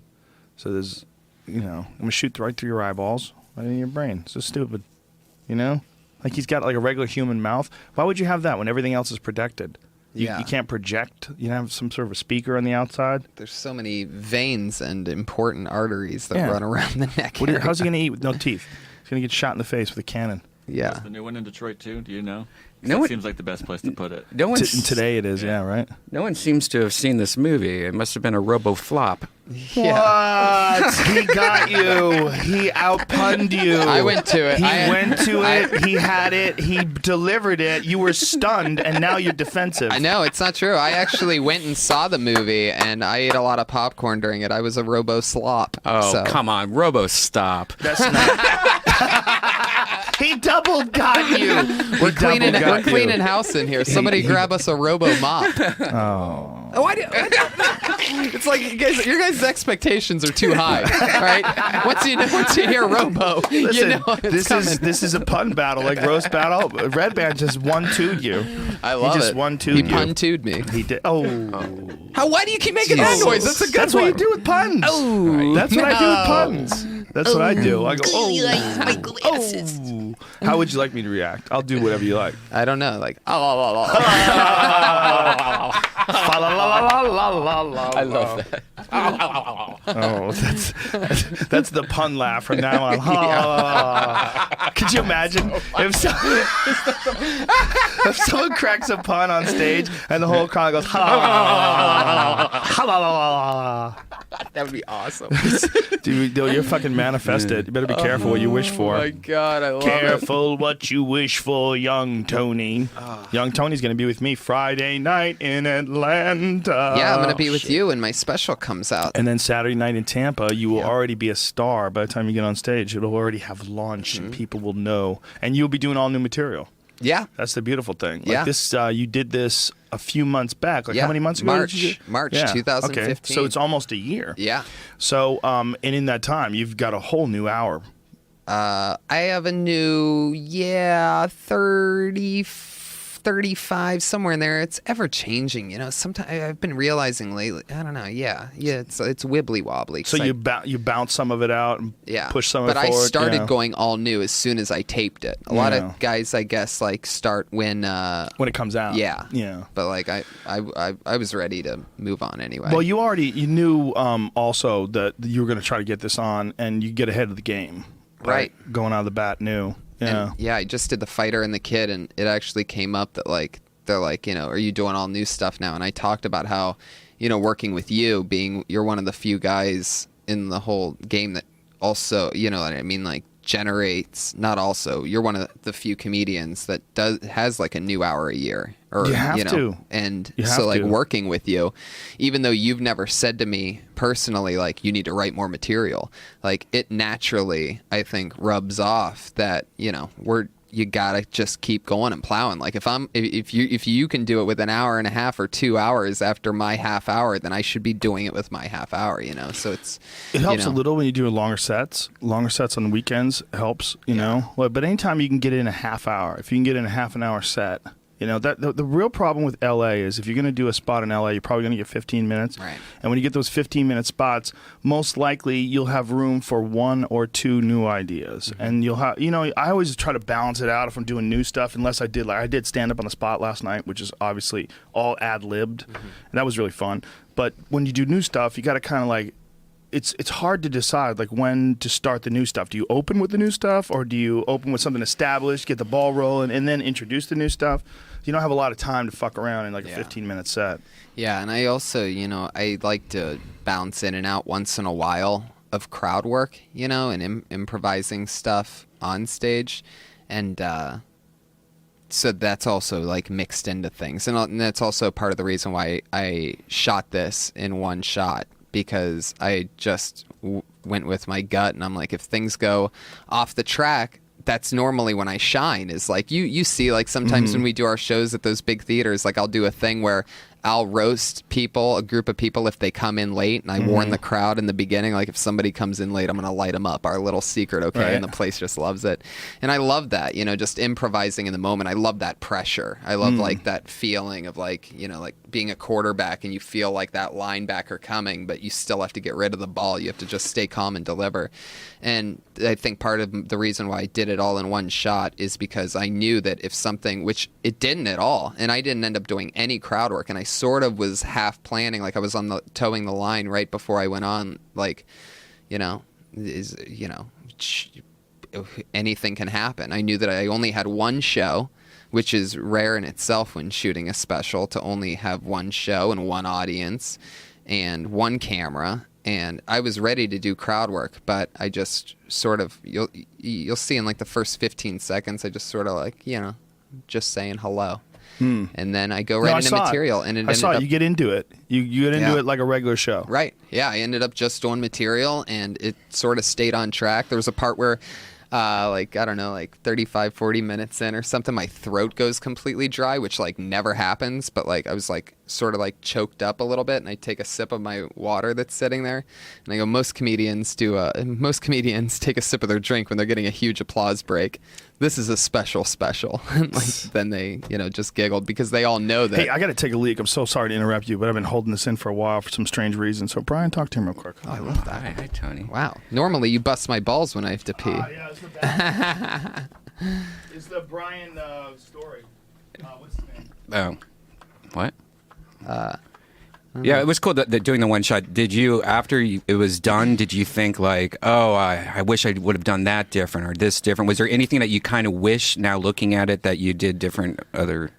so there's, I'm gonna shoot right through your eyeballs, right in your brain. It's so stupid, Like he's got like a regular human mouth. Why would you have that when everything else is protected? Yeah. You can't project. You have some sort of a speaker on the outside. There's so many veins and important arteries that Yeah. run around the neck. How's he gonna eat with no teeth? He's gonna get shot in the face with a cannon. Yeah. Is the new one in Detroit too? Do you know? 'Cause No that one- seems like the best place to put it. No one. Today it is, yeah, right? No one seems to have seen this movie. It must have been a robo flop. Yeah. What? He got you. He outpunned you. I went to it. He I- went to it. He had it. He delivered it. You were stunned, and now you're defensive. I know, it's not true. I actually went and saw the movie, and I ate a lot of popcorn during it. I was a robo slop. Oh, so. come on, robo stop. That's not. He double got you. We're cleaning house in here. Somebody grab us a robo mop. Oh. Why it's like your guys' expectations are too high, right? Once you hear robo, Listen, you know it's coming. this is a pun battle, like roast battle. Red Band just 1-2'd you. I love he just it. 1-2'd He you. pun-2'd me. He did. Oh. Why do you keep making that noise? That's a good That's one. what you do with puns. Oh, That's what I do with no. puns. That's what I do. I go, oh. How would you like me to react? I'll do whatever you like. I don't know. Like, I love that. Oh, that's the pun laugh from now on. Could you imagine if someone cracks a pun on stage and the whole crowd goes that would be awesome. Dude, you're fucking manifested. You better be careful what you wish for. Oh my God, I love it. Careful what you wish for, young Tony. Young Tony's going to be with me Friday night in Atlanta. Yeah, I'm gonna be with you when my special comes out. And then Saturday night in Tampa, you will already be a star by the time you get on stage. It'll already have launched and people will know. And you'll be doing all new material. Yeah. That's the beautiful thing. Like Yeah. this, you did this a few months back. Like how many months ago? did you do- March Yeah. 2015. Okay. So it's almost a year. Yeah. So, and in that time, you've got a whole new hour. I have a new 35 somewhere in there. It's ever changing, Sometimes I've been realizing lately. I don't know. Yeah. It's wibbly wobbly. So you bounce some of it out and push some of it but forward. I started going all new as soon as I taped it. A lot Yeah. of guys, I guess, like start when it comes out. Yeah. Yeah. But like I was ready to move on anyway. Well, you knew also that you were going to try to get this on, and you get ahead of the game. Right. Going out of the bat new. Yeah. And, I just did the fighter and the kid, and it actually came up that like they're like, are you doing all new stuff now? And I talked about how, working with you're one of the few guys in the whole game that also, what I mean, like generates you're one of the few comedians that has like a new hour a year, or You have to. and You so have like to. working with you, even though you've never said to me personally like you need to write more material, like it naturally I think rubs off that you gotta just keep going and plowing. Like if you can do it with an hour and a half or 2 hours after my half hour, then I should be doing it with my half hour. So It helps a little when you do longer sets. Longer sets on weekends helps. But anytime you can get in a half hour, if you can get in a half an hour set. That the real problem with LA is if you're going to do a spot in LA, you're probably going to get 15 minutes. Right. And when you get those 15-minute spots, most likely you'll have room for 1 or 2 new ideas. Mm-hmm. And you'll have, I always try to balance it out if I'm doing new stuff, unless I did stand up on the spot last night, which is obviously all ad-libbed. Mm-hmm. And that was really fun. But when you do new stuff, you got to kind of like, it's hard to decide like when to start the new stuff. Do you open with the new stuff, or do you open with something established, get the ball rolling, and then introduce the new stuff? You don't have a lot of time to fuck around in like a 15-minute set. Yeah, and I also, I like to bounce in and out once in a while of crowd work, and improvising stuff on stage, and so that's also like mixed into things, and that's also part of the reason why I shot this in one shot. Because I just went with my gut, and I'm like, if things go off the track, that's normally when I shine. Is like you see, like sometimes when we do our shows at those big theaters, like I'll do a thing where I'll roast people, a group of people, if they come in late, and I warn the crowd in the beginning, like if somebody comes in late, I'm going to light them up, our little secret, okay? Right. And the place just loves it. And I love that, just improvising in the moment. I love that pressure. I love like that feeling of like, like being a quarterback and you feel like that linebacker coming, but you still have to get rid of the ball. You have to just stay calm and deliver. And I think part of the reason why I did it all in one shot is because I knew that if something, which it didn't at all, and I didn't end up doing any crowd work, and I sort of was half planning, like I was towing the line right before I went on, like, anything can happen. I knew that I only had one show, which is rare in itself when shooting a special, to only have one show and one audience and one camera. And I was ready to do crowd work, but I just sort of, you'll see in like the first 15 seconds, I just sort of like, just saying hello. And then I go right into material. And I saw it. You get into it. You get into it like a regular show. Right. Yeah, I ended up just doing material, and it sort of stayed on track. There was a part where, like 35, 40 minutes in or something, my throat goes completely dry, which like never happens. But like I was like sort of like choked up a little bit, and I take a sip of my water that's sitting there, and I go, most comedians take a sip of their drink when they're getting a huge applause break. This is a special. And like, then they, just giggled because they all know that. Hey, I got to take a leak. I'm so sorry to interrupt you, but I've been holding this in for a while for some strange reason. So, Brian, talk to him real quick. Oh, I love that. Hi, Tony. Wow. Normally, you bust my balls when I have to pee. Yeah, it's the best. It's the Brian story. What's his name? Oh, what? Yeah, it was cool that doing the one shot. Did you, after it was done, did you think like, oh, I wish I would have done that different or this different? Was there anything that you kind of wish now looking at it that you did different if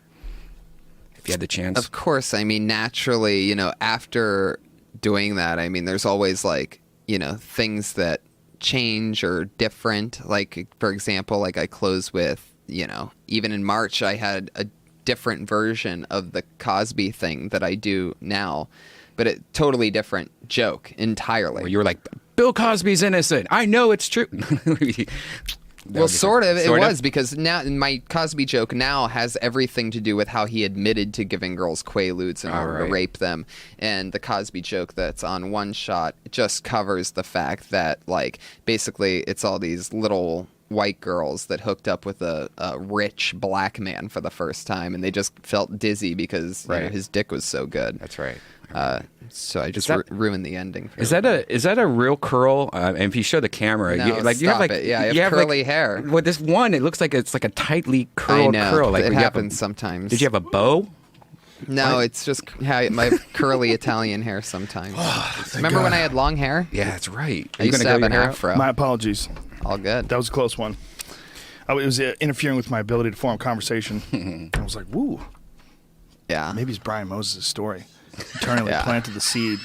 you had the chance? Of course. I mean, naturally, after doing that, I mean, there's always like, things that change or different. Like, for example, like I close with, even in March, I had a different version of the Cosby thing that I do now, but a totally different joke entirely. Where you were like, Bill Cosby's innocent. I know it's true. Well, sort of. It was, because now my Cosby joke now has everything to do with how he admitted to giving girls Quaaludes in order to rape them. And the Cosby joke that's on one shot just covers the fact that, like, basically it's all these little white girls that hooked up with a rich black man for the first time, and they just felt dizzy because his dick was so good. That's right. So I just ruined the ending. Is that a real curl? And if you show the camera, No, you have like it. Yeah, I have curly hair. Well, this one, it looks like it's like a tightly curled curl. Like it happens sometimes. Did you have a bow? No, it's just how my curly Italian hair sometimes. Remember when I had long hair? Yeah, that's right. I used to have an afro. My apologies. All good. That was a close one. It was interfering with my ability to form conversation. I was like, woo. Yeah. Maybe it's Brian Moses' story. Eternally planted the seed.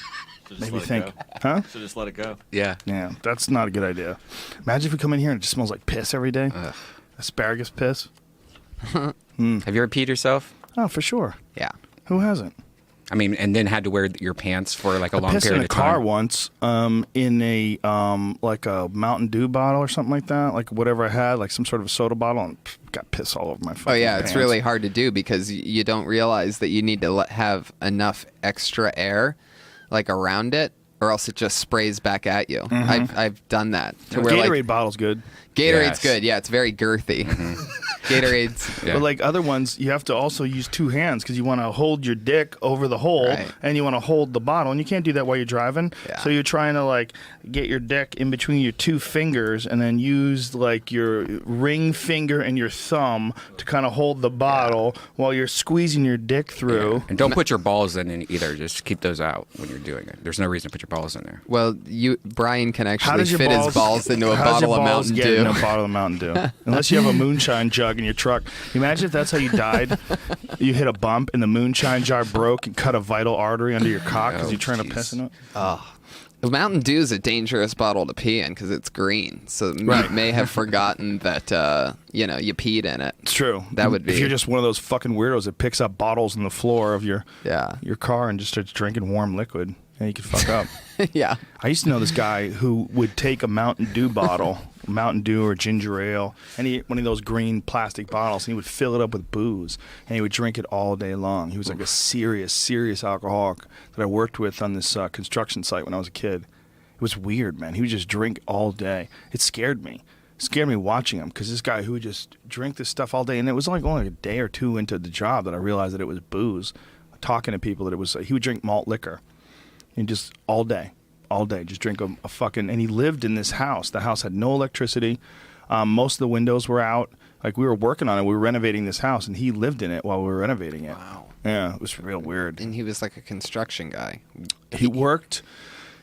So just Made me let it think, go. huh? So just let it go. Yeah. Yeah, that's not a good idea. Imagine if we come in here and it just smells like piss every day. Ugh. Asparagus piss. Have you ever peed yourself? Oh, for sure. Yeah. Who hasn't? I mean, and then had to wear your pants for like a long pissed period in a of car time. once, in a like a Mountain Dew bottle or something like that, like whatever I had, like some sort of a soda bottle, and got piss all over my fucking Oh yeah, pants. it's really hard to do because you don't realize that you need to have enough extra air, like around it, or else it just sprays back at you. I've done that. To where, Gatorade like, bottle's good. Gatorade's Yes. good. Yeah, it's very girthy. Gatorade's. Yeah. But like other ones, you have to also use two hands because you want to hold your dick over the hole Right. and you want to hold the bottle, and you can't do that while you're driving. Yeah. So you're trying to like get your dick in between your two fingers and then use like your ring finger and your thumb to kind of hold the bottle while you're squeezing your dick through. And don't put your balls in it either. Just keep those out when you're doing it. There's no reason to put your balls in there. Well, Brian can How actually does your fit balls, his balls into a how does your bottle of balls Mountain get Dew. in a bottle of Mountain Dew? Unless you have a moonshine jug in your truck. Imagine if that's how you died. You hit a bump and the moonshine jar broke and cut a vital artery under your cock because Oh, you're trying to jeez. piss in it. The Mountain Dew is a dangerous bottle to pee in because it's green. So you may have forgotten that you peed in it. It's true. That would be- If you're just one of those fucking weirdos that picks up bottles on the floor of your Yeah. car and just starts drinking warm liquid, yeah, you could fuck up. Yeah. I used to know this guy who would take a Mountain Dew bottle, Mountain Dew or ginger ale, one of those green plastic bottles, and he would fill it up with booze, and he would drink it all day long. He was like a serious alcoholic that I worked with on this construction site when I was a kid. It was weird, man. He would just drink all day. It scared me. It scared me watching him because this guy who would just drink this stuff all day, and it was like only a day or two into the job that I realized that it was booze. Talking to people that it was, he would drink malt liquor. And just all day, just drink a fucking. And he lived in this house. The house had no electricity. Most of the windows were out. Like we were working on it. We were renovating this house, and he lived in it while we were renovating it. Wow. Yeah, it was real weird. And he was like a construction guy. He worked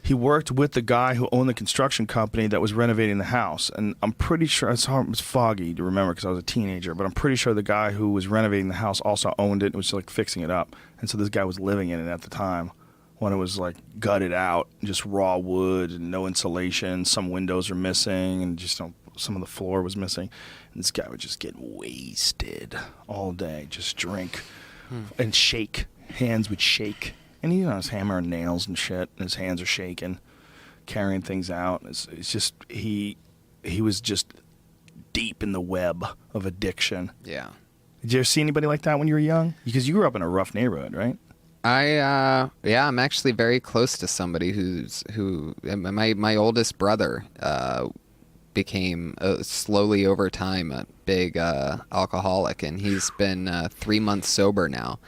with the guy who owned the construction company that was renovating the house. And I'm pretty sure it's foggy to remember because I was a teenager. But I'm pretty sure the guy who was renovating the house also owned it and was like fixing it up. And so this guy was living in it at the time. When it was like gutted out, just raw wood and no insulation. Some windows are missing, and just some of the floor was missing. And this guy would just get wasted all day, just drink and shake. Hands would shake, and he was hammering nails and shit. And his hands are shaking, carrying things out. It's just he was just deep in the web of addiction. Yeah. Did you ever see anybody like that when you were young? Because you grew up in a rough neighborhood, right? I'm actually very close to somebody my oldest brother became slowly over time a big alcoholic, and he's been 3 months sober now,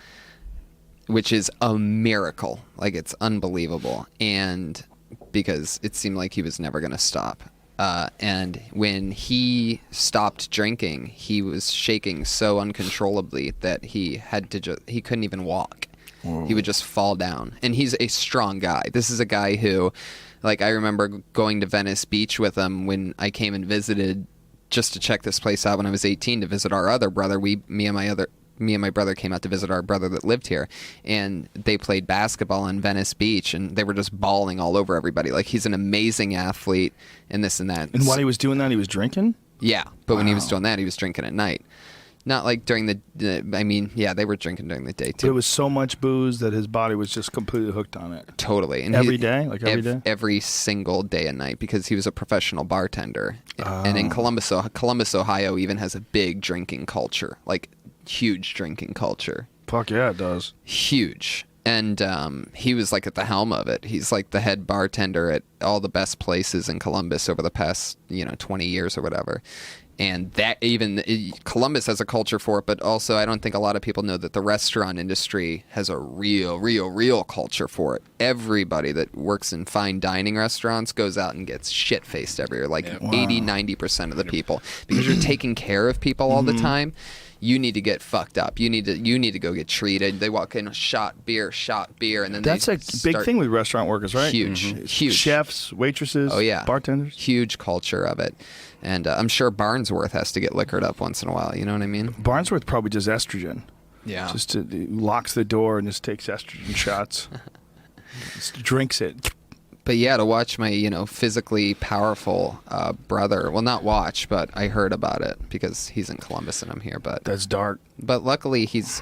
which is a miracle. Like, it's unbelievable. And because it seemed like he was never going to stop. And when he stopped drinking, he was shaking so uncontrollably that he couldn't even walk. Whoa. He would just fall down. And he's a strong guy. This is a guy who, like, I remember going to Venice Beach with him when I came and visited just to check this place out when I was 18 to visit our other brother. Me and my brother came out to visit our brother that lived here, and they played basketball on Venice Beach, and they were just bawling all over everybody. Like, he's an amazing athlete and this and that. And while he was doing that, he was drinking? Yeah, but when he was doing that, he was drinking at night. Not like during they were drinking during the day too. But it was so much booze that his body was just completely hooked on it. Totally. And every day? Every single day and night, because he was a professional bartender. And in Columbus, Ohio even has a big drinking culture, like huge drinking culture. Fuck yeah, it does. Huge. And he was like at the helm of it. He's like the head bartender at all the best places in Columbus over the past 20 years or whatever. And that even Columbus has a culture for it, but also I don't think a lot of people know that the restaurant industry has a real culture for it. Everybody that works in fine dining restaurants goes out and gets shit-faced every year, like 80-90% of the people. Because you're taking care of people all the time, you need to get fucked up. You need to go get treated. They walk in, shot beer, and then that's a big thing with restaurant workers, right? Huge. Chefs, waitresses, bartenders. Huge culture of it. And I'm sure Barnsworth has to get liquored up once in a while. You know what I mean? Barnsworth probably does estrogen. Yeah. Just locks the door and just takes estrogen shots. Just drinks it. But yeah, to watch my, physically powerful brother. Well, not watch, but I heard about it because he's in Columbus and I'm here. But That's dark. But luckily, he's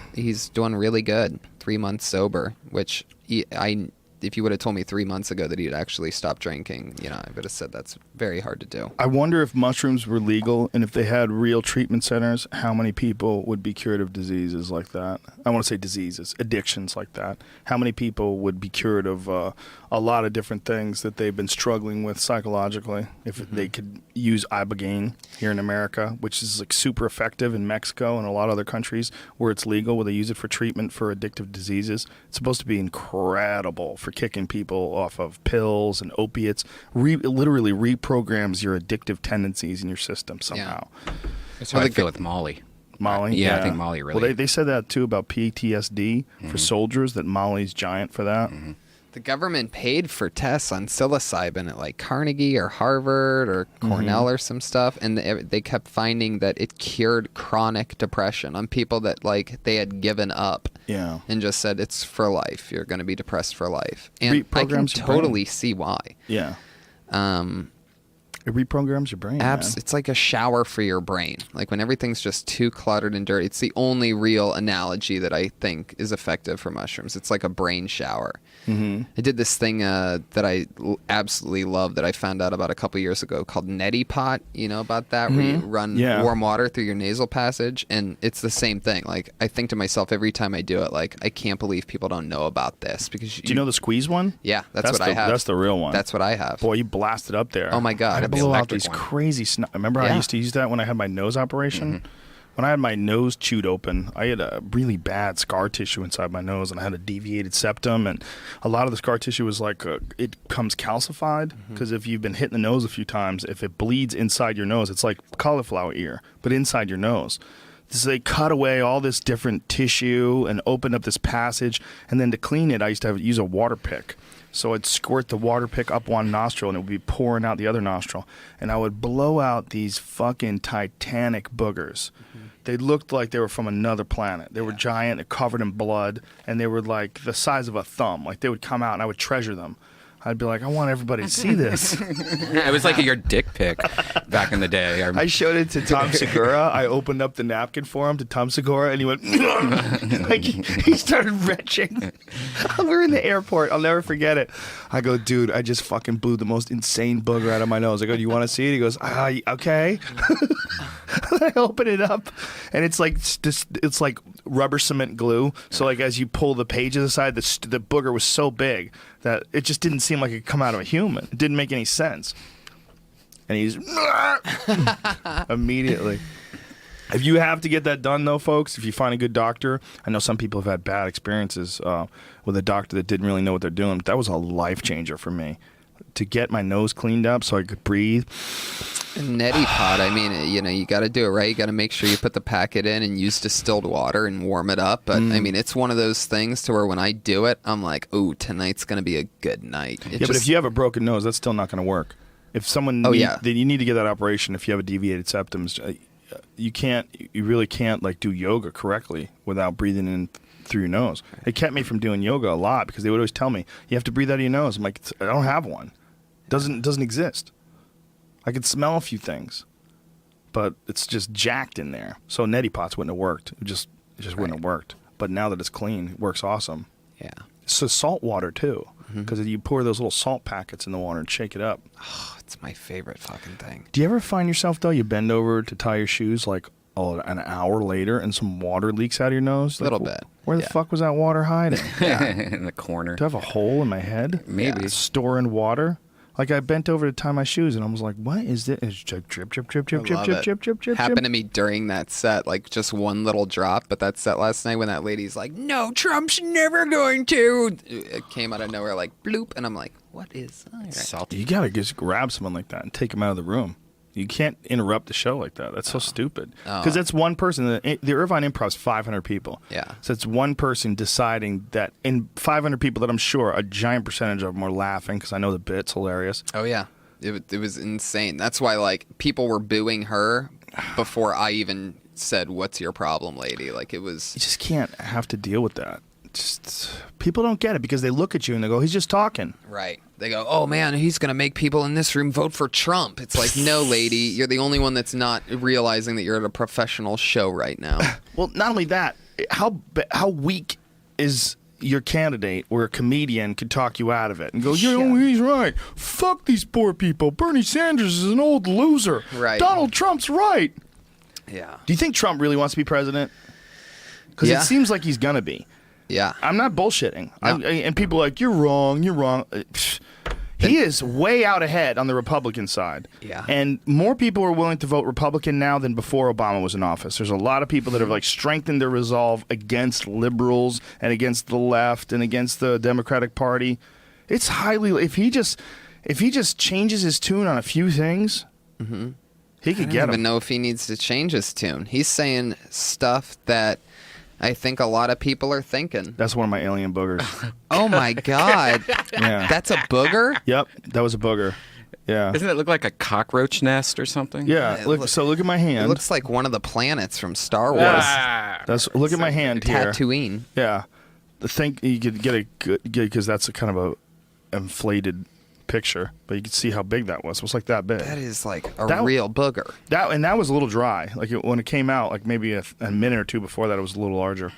doing really good. 3 months sober, which if you would have told me 3 months ago that he'd actually stop drinking, I would have said that's very hard to do. I wonder if mushrooms were legal and if they had real treatment centers, how many people would be cured of diseases like that? I want to say diseases, addictions like that. How many people would be cured of a lot of different things that they've been struggling with psychologically if they could use ibogaine here in America, which is like super effective in Mexico and a lot of other countries where it's legal, where they use it for treatment for addictive diseases. It's supposed to be incredible for kicking people off of pills and opiates. Literally reprograms your addictive tendencies in your system somehow. That's how I feel with Molly. Molly? Yeah, I think Molly really. Well, they said that too about PTSD for soldiers, that Molly's giant for that. The government paid for tests on psilocybin at like Carnegie or Harvard or Cornell or some stuff, and they kept finding that it cured chronic depression on people that like they had given up. Yeah. And just said it's for life. You're going to be depressed for life. And I can Reprograms your brain. totally see why. Yeah. It reprograms your brain. Man. It's like a shower for your brain. Like when everything's just too cluttered and dirty. It's the only real analogy that I think is effective for mushrooms. It's like a brain shower. I did this thing that I absolutely love that I found out about a couple years ago called neti pot. You know about that? Where you run warm water through your nasal passage, and it's the same thing. Like I think to myself every time I do it, like I can't believe people don't know about this because. Do you know the squeeze one? Yeah, that's what I have. That's the real one. That's what I have. Boy, you blast it up there. Oh my God, I blow out these crazy. Remember, I used to use that when I had my nose operation. When I had my nose chewed open, I had a really bad scar tissue inside my nose, and I had a deviated septum, and a lot of the scar tissue was like it comes calcified because if you've been hit in the nose a few times, if it bleeds inside your nose, it's like cauliflower ear, but inside your nose. So they cut away all this different tissue and opened up this passage, and then to clean it, I used to use a water pick. So I'd squirt the water pick up one nostril, and it would be pouring out the other nostril. And I would blow out these fucking titanic boogers. They looked like they were from another planet. They were giant, they're covered in blood, and they were like the size of a thumb. Like they would come out, and I would treasure them. I'd be like, I want everybody to see this. It was like your dick pic back in the day. I showed it to Tom Segura. I opened up the napkin for him to Tom Segura, and he went, like he started retching. We're in the airport. I'll never forget it. I go, dude, I just fucking blew the most insane booger out of my nose. I go, do you want to see it? He goes, okay. I open it up, and it's like rubber cement glue. So like as you pull the pages aside, the booger was so big that it just didn't seem like it could come out of a human. It didn't make any sense. And he's immediately. If you have to get that done, though, folks, if you find a good doctor, I know some people have had bad experiences with a doctor that didn't really know what they're doing. But that was a life changer for me. To get my nose cleaned up so I could breathe. Neti pot, I mean, you got to do it right. You got to make sure you put the packet in and use distilled water and warm it up. But I mean, it's one of those things to where when I do it, I'm like, ooh, tonight's going to be a good night. But if you have a broken nose, that's still not going to work. If someone then you need to get that operation if you have a deviated septums. You really can't like do yoga correctly without breathing in through your nose. It kept me from doing yoga a lot because they would always tell me you have to breathe out of your nose. I'm like, I don't have one. Doesn't exist. I could smell a few things, but it's just jacked in there. So neti pots wouldn't have worked. It just wouldn't have worked. But now that it's clean, it works awesome. Yeah. So salt water too, because you pour those little salt packets in the water and shake it up. Oh, it's my favorite fucking thing. Do you ever find yourself though? You bend over to tie your shoes like an hour later, and some water leaks out of your nose? A little bit. Where the fuck was that water hiding? In the corner. Do I have a hole in my head? Maybe. Storing water? Like I bent over to tie my shoes, and I was like, what is this? It's drip, drip, drip, drip, drip, drip, drip, drip, drip, drip. Happened to me during that set, like just one little drop. But that set last night when that lady's like, no, Trump's never going to. It came out of nowhere like bloop, and I'm like, what is that? Salty. You gotta just grab someone like that and take him out of the room. You can't interrupt the show like that. That's so stupid. Because that's one person. The Irvine Improv's 500 people. Yeah. So it's one person deciding that in 500 people that I'm sure a giant percentage of them were laughing because I know the bit's hilarious. Oh, yeah. It was insane. That's why, like, people were booing her before I even said, what's your problem, lady? Like, it was... You just can't have to deal with that. just people don't get it because they look at you and they go, he's just talking. Right. They go, oh, man, he's going to make people in this room vote for Trump. It's like, no, lady, you're the only one that's not realizing that you're at a professional show right now. Well, not only that, how weak is your candidate where a comedian could talk you out of it and go, he's right. Fuck these poor people. Bernie Sanders is an old loser. Right. Donald Trump's right. Yeah. Do you think Trump really wants to be president? Because it seems like he's going to be. Yeah. I'm not bullshitting. No. And people are like, you're wrong. He is way out ahead on the Republican side. Yeah. And more people are willing to vote Republican now than before Obama was in office. There's a lot of people that have like strengthened their resolve against liberals and against the left and against the Democratic Party. It's highly if he just changes his tune on a few things, he could I get don't even him. know if he needs to change his tune. He's saying stuff that I think a lot of people are thinking. That's one of my alien boogers. Oh, my God. Yeah. That's a booger? Yep, that was a booger. Yeah. Doesn't it look like a cockroach nest or something? Yeah. Look at my hand. It looks like one of the planets from Star Wars. Look at my hand here. Tatooine. Yeah. The thing you could get a good because that's a kind of a inflated picture, but you can see how big that was. It was like that big. That is like a real booger. That was a little dry. Like when it came out, like maybe a minute or two before that, it was a little larger.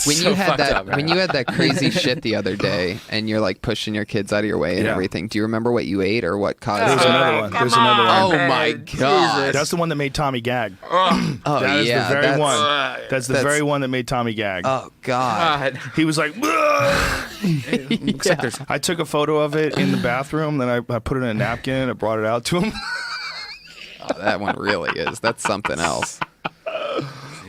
When you had that crazy shit the other day, and you're like pushing your kids out of your way and everything, do you remember what you ate or what caused? There's another one. There's another one. Oh my God! That's the one that made Tommy gag. Oh That is yeah, the very that's one. That's the very one that made Tommy gag. Oh God! He was like, I took a photo of it in the bathroom, then I put it in a napkin, I brought it out to him. Oh, that one really is. That's something else.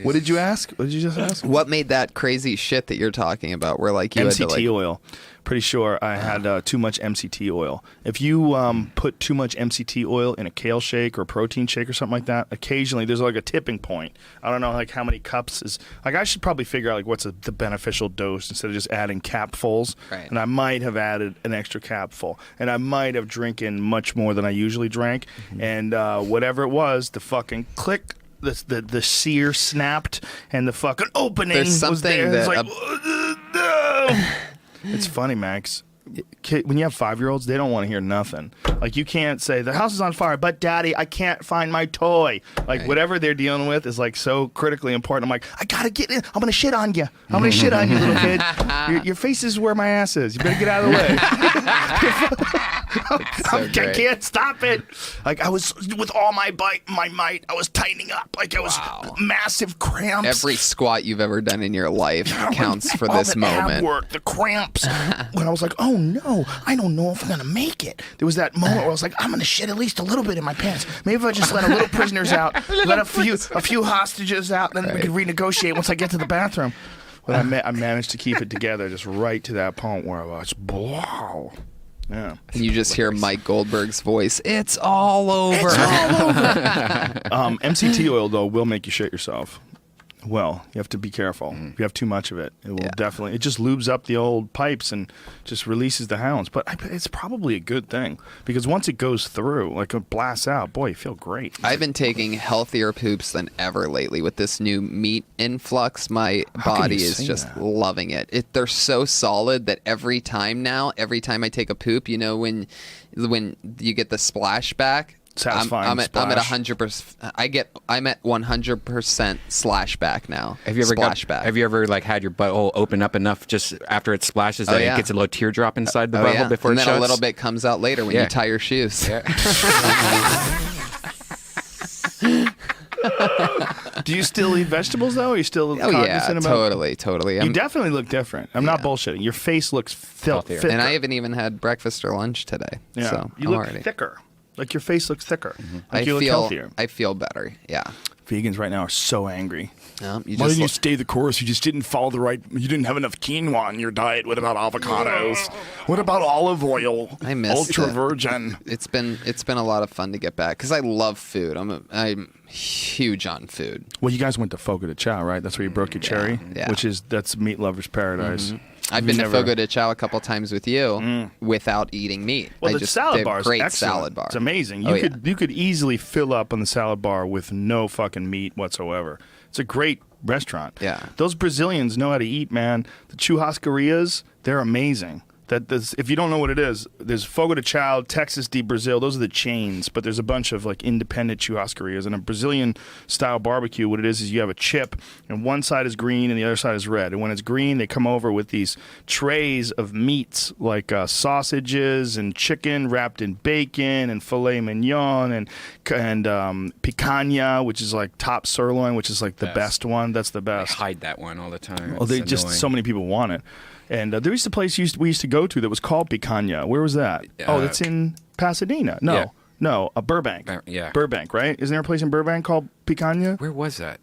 What did you ask? What did you just ask? What made that crazy shit that you're talking about? Where like you MCT had to like oil. Pretty sure I had too much MCT oil. If you put too much MCT oil in a kale shake or a protein shake or something like that, occasionally there's like a tipping point. I don't know like how many cups is like I should probably figure out like what's the beneficial dose instead of just adding capfuls. Right. And I might have added an extra capful, and I might have drinking much more than I usually drank. And whatever it was, the fucking click. The sear snapped and the fucking opening There's something was there. It's that like, it's funny, Max. When you have 5-year-olds, they don't want to hear nothing. Like you can't say the house is on fire, but Daddy, I can't find my toy. Like whatever they're dealing with is like so critically important. I'm like, I gotta get in. I'm gonna shit on you. I'm gonna shit on you, little kid. Your face is where my ass is. You better get out of the way. I can't stop it. Like I was with all my might. I was tightening up. Like I was massive cramps. every squat you've ever done in your life counts for all this the moment. ab work, the cramps. When I was like, oh no, I don't know if I'm gonna make it. There was that moment where I was like, I'm gonna shit at least a little bit in my pants. Maybe if I just let a little prisoners out, let a few hostages out, then we could renegotiate once I get to the bathroom. But I managed to keep it together just right to that point where I was, wow. Yeah. And you just hear Mike Goldberg's voice. It's all over. MCT oil though will make you shit yourself. Well, you have to be careful. If you have too much of it, it will definitely. It just lubes up the old pipes and just releases the hounds. But it's probably a good thing because once it goes through, like it blasts out, boy, you feel great. I've been taking healthier poops than ever lately with this new meat influx. My body is just loving it. They're so solid that every time I take a poop, you know, when you get the splashback. Satisfying I'm at 100%. I'm at 100% splashback now. Have you ever splashback? Have you ever like had your butthole open up enough just after it splashes that it gets a little teardrop inside the butthole before and it then shuts? a little bit comes out later when you tie your shoes. Yeah. Do you still eat vegetables though? Are you still cognizant about? Totally. You definitely look different. I'm not bullshitting. Your face looks thicker. And I haven't even had breakfast or lunch today. Yeah. So you look thicker. Like your face looks thicker. Like you look feel healthier. I feel better. Yeah. Vegans right now are so angry. No, Why didn't you stay the course? You just didn't follow you didn't have enough quinoa in your diet. What about avocados? What about olive oil? I missed ultra virgin. It's been a lot of fun to get back because I love food. I'm huge on food. Well, you guys went to Fogo de Chao, right? That's where you broke your cherry, yeah. that's meat lovers' paradise. I've been to Fogo de Chao a couple times with you without eating meat. Well, they the salad have bar is great excellent. salad bar. It's amazing. Oh, You could easily fill up on the salad bar with no fucking meat whatsoever. It's a great restaurant. Yeah. Those Brazilians know how to eat, man. The churrascarias, they're amazing. If you don't know what it is, there's Fogo de Chao, Texas de Brazil. Those are the chains, but there's a bunch of like independent churrascarias. And a Brazilian style barbecue, what it is you have a chip, and one side is green and the other side is red. And when it's green, they come over with these trays of meats like sausages and chicken wrapped in bacon and filet mignon and picanha, which is like top sirloin, which is like the best one. That's the best. I hide that one all the time. Well, so many people want it. And there used a place we used to go to that was called Picanha. Where was that? That's in Pasadena. No, Burbank. Burbank, right? Isn't there a place in Burbank called Picanha? Where was that?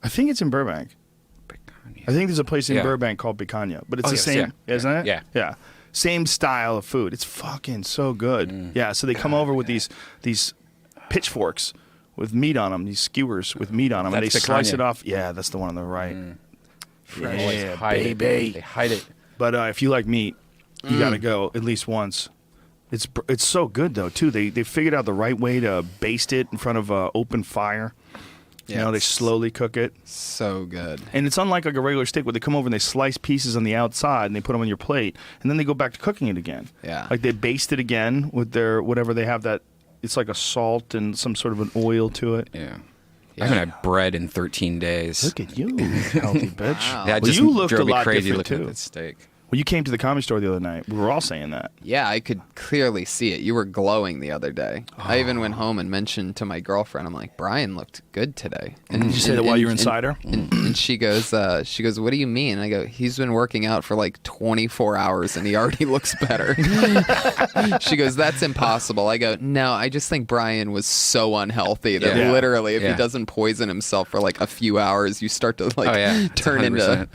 I think it's in Burbank. Picanha. I think there's a place in Burbank called Picanha, but it's the same, isn't it? Yeah. Yeah. Same style of food. It's fucking so good. Yeah, so they come over with these pitchforks with meat on them, these skewers with meat on them, and they slice it off. Yeah, that's the one on the right. Yeah, baby. They hide it. But if you like meat, you got to go at least once. It's so good though too. They figured out the right way to baste it in front of open fire. You know, they slowly cook it. So good. And it's unlike like a regular steak where they come over and they slice pieces on the outside and they put them on your plate and then they go back to cooking it again. Yeah. Like they baste it again with their whatever they have that. It's like a salt and some sort of an oil to it. Yeah. I haven't had bread in 13 days. Look at you, healthy bitch. Wow. Yeah, Well, you looked drove a me lot crazy different looking too. at that steak. Well, you came to the Comedy Store the other night. We were all saying that. Yeah, I could clearly see it. You were glowing the other day. I even went home and mentioned to my girlfriend, I'm like, Brian looked good today. And Did you say that while you were inside her? And she goes, what do you mean? And I go, he's been working out for like 24 hours and he already looks better. She goes, that's impossible. I go, no, I just think Brian was so unhealthy that literally if he doesn't poison himself for like a few hours, you start to like turn into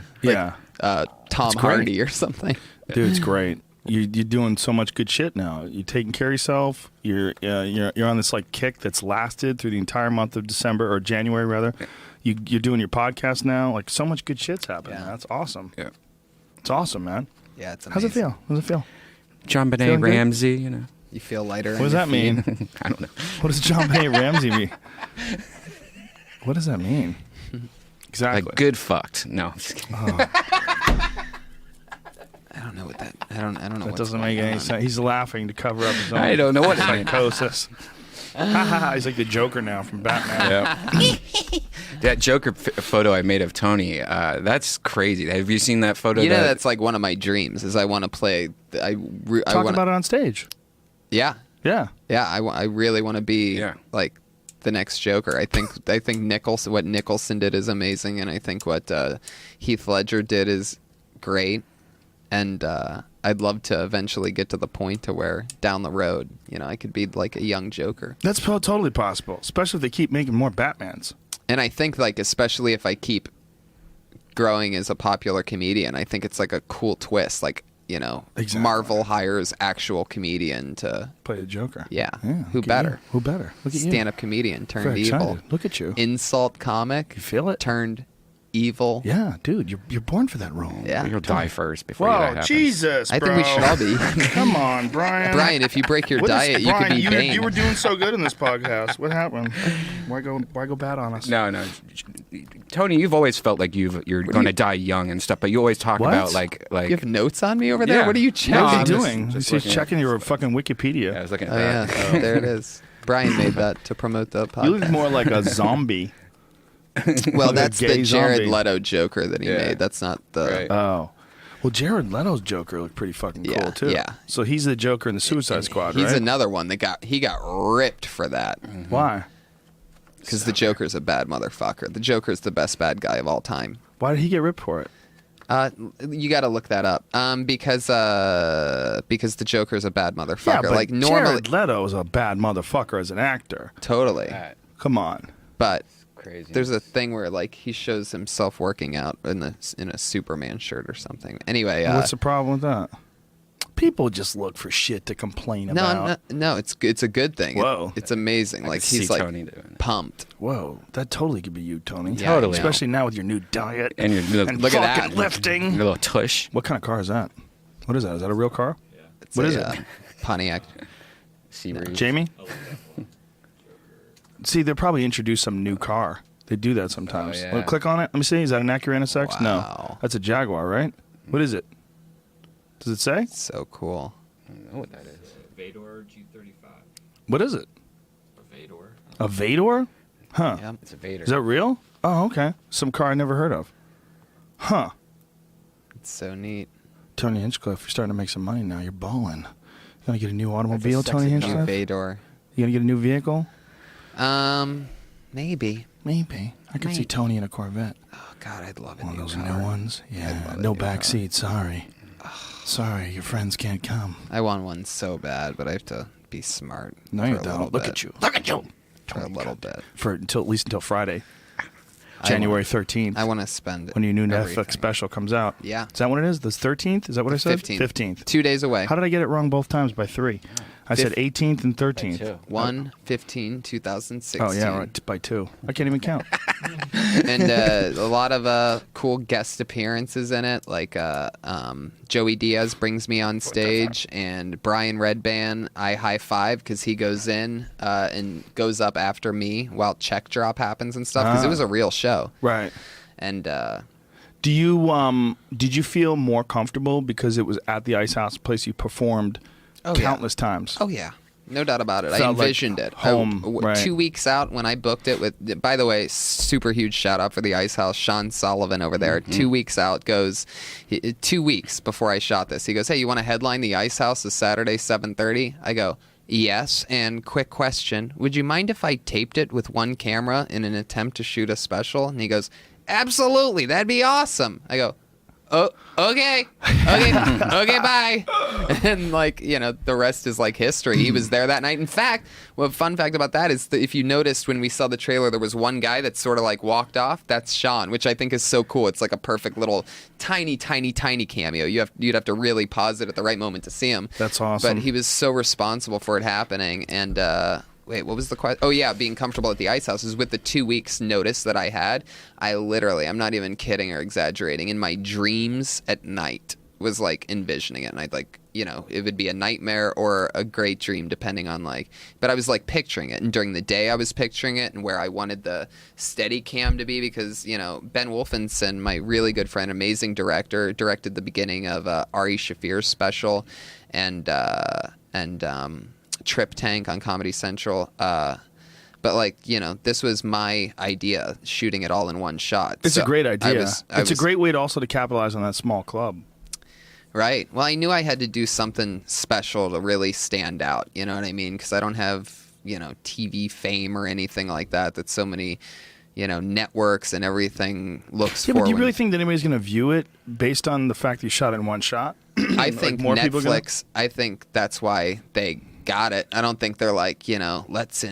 Tom Hardy or something. Dude, it's great. You're doing so much good shit now. You're taking care of yourself. You're on this like kick that's lasted through the entire month of December or January rather. You're doing your podcast now. Like so much good shit's happening. Yeah. That's awesome. Yeah. It's awesome, man. Yeah, it's amazing. How's it feel? How does it feel? John Benet Feeling good? Ramsey, you know. You feel lighter. What does that mean? I don't know. What does John Benet Ramsey mean? What does that mean? Exactly. Like good fucked. No, I'm just kidding. I don't know what that. I don't know. That what's doesn't going make any on. sense. He's laughing to cover up his own I don't know what it means. psychosis. He's like the Joker now from Batman. Yeah. That Joker photo I made of Tony, that's crazy. Have you seen that photo? You know, that's like one of my dreams. Is I want to play. I Talk want about it on stage. Yeah, Yeah. yeah. I really want to be like the next Joker. I think Nicholson. What Nicholson did is amazing, and I think what Heath Ledger did is great. And I'd love to eventually get to the point to where down the road, I could be like a young Joker. That's totally possible, especially if they keep making more Batmans. And I think like especially if I keep growing as a popular comedian, I think it's like a cool twist. Like, Exactly. Marvel hires actual comedian to Play the Joker. Yeah. look Who at better? you. Who better? Look at you. Stand-up comedian turned Very evil. excited. Look at you. Insult comic. You feel it? Turned evil. Yeah, dude, you're born for that role. Yeah. You'll die first before that Whoa, happens. Jesus, I bro. think we should all be. Come on, Brian. Brian, if you break your What is- diet, you Brian, could be Bane. you were doing so good in this podcast. What happened? Why go bad on us? No. Tony, you've always felt like you're going to die young and stuff, but you always talk What? about like You have notes on me over there? Yeah. What are you What checking? are I'm you just- doing? just He's looking at- checking your fucking Wikipedia. I was looking at Oh, yeah. that. There it is. Brian made that to promote the podcast. You look more like a zombie. Well, like a that's gay the Jared zombie. Leto Joker that he Yeah. made. That's not the... Right. Oh. Well, Jared Leto's Joker looked pretty fucking cool, Yeah, too. yeah. So he's the Joker in the Suicide Squad, He's right? another one that got ripped for that. Why? Because the Joker's a bad motherfucker. The Joker's the best bad guy of all time. Why did he get ripped for it? You got to look that up. Because the Joker's a bad motherfucker. Yeah, but like normally, Jared Leto is a bad motherfucker as an actor. totally. Come on. But Crazy. there's a thing where like he shows himself working out in a Superman shirt or something. Anyway, What's the problem with that? People just look for shit to complain No, about. no, it's a good thing. Whoa. It's amazing. I Like could see he's like Tony doing it. pumped. Whoa, that totally could be you, Tony. Yeah, Totally. Especially now with your new diet And your little, and Look at fucking that. lifting. your little tush. What kind of car is that? What is that? Is that a real car? It's What is a, it? Pontiac. Sea breeze. Jamie? See, they'll probably introduce some new car. They do that sometimes. Oh, yeah. Well, click on it. Let me see. Is that an Acura NSX? Wow. No. That's a Jaguar, right? What is it? Does it say? So cool. I don't know what that is. Vador G35. What is it? A Vador. A Vador? Huh. Yep. It's a Vader. Is that real? Oh, okay. Some car I never heard of. Huh. It's so neat. Tony Hinchcliffe, you're starting to make some money now. You're balling. You gonna get a new automobile, sexy Tony car. New Hinchcliffe? Vador. You gonna get a new vehicle? Maybe. Maybe. I could see Maybe. Tony in a Corvette. Oh God, I'd love a One of new those car. new ones. I'd Yeah. love a No new back car. seat. Sorry. Sorry, your friends can't come. I want one so bad, but I have to be smart. No, for you a little don't. Look bit. at you. Look at you. For a little bit. For at least until Friday, January 13th. I want to spend when your new everything. Netflix special comes out. Yeah. Is that what it is? The 13th? Is that what I said? 15th. 15th. 2 days away. How did I get it wrong both times by 3? I said 18th and 13th. 1/15/2016. Oh, yeah, right. By 2. I can't even count. And a lot of cool guest appearances in it. Like Joey Diaz brings me on stage, and Brian Redban, I high five because he goes in and goes up after me while check drop happens and stuff. Because it was a real show. Right. And Do you did you feel more comfortable because it was at the Ice House, place you performed countless times? oh yeah, no doubt about it. I Felt like envisioned it. home, right. 2 weeks out when I booked it with. By the way, super huge shout out for the Ice House, Sean Sullivan over there. 2 weeks out goes. 2 weeks before I shot this, he goes, "Hey, you want to headline the Ice House this Saturday 7:30?" I go, "Yes." And quick question: would you mind if I taped it with one camera in an attempt to shoot a special? And he goes, "Absolutely, that'd be awesome." I go, "Oh, okay, bye." And like, you know, the rest is like history. He was there that night. In fact, well, fun fact about that is that if you noticed when we saw the trailer, there was one guy that sort of like walked off. That's Sean, which I think is so cool. It's like a perfect little tiny cameo. You'd have to really pause it at the right moment to see him. That's awesome. But he was so responsible for it happening. And wait, what was the question? Oh, yeah, being comfortable at the Ice House is with the 2 weeks notice that I had. I literally, I'm not even kidding or exaggerating, in my dreams at night was like envisioning it. And I'd like, you know, it would be a nightmare or a great dream depending on like, but I was like picturing it. And during the day I was picturing it and where I wanted the steady cam to be because, you know, Ben Wolfenson, my really good friend, amazing director, directed the beginning of Ari Shafir's special and Trip Tank on Comedy Central. But like, you know, this was my idea, shooting it all in one shot. It's So a great idea. I It's a great way to also to capitalize on that small club. Right. Well, I knew I had to do something special to really stand out. You know what I mean? Because I don't have, you know, TV fame or anything like that. That so many, you know, networks and everything looks Yeah, for. but do you when- really think that anybody's going to view it based on the fact that you shot it in one shot? I think more people gonna- Netflix. I think that's why they got it. I don't think they're like, you know, let's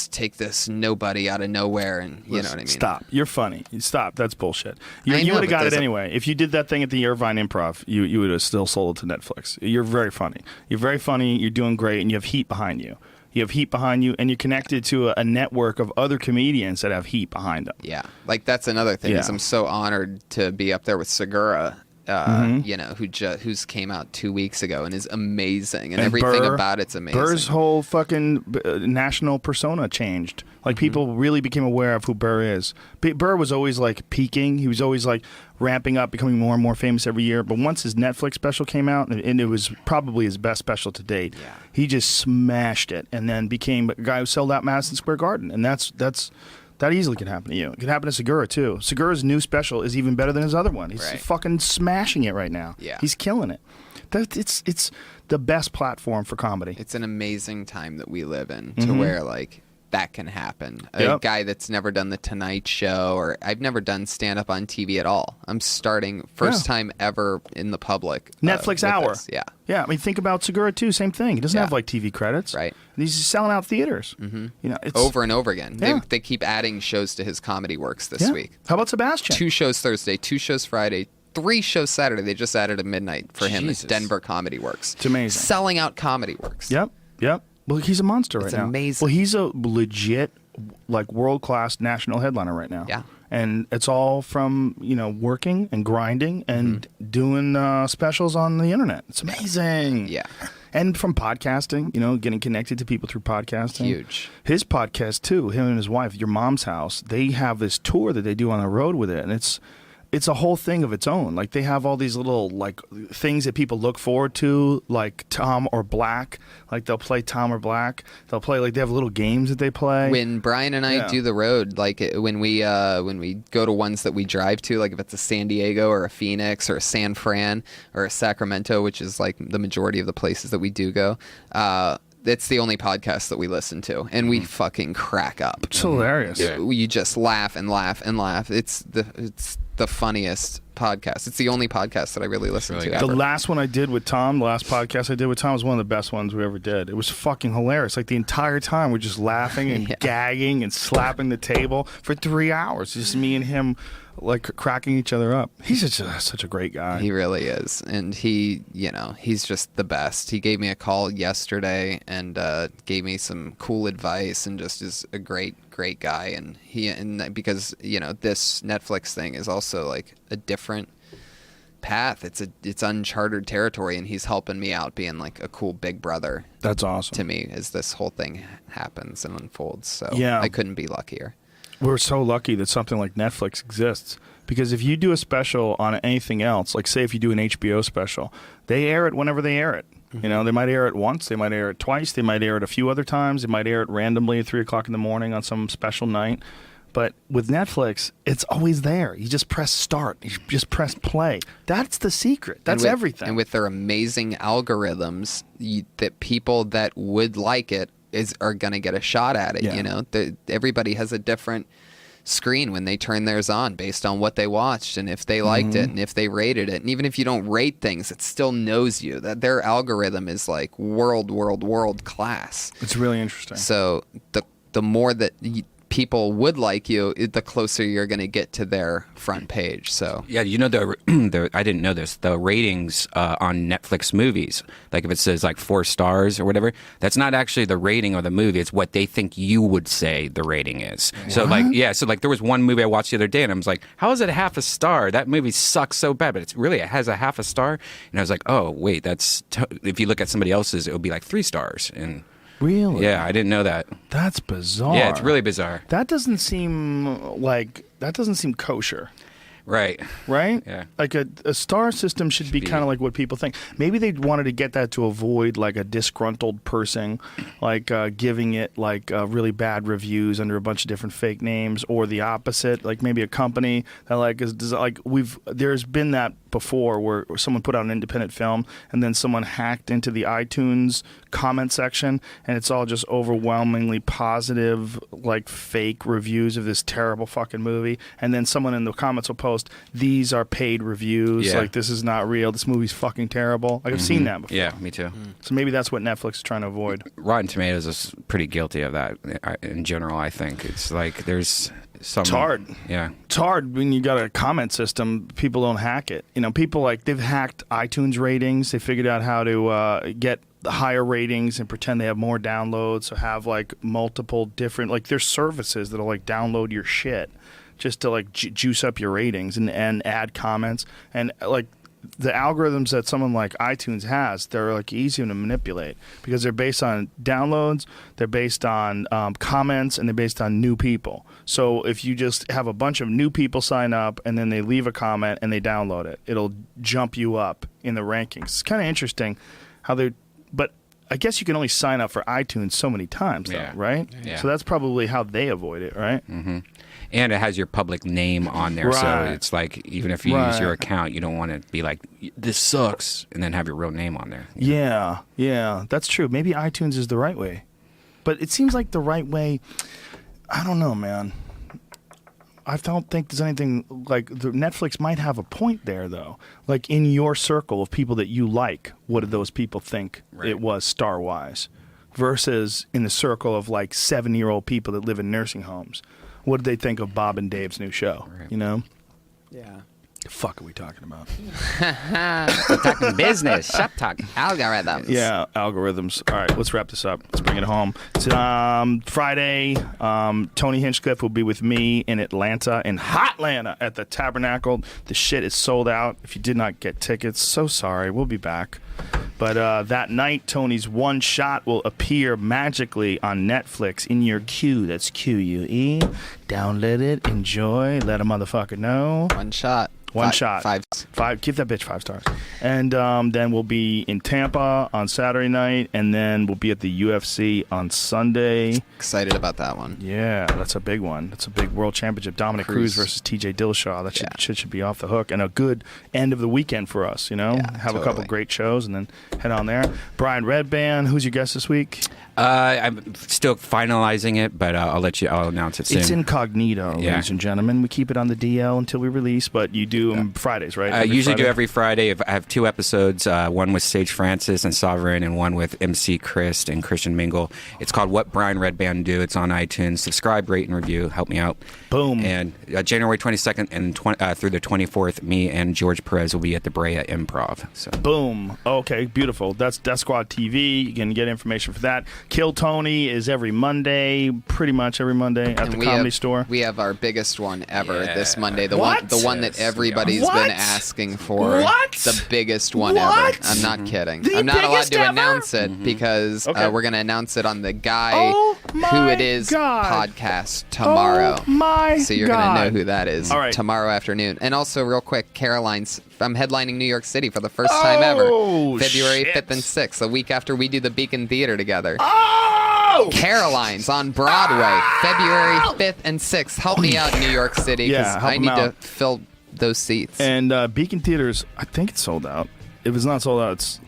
take this nobody out of nowhere and you know what I mean. Stop. You're funny. Stop. That's bullshit. I You know, would have but got it there's a- anyway. If you did that thing at the Irvine Improv, you would have still sold it to Netflix. You're very funny. You're very funny. You're doing great, and you have heat behind you. You have heat behind you, and you're connected to a network of other comedians that have heat behind them. Yeah, like that's another thing. Is Yeah. I'm so honored to be up there with Segura. You know, who's came out 2 weeks ago and is amazing, and everything Burr- about it's amazing. Burr's whole fucking national persona changed. Like people really became aware of who Burr is. Burr was always like peaking. He was always like ramping up, becoming more and more famous every year. But once his Netflix special came out, and it was probably his best special to date, he just smashed it, and then became a guy who sold out Madison Square Garden. And that easily could happen to you. It could happen to Segura, too. Segura's new special is even better than his other one. He's Right. fucking smashing it right now. Yeah. He's killing it. It's the best platform for comedy. It's an amazing time that we live in to where like that can happen. A guy that's never done the Tonight Show, or I've never done stand up on TV at all. I'm starting first time ever in the public. Netflix with Hour. this. Yeah. Yeah, I mean, think about Segura, too. Same thing. He doesn't Yeah. have, like, TV credits. Right. And he's just selling out theaters. Mm-hmm. You know, it's Over and over again. Yeah. They keep adding shows to his comedy works this yeah. week. How about Sebastian? 2 shows Thursday, 2 shows Friday, 3 shows Saturday. They just added a midnight for him. It's Jesus. Denver Comedy Works. It's amazing. Selling out Comedy Works. Yep. Well, he's a monster right It's now. amazing. Well, he's a legit, like, world-class national headliner right now. Yeah. And it's all from, working and grinding and doing specials on the internet. It's amazing. Yeah. And from podcasting, getting connected to people through podcasting. Huge. His podcast, too, him and his wife, Your Mom's House, they have this tour that they do on the road with it. And it's a whole thing of its own. Like, they have all these little, like, things that people look forward to, like Tom or Black. Like, they'll play Tom or Black. They'll play, like, they have little games that they play. When Brian and I do the road, like when we go to ones that we drive to, like if it's a San Diego or a Phoenix or a San Fran or a Sacramento, which is like the majority of the places that we do go, it's the only podcast that we listen to, and we fucking crack up. It's hilarious. You just laugh and laugh and laugh. It's the funniest podcast. It's the only podcast that I really listen to The ever. last one I did with Tom, the last podcast I did with Tom was one of the best ones we ever did. It was fucking hilarious. Like, the entire time we're just laughing and gagging and slapping the table for 3 hours. Just me and him, like, cracking each other up. He's such a great guy. He really is. And he's just the best. He gave me a call yesterday and gave me some cool advice and just is a great guy. And because, this Netflix thing is also like a different path. It's uncharted territory, and he's helping me out being like a cool big brother. That's awesome. To me, as this whole thing happens and unfolds. So Yeah. I couldn't be luckier. We're so lucky that something like Netflix exists, because if you do a special on anything else, like say if you do an HBO special, they air it whenever they air it. They might air it once, they might air it twice, they might air it a few other times, they might air it randomly at 3 o'clock in the morning on some special night. But with Netflix, it's always there. You just press start. You just press play. That's the secret. That's everything. And with their amazing algorithms, that people that would like it are going to get a shot at it. Everybody has a different screen when they turn theirs on based on what they watched and if they liked it and if they rated it. And even if you don't rate things, it still knows you. That their algorithm is like world class. It's really interesting. So the more that people would like you, the closer you're going to get to their front page. So yeah, I didn't know this. The ratings on Netflix movies, like if it says like 4 stars or whatever, that's not actually the rating of the movie. It's what they think you would say the rating is. What? So like there was one movie I watched the other day, and I was like, how is it half a star? That movie sucks so bad, but it has a half a star. And I was like, oh wait, if you look at somebody else's, it would be like 3 stars. And really? Yeah, I didn't know that. That's bizarre. Yeah, it's really bizarre. That doesn't seem kosher. Right. Yeah. Like a star system should be kind of like what people think. Maybe they wanted to get that to avoid like a disgruntled person, like giving it like really bad reviews under a bunch of different fake names, or the opposite, like maybe a company that like is like there's been that before where someone put out an independent film and then someone hacked into the iTunes comment section and it's all just overwhelmingly positive, like fake reviews of this terrible fucking movie, and then someone in the comments will post, these are paid reviews, like this is not real, this movie's fucking terrible. Like I've seen that before. Yeah, me too. So maybe that's what Netflix is trying to avoid. Rotten Tomatoes is pretty guilty of that in general. I think it's like there's some. It's hard. Yeah, it's hard when you got a comment system. People don't hack it. People like they've hacked iTunes ratings. They figured out how to get the higher ratings and pretend they have more downloads. So have like multiple different, like there's services that'll like download your shit just to like juice up your ratings and add comments. And like the algorithms that someone like iTunes has, they're like easy to manipulate because they're based on downloads, they're based on comments, and they're based on new people. So if you just have a bunch of new people sign up and then they leave a comment and they download it, it'll jump you up in the rankings. It's kind of interesting how but I guess you can only sign up for iTunes so many times, though, right? Yeah. So that's probably how they avoid it, right? Mm-hmm. And it has your public name on there, so it's like even if you use your account, you don't want to be like, this sucks, and then have your real name on there. Yeah, that's true. Maybe iTunes is the right way. But it seems like the right way, I don't know, man. I don't think there's anything like Netflix might have a point there, though. Like in your circle of people that you like, what do those people think it was star-wise? Versus in the circle of like 70-year-old people that live in nursing homes. What did they think of Bob and Dave's new show? Right. Yeah. The fuck are we talking about? We're talking business. Shop talk. Algorithms. Yeah, algorithms. All right, let's wrap this up. Let's bring it home. It's, Friday, Tony Hinchcliffe will be with me in Atlanta, in Hotlanta, at the Tabernacle. The shit is sold out. If you did not get tickets, so sorry. We'll be back. But that night, Tony's One Shot will appear magically on Netflix in your queue. That's QUE. Download it, enjoy, let a motherfucker know. One shot. One shot. Five. Give that bitch 5 stars. And then we'll be in Tampa on Saturday night, and then we'll be at the UFC on Sunday. Excited about that one. Yeah, that's a big one. That's a big world championship. Dominic Cruz versus TJ Dillashaw. That should be off the hook, and a good end of the weekend for us. You know, have a couple great shows, and then head on there. Brian Redband, who's your guest this week? I'm still finalizing it, but I'll announce it soon. It's incognito, ladies and gentlemen. We keep it on the DL until we release, but you do them Fridays, right? I usually do every Friday. I have 2 episodes, one with Sage Francis and Sovereign, and one with MC Chris and Christian Mingle. It's called What Brian Redband Do. It's on iTunes. Subscribe, rate, and review. Help me out. Boom. And January 22nd and through the 24th, me and George Perez will be at the Brea Improv. So. Boom. Okay, beautiful. That's Death Squad TV. You can get information for that. Kill Tony is every Monday, pretty much every Monday at the Comedy Store. We have our biggest one ever this Monday. The one that everybody's been asking for. The biggest one ever. I'm not kidding. I'm not allowed to announce it because we're going to announce it on the Guy Who It Is podcast tomorrow. So you're going to know who that is tomorrow afternoon. And also, real quick, Caroline's. I'm headlining New York City for the first time ever. February 5th and 6th, a week after we do the Beacon Theater together. Caroline's on Broadway, February 5th and 6th. Help me out, New York City, because I need to fill those seats. And Beacon Theaters, I think it's sold out. If it's not sold out, it's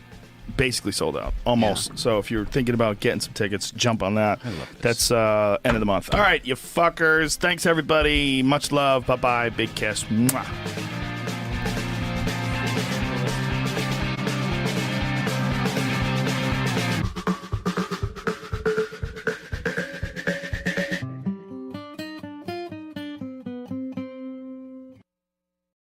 basically sold out. Almost. So if you're thinking about getting some tickets, jump on that. That's end of the month. All right, you fuckers. Thanks, everybody. Much love. Bye-bye. Big kiss. Mwah.